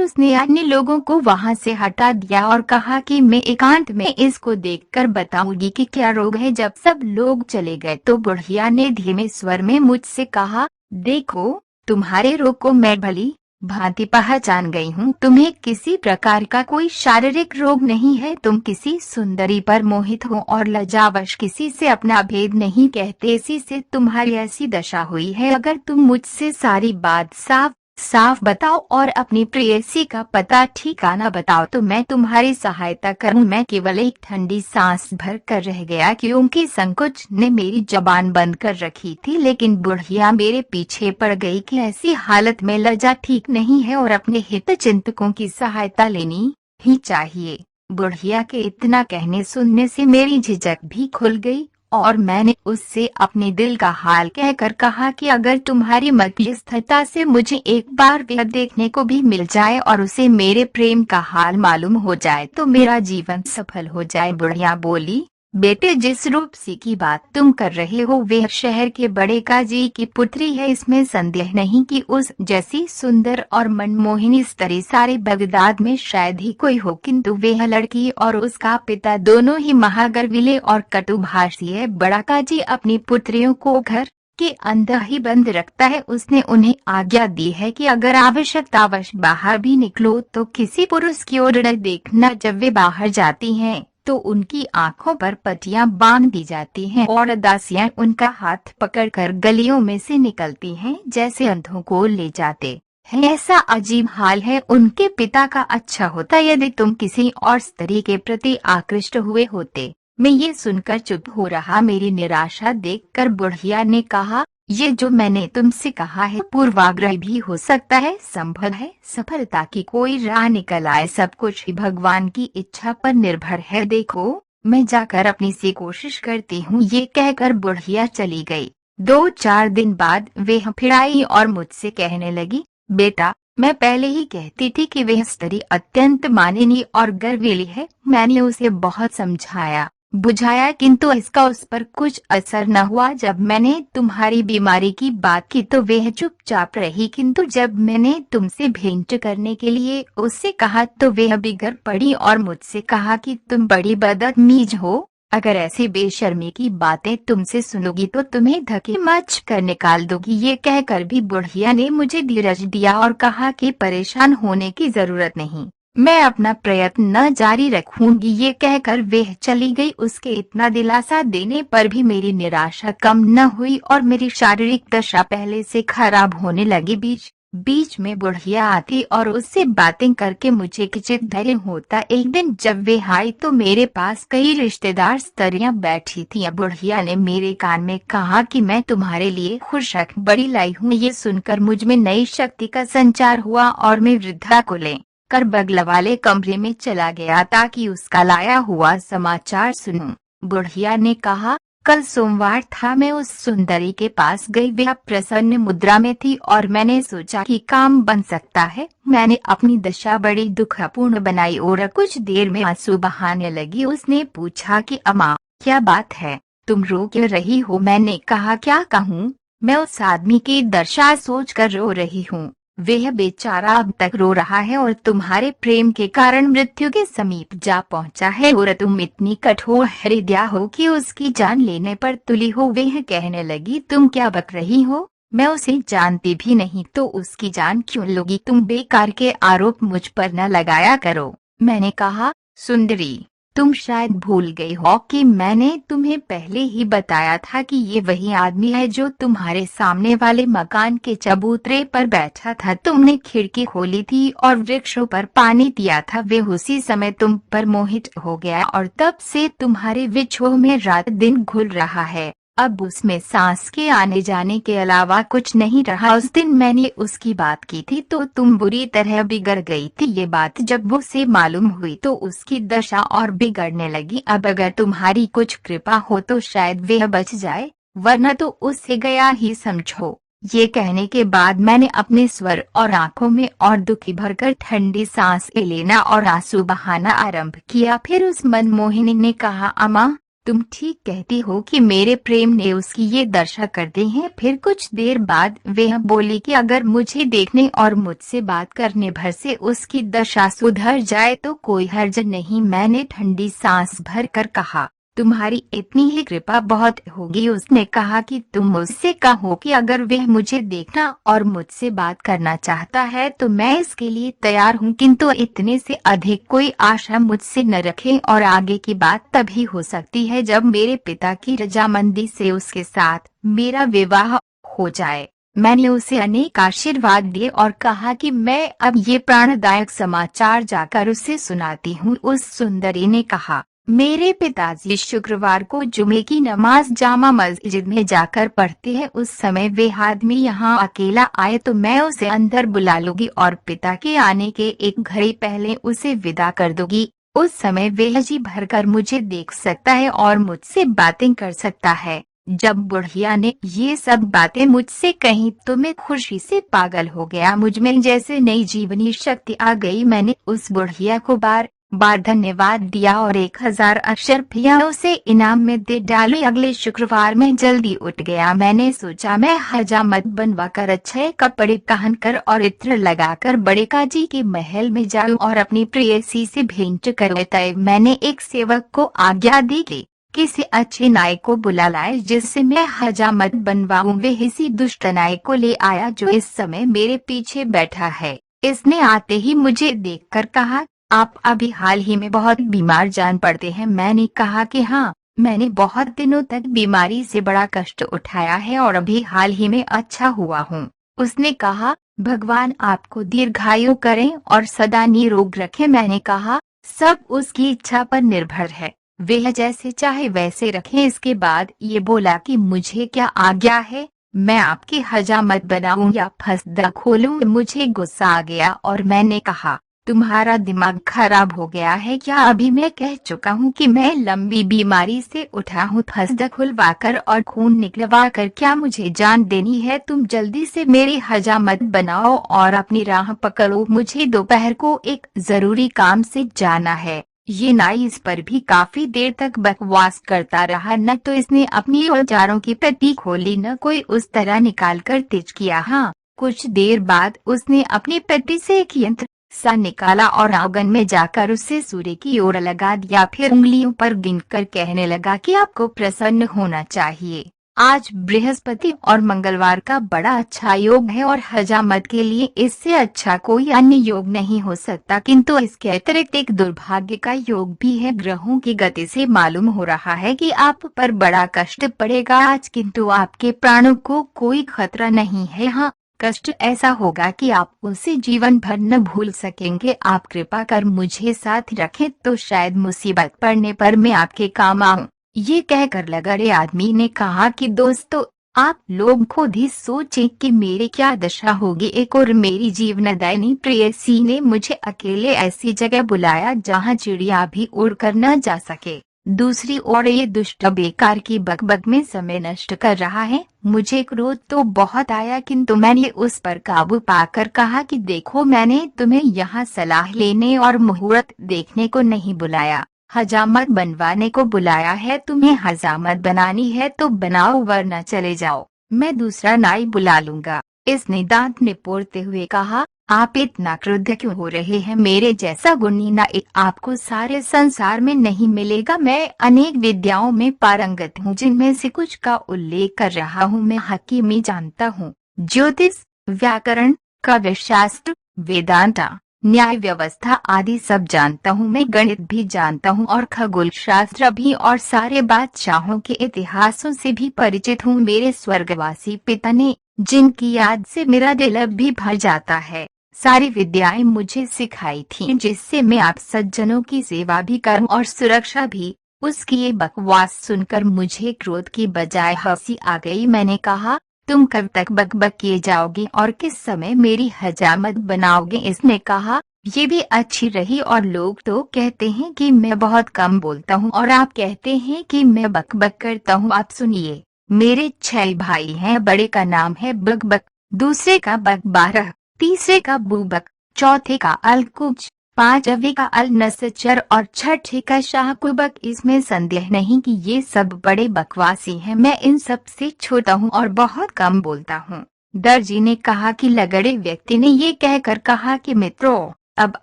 उसने अन्य लोगों को वहां से हटा दिया और कहा कि मैं एकांत में इसको देखकर बताऊंगी कि क्या रोग है। जब सब लोग चले गए तो बुढ़िया ने धीमे स्वर में मुझसे कहा, देखो, तुम्हारे रोग को मैं भली भांति पहचान गई हूँ। तुम्हें किसी प्रकार का कोई शारीरिक रोग नहीं है। तुम किसी सुंदरी पर मोहित हो और लज्जावश किसी से अपना भेद नहीं कहते, इसी से तुम्हारी ऐसी दशा हुई है। अगर तुम मुझसे सारी बात साफ साफ बताओ और अपनी प्रेयसी का पता ठिकाना बताओ तो मैं तुम्हारी सहायता करूं। मैं केवल एक ठंडी सांस भर कर रह गया, क्योंकि संकोच ने मेरी जबान बंद कर रखी थी। लेकिन बुढ़िया मेरे पीछे पड़ गई कि ऐसी हालत में लज्जा ठीक नहीं है और अपने हित चिंतकों की सहायता लेनी ही चाहिए। बुढ़िया के इतना कहने सुनने से मेरी झिझक भी खुल गई और मैंने उससे अपने दिल का हाल कहकर कहा कि अगर तुम्हारी मध्यस्थता से मुझे एक बार वह देखने को भी मिल जाए और उसे मेरे प्रेम का हाल मालूम हो जाए तो मेरा जीवन सफल हो जाए। बुढ़िया बोली, बेटे, जिस रूपसी की बात तुम कर रहे हो वह शहर के बड़े काजी की पुत्री है। इसमें संदेह नहीं कि उस जैसी सुंदर और मनमोहिनी स्त्री सारे बगदाद में शायद ही कोई हो, किंतु वह लड़की और उसका पिता दोनों ही महागर्विले और कटुभाषी है। बड़ा काजी अपनी पुत्रियों को घर के अंदर ही बंद रखता है। उसने उन्हें आज्ञा दी है कि अगर आवश्यकतावश बाहर भी निकलो तो किसी पुरुष की ओर न देखना। जब वे बाहर जाती हैं तो उनकी आंखों पर पट्टियां बांध दी जाती हैं और दासियां उनका हाथ पकड़कर गलियों में से निकलती हैं जैसे अंधों को ले जाते हैं। ऐसा अजीब हाल है उनके पिता का। अच्छा होता यदि तुम किसी और स्त्री के प्रति आकृष्ट हुए होते। मैं ये सुनकर चुप हो रहा। मेरी निराशा देखकर बुढ़िया ने कहा, ये जो मैंने तुमसे कहा है पूर्वाग्रह भी हो सकता है, संभव है सफलता की कोई राह निकल आए। सब कुछ ही भगवान की इच्छा पर निर्भर है। देखो, मैं जाकर अपनी सी कोशिश करती हूँ। ये कहकर बुढ़िया चली गई। 2-4 दिन बाद वह फिर आई और मुझसे कहने लगी, बेटा, मैं पहले ही कहती थी कि वह स्त्री अत्यंत माननीय और गर्वीली है। मैंने उसे बहुत समझाया बुझाया, किंतु इसका उस पर कुछ असर न हुआ। जब मैंने तुम्हारी बीमारी की बात की तो वह चुपचाप रही, किंतु जब मैंने तुमसे भेंट करने के लिए उससे कहा तो वह बिगड़ पड़ी और मुझसे कहा कि तुम बड़ी बदतमीज हो। अगर ऐसी बेशर्मी की बातें तुमसे सुनोगी तो तुम्हें धक्के मच कर निकाल दूंगी। ये कहकर भी बुढ़िया ने मुझे धीरज दिया और कहा कि परेशान होने की जरूरत नहीं, मैं अपना प्रयत्न न जारी रखूंगी। ये कहकर वह चली गई। उसके इतना दिलासा देने पर भी मेरी निराशा कम न हुई और मेरी शारीरिक दशा पहले से खराब होने लगी। बीच बीच में बुढ़िया आती और उससे बातें करके मुझे किंचित धैर्य होता। एक दिन जब वे आई तो मेरे पास कई रिश्तेदार स्त्रियां बैठी थीं। बुढ़िया ने मेरे कान में कहा कि मैं तुम्हारे लिए खुशखबरी लाई हूँ। ये सुनकर मुझ में नई शक्ति का संचार हुआ और मैं वृद्धा को ले कर बगल वाले कमरे में चला गया ताकि उसका लाया हुआ समाचार सुनूं। बुढ़िया ने कहा, कल सोमवार था। मैं उस सुंदरी के पास गई। वह प्रसन्न मुद्रा में थी और मैंने सोचा कि काम बन सकता है। मैंने अपनी दशा बड़ी दुखपूर्ण बनाई और कुछ देर में आंसू बहाने लगी। उसने पूछा कि अम्मा, क्या बात है, तुम रो क्यों रही हो? मैंने कहा, क्या कहूँ, मैं उस आदमी की दशा सोचकर रो रही हूँ। वह बेचारा अब तक रो रहा है और तुम्हारे प्रेम के कारण मृत्यु के समीप जा पहुंचा है और तुम इतनी कठोर हृदय हो कि उसकी जान लेने पर तुली हो। वह कहने लगी, तुम क्या बक रही हो? मैं उसे जानती भी नहीं तो उसकी जान क्यों लोगी? तुम बेकार के आरोप मुझ पर न लगाया करो। मैंने कहा, सुंदरी, तुम शायद भूल गई हो कि मैंने तुम्हें पहले ही बताया था कि ये वही आदमी है जो तुम्हारे सामने वाले मकान के चबूतरे पर बैठा था। तुमने खिड़की खोली थी और वृक्षों पर पानी दिया था। वे उसी समय तुम पर मोहित हो गया और तब से तुम्हारे विछोह में रात दिन घुल रहा है। अब उसमें सांस के आने जाने के अलावा कुछ नहीं रहा। उस दिन मैंने उसकी बात की थी तो तुम बुरी तरह बिगड़ गई थी। ये बात जब उसे मालूम हुई तो उसकी दशा और बिगड़ने लगी। अब अगर तुम्हारी कुछ कृपा हो तो शायद वह बच जाए, वरना तो उससे गया ही समझो। ये कहने के बाद मैंने अपने स्वर और आंखों में और दुखी भरकर ठंडी सांस लेना और आंसू बहाना आरंभ किया। फिर उस मनमोहिनी ने कहा, अम्मा, तुम ठीक कहती हो कि मेरे प्रेम ने उसकी ये दशा कर दी है। फिर कुछ देर बाद वह बोली कि अगर मुझे देखने और मुझसे बात करने भर से उसकी दशा सुधर जाए तो कोई हर्ज नहीं। मैंने ठंडी सांस भरकर कहा, तुम्हारी इतनी ही कृपा बहुत होगी। उसने कहा कि तुम उससे कहो कि अगर वह मुझे देखना और मुझसे बात करना चाहता है तो मैं इसके लिए तैयार हूँ, किंतु इतने से अधिक कोई आशा मुझसे न रखे और आगे की बात तभी हो सकती है जब मेरे पिता की रजामंदी से उसके साथ मेरा विवाह हो जाए। मैंने उसे अनेक आशीर्वाद दिए और कहा कि मैं अब ये प्राणदायक समाचार जाकर उसे सुनाती हूँ। उस सुंदरी ने कहा, मेरे पिताजी शुक्रवार को जुमे की नमाज जामा मस्जिद में जाकर पढ़ते हैं। उस समय वे आदमी यहाँ अकेला आए तो मैं उसे अंदर बुला लूंगी और पिता के आने के एक घड़ी पहले उसे विदा कर दूंगी। उस समय वह जी भरकर मुझे देख सकता है और मुझसे बातें कर सकता है। जब बुढ़िया ने ये सब बातें मुझसे कही तो मैं खुशी से पागल हो गया। मुझ में जैसे नई जीवनी शक्ति आ गई। मैंने उस बुढ़िया को बार बार धन्यवाद दिया और 1000 अशर्फियां उसे इनाम में दे डाली। अगले शुक्रवार में जल्दी उठ गया। मैंने सोचा मैं हजामत बनवाकर अच्छे कपड़े पहनकर और इत्र लगाकर बड़े काजी के महल में जाऊं और अपनी प्रेयसी से भेंट करूं। तय मैंने एक सेवक को आज्ञा दी कि किसी अच्छे नाई को बुला लाए जिससे मैं हजामत बनवाऊं। वे इसी दुष्ट नाई को ले आया जो इस समय मेरे पीछे बैठा है। इसने आते ही मुझे देखकर कहा, आप अभी हाल ही में बहुत बीमार जान पड़ते हैं। मैंने कहा कि हाँ, मैंने बहुत दिनों तक बीमारी से बड़ा कष्ट उठाया है और अभी हाल ही में अच्छा हुआ हूँ। उसने कहा, भगवान आपको दीर्घायु करें और सदा निरोग रखें। मैंने कहा, सब उसकी इच्छा पर निर्भर है, वह जैसे चाहे वैसे रखें। इसके बाद ये बोला कि मुझे क्या आज्ञा है, मैं आपकी हजामत बनाऊं या फसदा खोलूं? मुझे गुस्सा आ गया और मैंने कहा, तुम्हारा दिमाग खराब हो गया है क्या? अभी मैं कह चुका हूँ कि मैं लंबी बीमारी से उठा हूँ। फसदा खुलवाकर और खून निकलवा कर क्या मुझे जान देनी है? तुम जल्दी से मेरी हजामत बनाओ और अपनी राह पकड़ो। मुझे दोपहर को एक जरूरी काम से जाना है। ये नाई इस पर भी काफी देर तक बकवास करता रहा। न तो इसने अपनी औजारों की पेटी खोली न कोई उस तरह निकाल कर तेज किया। हाँ, कुछ देर बाद उसने अपनी पेटी से एक यंत्र सा निकाला और आंगन में जाकर उसे सूर्य की ओर लगा दिया। फिर उंगलियों पर गिनकर कहने लगा कि आपको प्रसन्न होना चाहिए। आज बृहस्पति और मंगलवार का बड़ा अच्छा योग है और हजामत के लिए इससे अच्छा कोई अन्य योग नहीं हो सकता, किंतु इसके अतिरिक्त एक दुर्भाग्य का योग भी है। ग्रहों की गति से मालूम हो रहा है कि आप पर बड़ा कष्ट पड़ेगा आज, किंतु आपके प्राणों को कोई खतरा नहीं है। हाँ, कष्ट ऐसा होगा कि आप उसे जीवन भर न भूल सकेंगे। आप कृपा कर मुझे साथ रखें तो शायद मुसीबत पड़ने पर मैं आपके काम आऊं। ये कहकर लगड़े आदमी ने कहा कि दोस्तों, आप लोग खुद ही सोचें कि मेरी क्या दशा होगी। एक और मेरी जीवनदायिनी प्रेयसी ने मुझे अकेले ऐसी जगह बुलाया जहां चिड़िया भी उड़कर न जा सके। दूसरी ओर ये दुष्ट बेकार की बकबक में समय नष्ट कर रहा है। मुझे क्रोध तो बहुत आया, किंतु मैंने उस पर काबू पाकर कहा कि देखो, मैंने तुम्हें यहाँ सलाह लेने और मुहूर्त देखने को नहीं बुलाया, हजामत बनवाने को बुलाया है। तुम्हें हजामत बनानी है तो बनाओ, वरना चले जाओ, मैं दूसरा नाई बुला लूंगा। इसने दांत निपोड़ते हुए कहा, आप इतना क्रुद्ध क्यों हो रहे हैं? मेरे जैसा गुणी नाई आपको सारे संसार में नहीं मिलेगा। मैं अनेक विद्याओं में पारंगत हूँ, जिनमें से कुछ का उल्लेख कर रहा हूँ। मैं हकीमी जानता हूँ, ज्योतिष, व्याकरण, काव्यशास्त्र, वेदांता, न्याय व्यवस्था आदि सब जानता हूँ। मैं गणित भी जानता हूँ और खगोल शास्त्र भी, और सारे बादशाहों के इतिहासों से भी परिचित हूँ। मेरे स्वर्गवासी पिता ने, जिनकी याद से मेरा दिल अब भी भर जाता है, सारी विद्याएं मुझे सिखाई थीं, जिससे मैं आप सज्जनों की सेवा भी करूं और सुरक्षा भी। उसकी ये बकवास सुनकर मुझे क्रोध की बजाय हंसी आ गई। मैंने कहा, तुम कब तक बकबक किए जाओगे और किस समय मेरी हजामत बनाओगे? इसने कहा, ये भी अच्छी रही, और लोग तो कहते हैं कि मैं बहुत कम बोलता हूँ और आप कहते हैं कि मैं बकबक करता हूँ। आप सुनिए, मेरे 6 भाई हैं। बड़े का नाम है बकबक, दूसरे का बकबारह, तीसरे का बूबक, चौथे का अलकुच, पांचवे का अल नसचर और छठे का शाहकुबक। इसमें संदेह नहीं कि ये सब बड़े बकवासी हैं। मैं इन सब से छोटा हूँ और बहुत कम बोलता हूँ। दर्जी ने कहा कि लगड़े व्यक्ति ने ये कहकर कहा कि मित्रों, अब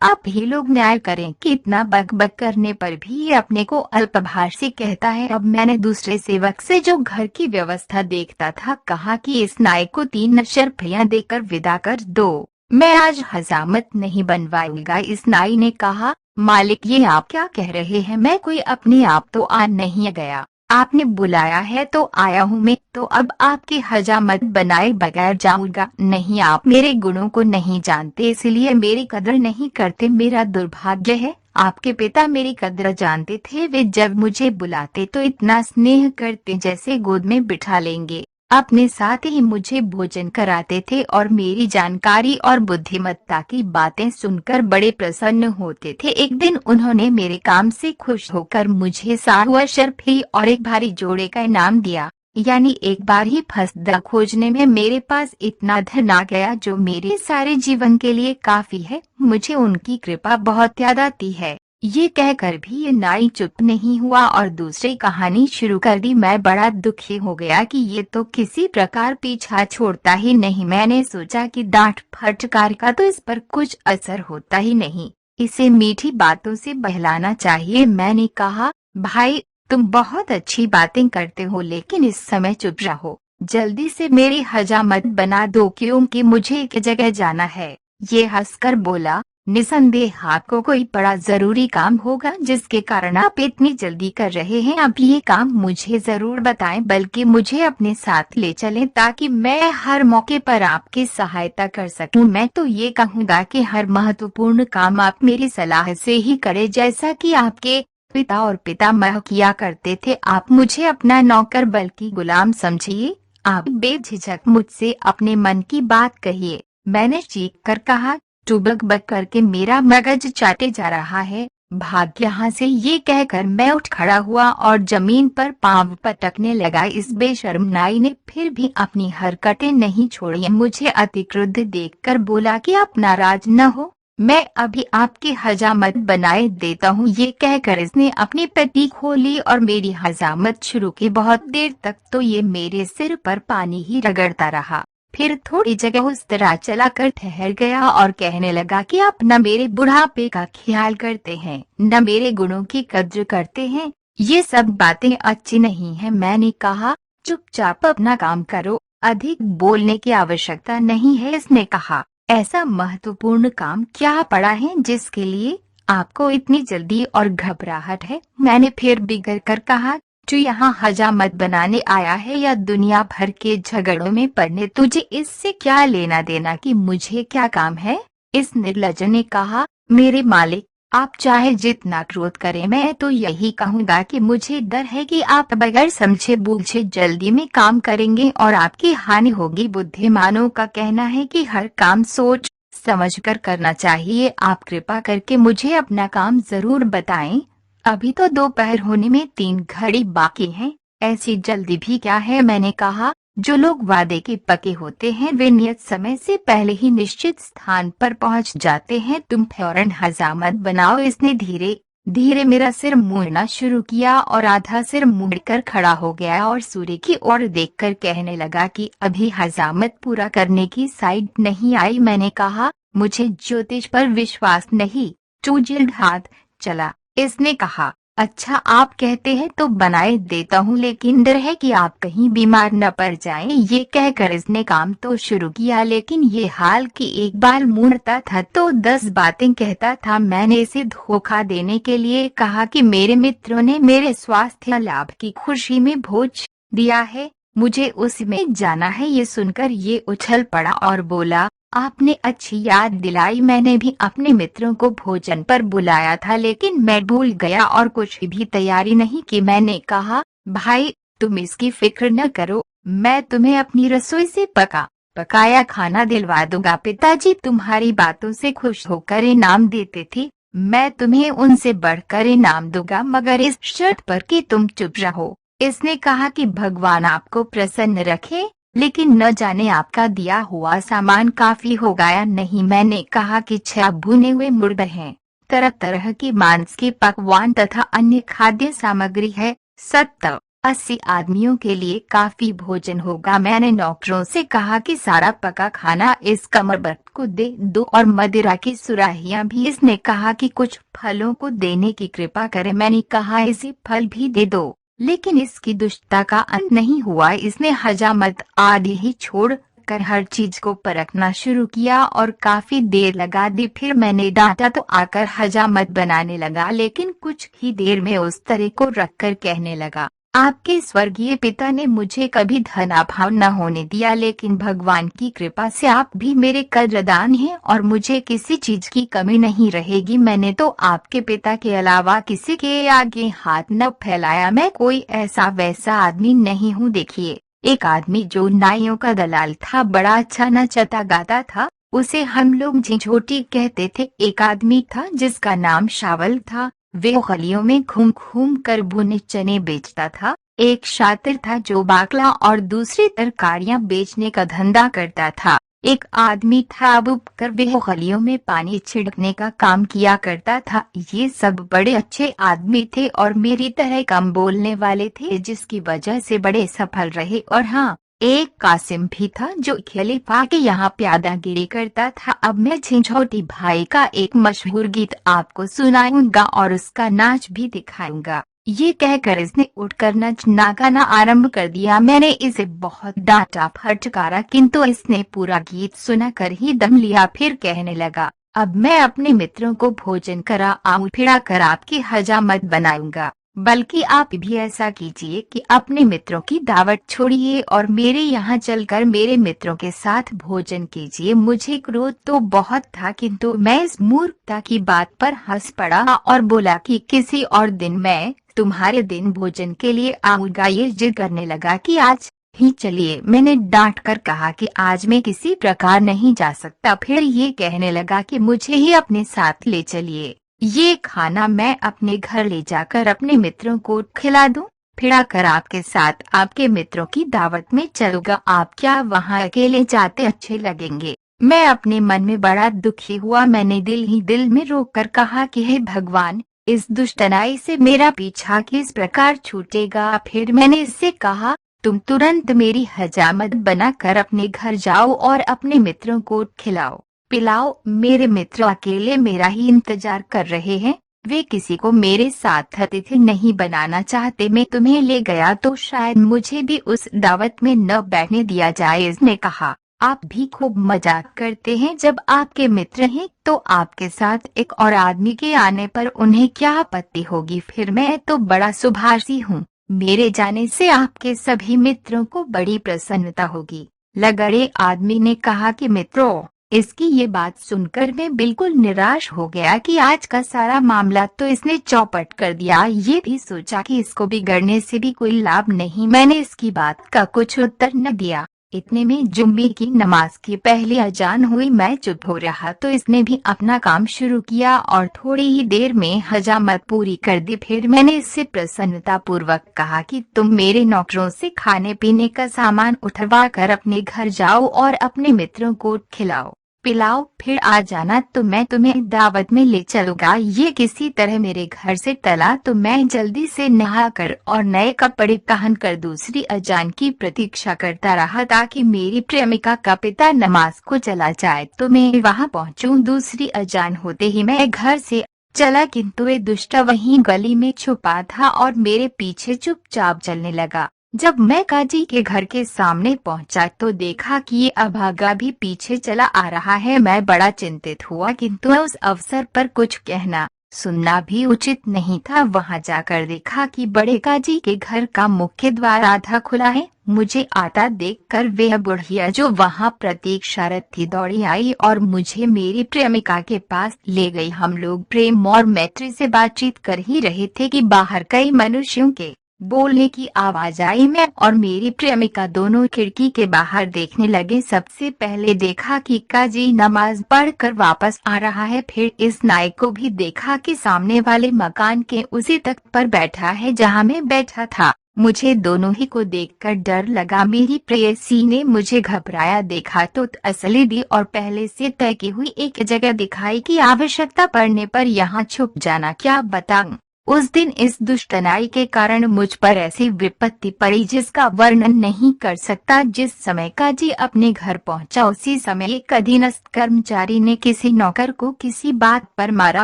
आप ही लोग न्याय करें कि इतना बकबक करने पर भी ये अपने को अल्पभाषी कहता है। अब मैंने दूसरे सेवक से, जो घर की व्यवस्था देखता था, कहा कि इस नाई को 3 शर्फियां देकर विदा कर दो, मैं आज हजामत नहीं बनवाऊंगा। इस नाई ने कहा, मालिक, ये आप क्या कह रहे हैं? मैं कोई अपने आप तो आ नहीं गया, आपने बुलाया है तो आया हूँ मैं, तो अब आपकी हजामत बनाए बगैर जाऊंगा नहीं। आप मेरे गुणों को नहीं जानते, इसलिए मेरी कदर नहीं करते। मेरा दुर्भाग्य है, आपके पिता मेरी कदर जानते थे। वे जब मुझे बुलाते तो इतना स्नेह करते जैसे गोद में बिठा लेंगे। अपने साथ ही मुझे भोजन कराते थे और मेरी जानकारी और बुद्धिमत्ता की बातें सुनकर बड़े प्रसन्न होते थे। एक दिन उन्होंने मेरे काम से खुश होकर मुझे 60 शर्फी और एक भारी जोड़े का इनाम दिया। यानी एक बार ही फसदा खोजने में मेरे पास इतना धन आ गया जो मेरे सारे जीवन के लिए काफी है। मुझे उनकी कृपा बहुत याद आती है। ये कहकर भी ये नाई चुप नहीं हुआ और दूसरी कहानी शुरू कर दी। मैं बड़ा दुखी हो गया कि ये तो किसी प्रकार पीछा छोड़ता ही नहीं। मैंने सोचा कि डांट फटकार का तो इस पर कुछ असर होता ही नहीं, इसे मीठी बातों से बहलाना चाहिए। मैंने कहा, भाई, तुम बहुत अच्छी बातें करते हो, लेकिन इस समय चुप रहो। जल्दी से मेरी हजामत बना दो, क्योंकि मुझे एक जगह जाना है। ये हंसकर बोला, निसंदेह आपको कोई बड़ा जरूरी काम होगा जिसके कारण आप इतनी जल्दी कर रहे हैं। आप ये काम मुझे जरूर बताएं, बल्कि मुझे अपने साथ ले चलें, ताकि मैं हर मौके पर आपकी सहायता कर सकूं। मैं तो ये कहूंगा कि हर महत्वपूर्ण काम आप मेरी सलाह से ही करें, जैसा कि आपके पिता और पितामह किया करते थे। आप मुझे अपना नौकर बल्कि गुलाम समझिए। आप बेझिझक मुझसे अपने मन की बात कहिए। मैंने चीख कर कहा, तू बक करके मेरा मगज चाटे जा रहा है, भाग यहाँ से। ये कहकर मैं उठ खड़ा हुआ और जमीन पर पांव पटकने लगा। इस बेशर्म नाई ने फिर भी अपनी हरकतें नहीं छोड़ी। मुझे अति क्रुद्ध देखकर बोला कि आप नाराज न हो, मैं अभी आपकी हजामत बनाए देता हूँ। ये कहकर इसने अपनी पेटी खोली और मेरी हजामत शुरू की। बहुत देर तक तो ये मेरे सिर पर पानी ही रगड़ता रहा, फिर थोड़ी जगह उस तरह चला कर ठहर गया और कहने लगा कि आप न मेरे बुढ़ापे का ख्याल करते हैं, न मेरे गुणों की कद्र करते हैं। ये सब बातें अच्छी नहीं है। मैंने कहा, चुपचाप अपना काम करो, अधिक बोलने की आवश्यकता नहीं है। इसने कहा, ऐसा महत्वपूर्ण काम क्या पड़ा है जिसके लिए आपको इतनी जल्दी और घबराहट है? मैंने फिर बिगड़ कर कहा, तू यहाँ हजामत बनाने आया है या दुनिया भर के झगड़ों में पड़ने? तुझे इससे क्या लेना देना कि मुझे क्या काम है? इस निर्लज ने कहा, मेरे मालिक, आप चाहे जितना क्रोध करें, मैं तो यही कहूंगा कि मुझे डर है कि आप बगैर समझे बूझे जल्दी में काम करेंगे और आपकी हानि होगी। बुद्धिमानों का कहना है कि हर काम सोच समझकर करना चाहिए। आप कृपा करके मुझे अपना काम जरूर बताएं। अभी तो दोपहर होने में 3 घड़ी बाकी हैं, ऐसी जल्दी भी क्या है? मैंने कहा, जो लोग वादे के पके होते हैं वे नियत समय से पहले ही निश्चित स्थान पर पहुंच जाते हैं, तुम फौरन हजामत बनाओ। इसने धीरे धीरे मेरा सिर मोड़ना शुरू किया और आधा सिर मुड़कर खड़ा हो गया और सूर्य की ओर देखकर कहने लगा कि अभी हजामत पूरा करने की साइड नहीं आई। मैंने कहा, मुझे ज्योतिष पर विश्वास नहीं। तू जल्द हाथ चला। इसने कहा, अच्छा आप कहते हैं तो बनाए देता हूँ, लेकिन डर है कि आप कहीं बीमार न पड़ जाएं। ये कहकर इसने काम तो शुरू किया, लेकिन ये हाल कि एक बार मुड़ता था तो 10 बातें कहता था। मैंने इसे धोखा देने के लिए कहा कि मेरे मित्रों ने मेरे स्वास्थ्य लाभ की खुशी में भोज दिया है, मुझे उसमें जाना है। ये सुनकर ये उछल पड़ा और बोला, आपने अच्छी याद दिलाई, मैंने भी अपने मित्रों को भोजन पर बुलाया था, लेकिन मैं भूल गया और कुछ भी तैयारी नहीं की। मैंने कहा, भाई तुम इसकी फिक्र न करो, मैं तुम्हें अपनी रसोई से पकाया खाना दिलवा दूंगा। पिताजी तुम्हारी बातों से खुश होकर इनाम देते थे, मैं तुम्हें उनसे बढ़कर इनाम दूंगा, मगर इस शर्त पर कि तुम चुप रहो। इसने कहा कि भगवान आपको प्रसन्न रखे, लेकिन न जाने आपका दिया हुआ सामान काफी हो गया नहीं। मैंने कहा कि 6 भुने हुए मुर्गे हैं, तरह तरह के मांस के पकवान तथा अन्य खाद्य सामग्री है, 70-80 आदमियों के लिए काफी भोजन होगा। मैंने नौकरों से कहा कि सारा पका खाना इस कमरबस्त को दे दो और मदिरा की सुराहियां भी। इसने कहा कि कुछ फलों को देने की कृपा करें। मैंने कहा, इसे फल भी दे दो, लेकिन इसकी दुष्टता का अंत नहीं हुआ। इसने हजामत आदि ही छोड़ कर हर चीज को परखना शुरू किया और काफी देर लगा दी। फिर मैंने डांटा तो आकर हजामत बनाने लगा, लेकिन कुछ ही देर में उस तरह को रखकर कहने लगा, आपके स्वर्गीय पिता ने मुझे कभी धनाभाव न होने दिया, लेकिन भगवान की कृपा से आप भी मेरे कदरदान हैं और मुझे किसी चीज की कमी नहीं रहेगी। मैंने तो आपके पिता के अलावा किसी के आगे हाथ न फैलाया, मैं कोई ऐसा वैसा आदमी नहीं हूँ। देखिए, एक आदमी जो नाइयों का दलाल था, बड़ा अच्छा नचता गाता था, उसे हम लोग झिझोटी कहते थे। एक आदमी था जिसका नाम शावल था, वे गलियों में घूम घूम कर भुने चने बेचता था। एक शातिर था जो बाकला और दूसरी तरकारियां बेचने का धंधा करता था। एक आदमी था अबूब कर, वे गलियों में पानी छिड़कने का काम किया करता था। ये सब बड़े अच्छे आदमी थे और मेरी तरह कम बोलने वाले थे, जिसकी वजह से बड़े सफल रहे। और हाँ, एक कासिम भी था जो खलीफा के यहाँ प्यादागिरी करता था। अब मैं झिझोटी भाई का एक मशहूर गीत आपको सुनाऊंगा और उसका नाच भी दिखाऊंगा। ये कहकर इसने उठकर नचना गाना आरंभ कर दिया। मैंने इसे बहुत डांटा फटकारा, किंतु इसने पूरा गीत सुनाकर ही दम लिया। फिर कहने लगा, अब मैं अपने मित्रों को भोजन करा आऊं फिरा कर आपकी हजामत बनाऊंगा, बल्कि आप भी ऐसा कीजिए कि अपने मित्रों की दावत छोड़िए और मेरे यहाँ चलकर मेरे मित्रों के साथ भोजन कीजिए। मुझे क्रोध तो बहुत था, किंतु मैं इस मूर्खता की बात पर हंस पड़ा और बोला कि किसी और दिन मैं तुम्हारे दिन भोजन के लिए आऊंगा। ये जिद करने लगा कि आज ही चलिए। मैंने डांट कर कहा कि आज मैं किसी प्रकार नहीं जा सकता। फिर ये कहने लगा कि मुझे ही अपने साथ ले चलिए, ये खाना मैं अपने घर ले जाकर अपने मित्रों को खिला दूं, फिर आकर आपके साथ आपके मित्रों की दावत में चलूंगा। आप क्या वहां अकेले जाते अच्छे लगेंगे? मैं अपने मन में बड़ा दुखी हुआ। मैंने दिल ही दिल में रोकर कहा कि हे भगवान, इस दुष्टनाई से मेरा पीछा किस प्रकार छूटेगा। फिर मैंने इससे कहा, तुम तुरंत मेरी हजामत बनाकर अपने घर जाओ और अपने मित्रों को खिलाओ पिलाओ। मेरे मित्र अकेले मेरा ही इंतजार कर रहे हैं, वे किसी को मेरे साथ अतिथि नहीं बनाना चाहते। मैं तुम्हें ले गया तो शायद मुझे भी उस दावत में न बैठने दिया जाए। इसने कहा, आप भी खूब मजाक करते हैं, जब आपके मित्र हैं तो आपके साथ एक और आदमी के आने पर उन्हें क्या आपत्ति होगी? फिर मैं तो बड़ा सुभाषी हूँ, मेरे जाने से आपके सभी मित्रों को बड़ी प्रसन्नता होगी। लगड़े आदमी ने कहा कि मित्रों, इसकी ये बात सुनकर मैं बिल्कुल निराश हो गया कि आज का सारा मामला तो इसने चौपट कर दिया। ये भी सोचा कि इसको बिगड़ने से भी कोई लाभ नहीं। मैंने इसकी बात का कुछ उत्तर न दिया। इतने में जुम्मे की नमाज की पहली अजान हुई। मैं चुप हो रहा तो इसने भी अपना काम शुरू किया और थोड़ी ही देर में हजामत पूरी कर दी। फिर मैंने इससे प्रसन्नता पूर्वक कहा कि तुम मेरे नौकरों से खाने पीने का सामान उठवा कर अपने घर जाओ और अपने मित्रों को खिलाओ पिलाओ, फिर आ जाना तो मैं तुम्हें दावत में ले चलूंगा। ये किसी तरह मेरे घर से टला तो मैं जल्दी से नहाकर और नए कपड़े पहनकर दूसरी अजान की प्रतीक्षा करता रहा ताकि मेरी प्रेमिका का पिता नमाज को चला जाए तो मैं वहां पहुंचूं। दूसरी अजान होते ही मैं घर से चला, किंतु ये दुष्ट वहीं गली में छुपा था और मेरे पीछे चुपचाप चलने लगा। जब मैं काजी के घर के सामने पहुंचा तो देखा कि ये अभागा भी पीछे चला आ रहा है। मैं बड़ा चिंतित हुआ, किंतु उस अवसर पर कुछ कहना सुनना भी उचित नहीं था। वहां जाकर देखा कि बड़े काजी के घर का मुख्य द्वार आधा खुला है। मुझे आता देखकर वह बुढ़िया जो वहां प्रतीक्षारत थी दौड़ी आई और मुझे मेरी प्रेमिका के पास ले गई। हम लोग प्रेम और मैत्री से बातचीत कर ही रहे थे कि बाहर कई मनुष्यों के बोलने की आवाज आई। मैं और मेरी प्रेमिका दोनों खिड़की के बाहर देखने लगे। सबसे पहले देखा कि काजी नमाज पढ़कर वापस आ रहा है। फिर इस नाई को भी देखा कि सामने वाले मकान के उसी तख्त पर बैठा है जहां मैं बैठा था। मुझे दोनों ही को देखकर डर लगा। मेरी प्रेयसी ने मुझे घबराया देखा तो तसल्ली दी और पहले से तय की हुई एक जगह दिखाई कि आवश्यकता पड़ने पर यहाँ छुप जाना। क्या बताऊं, उस दिन इस दुष्ट नाई के कारण मुझ पर ऐसी विपत्ति पड़ी जिसका वर्णन नहीं कर सकता। जिस समय काजी अपने घर पहुंचा उसी समय एक अधीनस्थ कर्मचारी ने किसी नौकर को किसी बात पर मारा।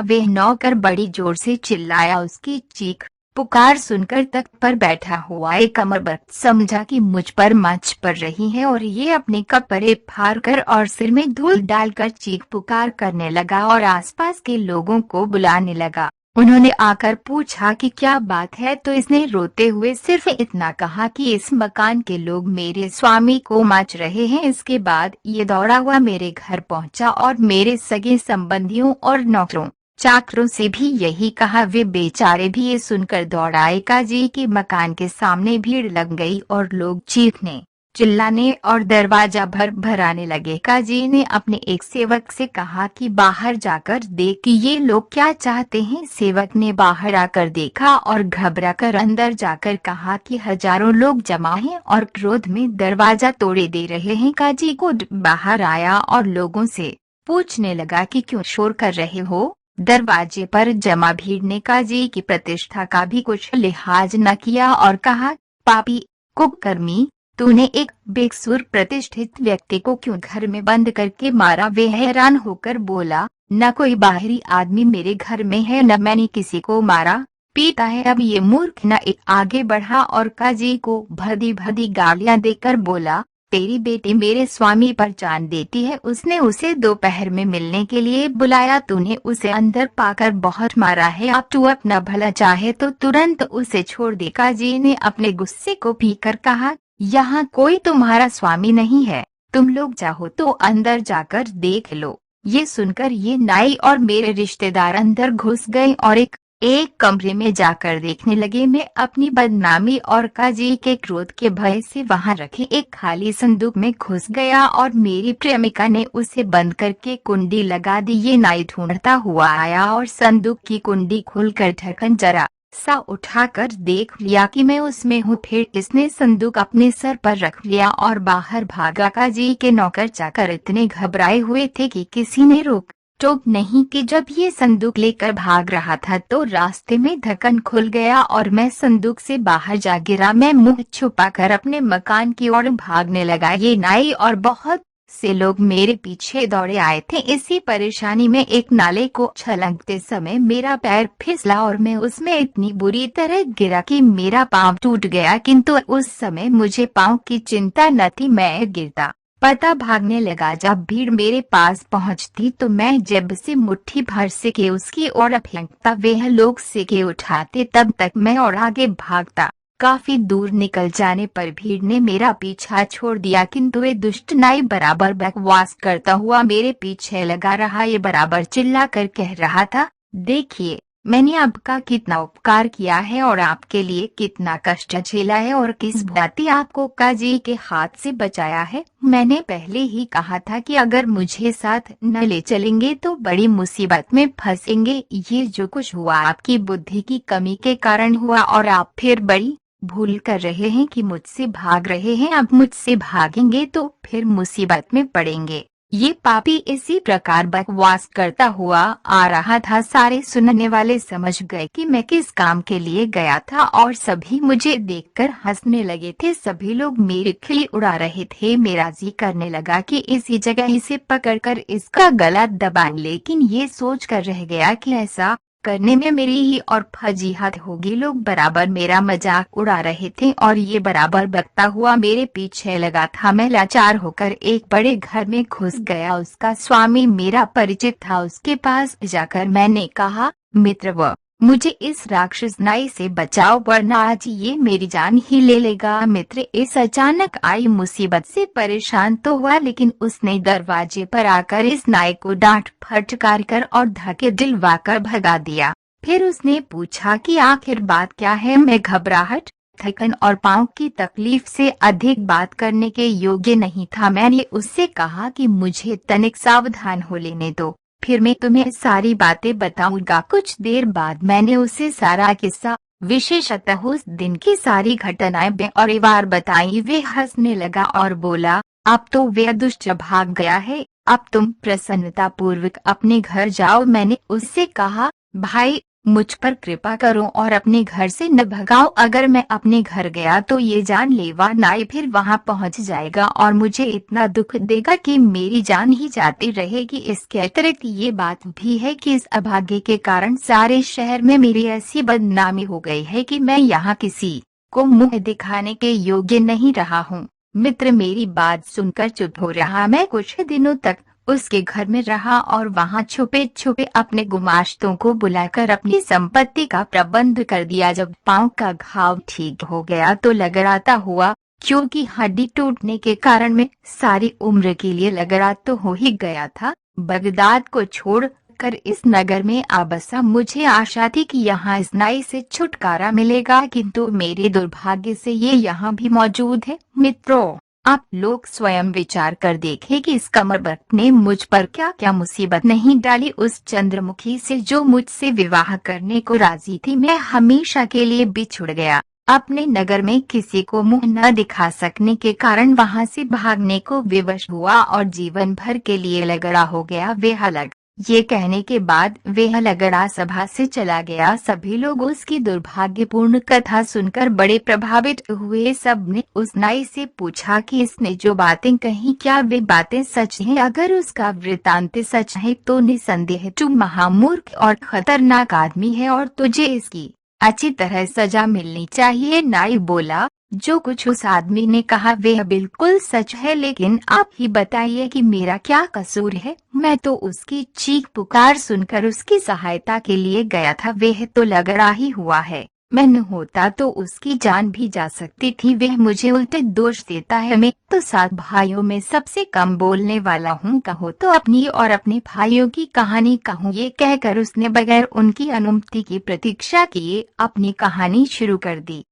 वह नौकर बड़ी जोर से चिल्लाया। उसकी चीख पुकार सुनकर तख्त पर बैठा हुआ एक अमरबख्त समझा कि मुझ पर माच पड़ रही है और ये अपने कपड़े फाड़कर और सिर में धूल डालकर चीख पुकार करने लगा और आसपास के लोगों को बुलाने लगा। उन्होंने आकर पूछा कि क्या बात है तो इसने रोते हुए सिर्फ इतना कहा कि इस मकान के लोग मेरे स्वामी को माच रहे हैं। इसके बाद ये दौड़ा हुआ मेरे घर पहुंचा और मेरे सगे संबंधियों और नौकरों चाकरों से भी यही कहा। वे बेचारे भी ये सुनकर दौड़ाए। काजी के मकान के सामने भीड़ लग गई और लोग चीखने चिल्लाने और दरवाजा भराने लगे। काजी ने अपने एक सेवक से कहा कि बाहर जाकर देख कि ये लोग क्या चाहते हैं। सेवक ने बाहर आकर देखा और घबराकर अंदर जाकर कहा कि हजारों लोग जमा हैं और क्रोध में दरवाजा तोड़े दे रहे हैं। काजी को बाहर आया और लोगों से पूछने लगा कि क्यों शोर कर रहे हो। दरवाजे पर जमा भीड़ ने काजी की प्रतिष्ठा का भी कुछ लिहाज न किया और कहा, पापी कुकर्मी, तूने एक बेकसूर प्रतिष्ठित व्यक्ति को क्यों घर में बंद करके मारा। वे हैरान होकर बोला, न कोई बाहरी आदमी मेरे घर में है न मैंने किसी को मारा पीटा है। अब ये मूर्ख न एक आगे बढ़ा और काजी को भदी भदी गालियां देकर बोला, तेरी बेटी मेरे स्वामी पर जान देती है। उसने उसे दोपहर में मिलने के लिए बुलाया। तूने उसे अंदर पाकर बहुत मारा है। अब तू अपना भला चाहे तो तुरंत उसे छोड़ दे। काजी ने अपने गुस्से को पीकर कहा, यहाँ कोई तुम्हारा स्वामी नहीं है, तुम लोग चाहो तो अंदर जाकर देख लो। ये सुनकर ये नाई और मेरे रिश्तेदार अंदर घुस गए और एक कमरे में जाकर देखने लगे। मैं अपनी बदनामी और काजी के क्रोध के भय से वहां रखे एक खाली संदूक में घुस गया और मेरी प्रेमिका ने उसे बंद करके कुंडी लगा दी। ये नाई ढूंढता हुआ आया और संदूक की कुंडी खोलकर ढक्कन जरा सा उठाकर देख लिया कि मैं उसमें हूँ। फिर इसने संदूक अपने सर पर रख लिया और बाहर भागा। काजी के नौकर चाकर इतने घबराए हुए थे कि किसी ने रोक टोक नहीं कि जब ये संदूक लेकर भाग रहा था तो रास्ते में ढक्कन खुल गया और मैं संदूक से बाहर जा गिरा। मैं मुंह छुपाकर अपने मकान की ओर भागने लगा। ये नाई और बहुत से लोग मेरे पीछे दौड़े आए थे। इसी परेशानी में एक नाले को छलकते समय मेरा पैर फिसला और मैं उसमें इतनी बुरी तरह गिरा कि मेरा पांव टूट गया, किंतु उस समय मुझे पांव की चिंता न थी। मैं गिरता पता भागने लगा। जब भीड़ मेरे पास पहुंचती तो मैं जेब से मुट्ठी भर सिक्के उसकी ओर फेंकता। वह लोग सिक्के उठाते तब तक मैं और आगे भागता। काफी दूर निकल जाने पर भीड़ ने मेरा पीछा छोड़ दिया, किंतु वे दुष्ट नाई बराबर बकवास करता हुआ मेरे पीछे लगा रहा। ये बराबर चिल्ला कर कह रहा था, देखिए मैंने आपका कितना उपकार किया है और आपके लिए कितना कष्ट झेला है और किस भांति आपको काजी के हाथ से बचाया है। मैंने पहले ही कहा था कि अगर मुझे साथ न ले चलेंगे तो बड़ी मुसीबत में फंसेंगे। ये जो कुछ हुआ आपकी बुद्धि की कमी के कारण हुआ और आप फिर बड़ी भूल कर रहे हैं कि मुझसे भाग रहे हैं। अब मुझसे भागेंगे तो फिर मुसीबत में पड़ेंगे। ये पापी इसी प्रकार बकवास करता हुआ आ रहा था। सारे सुनने वाले समझ गए कि मैं किस काम के लिए गया था और सभी मुझे देखकर हंसने लगे थे। सभी लोग मेरी खिल्ली उड़ा रहे थे। मेरा जी करने लगा कि इसी जगह इसे पकड़कर इसका गला दबाएं, लेकिन ये सोच कर रह गया कि ऐसा करने में मेरी ही और फजीहत होगी। लोग बराबर मेरा मजाक उड़ा रहे थे और ये बराबर बकता हुआ मेरे पीछे लगा था। मैं लाचार होकर एक बड़े घर में घुस गया। उसका स्वामी मेरा परिचित था। उसके पास जाकर मैंने कहा, मित्र, मुझे इस राक्षस नाई से बचाओ वरना आज ये मेरी जान ही ले लेगा। मित्र इस अचानक आई मुसीबत से परेशान तो हुआ, लेकिन उसने दरवाजे पर आकर इस नाई को डांट फटकार कर और धक्के दिलवाकर भगा दिया। फिर उसने पूछा कि आखिर बात क्या है। मैं घबराहट, थकन और पांव की तकलीफ से अधिक बात करने के योग्य नहीं था। मैंने उससे कहा कि मुझे तनिक सावधान हो लेने दो, फिर मैं तुम्हें सारी बातें बताऊंगा। कुछ देर बाद मैंने उसे सारा किस्सा, विशेषतः उस दिन की सारी घटनाएं बेऔरवार बताई। वे हंसने लगा और बोला, अब तो वे दुष्ट भाग गया है, अब तुम प्रसन्नता पूर्वक अपने घर जाओ। मैंने उससे कहा, भाई मुझ पर कृपा करो और अपने घर से न भगाओ। अगर मैं अपने घर गया तो ये जानलेवा नाई फिर वहां पहुंच जाएगा और मुझे इतना दुख देगा कि मेरी जान ही जाती रहेगी। इसके अतिरिक्त ये बात भी है कि इस अभागे के कारण सारे शहर में मेरी ऐसी बदनामी हो गई है कि मैं यहाँ किसी को मुंह दिखाने के योग्य नहीं रहा हूँ। मित्र मेरी बात सुनकर चुप हो रहा। मैं कुछ दिनों तक उसके घर में रहा और वहां छुपे छुपे अपने गुमाश्तों को बुलाकर अपनी संपत्ति का प्रबंध कर दिया। जब पांव का घाव ठीक हो गया तो लगड़ाता हुआ, क्योंकि हड्डी टूटने के कारण मैं सारी उम्र के लिए लगड़ा तो हो ही गया था, बगदाद को छोड़कर इस नगर में आ बसा। मुझे आशा थी कि यहाँ इस नाई से छुटकारा मिलेगा, किंतु मेरे दुर्भाग्य से ये यहाँ भी मौजूद है। मित्रों, आप लोग स्वयं विचार कर देखें कि इस कमरबख्त ने मुझ पर क्या क्या मुसीबत नहीं डाली। उस चंद्रमुखी से जो मुझसे विवाह करने को राजी थी, मैं हमेशा के लिए बिछुड़ गया। अपने नगर में किसी को मुंह न दिखा सकने के कारण वहां से भागने को विवश हुआ और जीवन भर के लिए लगड़ा हो गया। वे अलग ये कहने के बाद वह लगड़ा सभा से चला गया। सभी लोग उसकी दुर्भाग्यपूर्ण कथा सुनकर बड़े प्रभावित हुए। सबने उस नाई से पूछा कि इसने जो बातें कही क्या वे बातें सच हैं। अगर उसका वृतांत सच है तो निसंदेह तू महामूर्ख और खतरनाक आदमी है और तुझे इसकी अच्छी तरह सजा मिलनी चाहिए। नाई बोला, जो कुछ उस आदमी ने कहा वह बिल्कुल सच है, लेकिन आप ही बताइए कि मेरा क्या कसूर है। मैं तो उसकी चीख पुकार सुनकर उसकी सहायता के लिए गया था। वह तो लगड़ा ही हुआ है, मैं न होता तो उसकी जान भी जा सकती थी। वह मुझे उल्टे दोष देता है। मैं तो 7 भाइयों में सबसे कम बोलने वाला हूँ। कहो तो अपनी और अपने भाइयों की कहानी कहूँ। ये कहकर उसने बगैर उनकी अनुमति की प्रतीक्षा किए अपनी कहानी शुरू कर दी।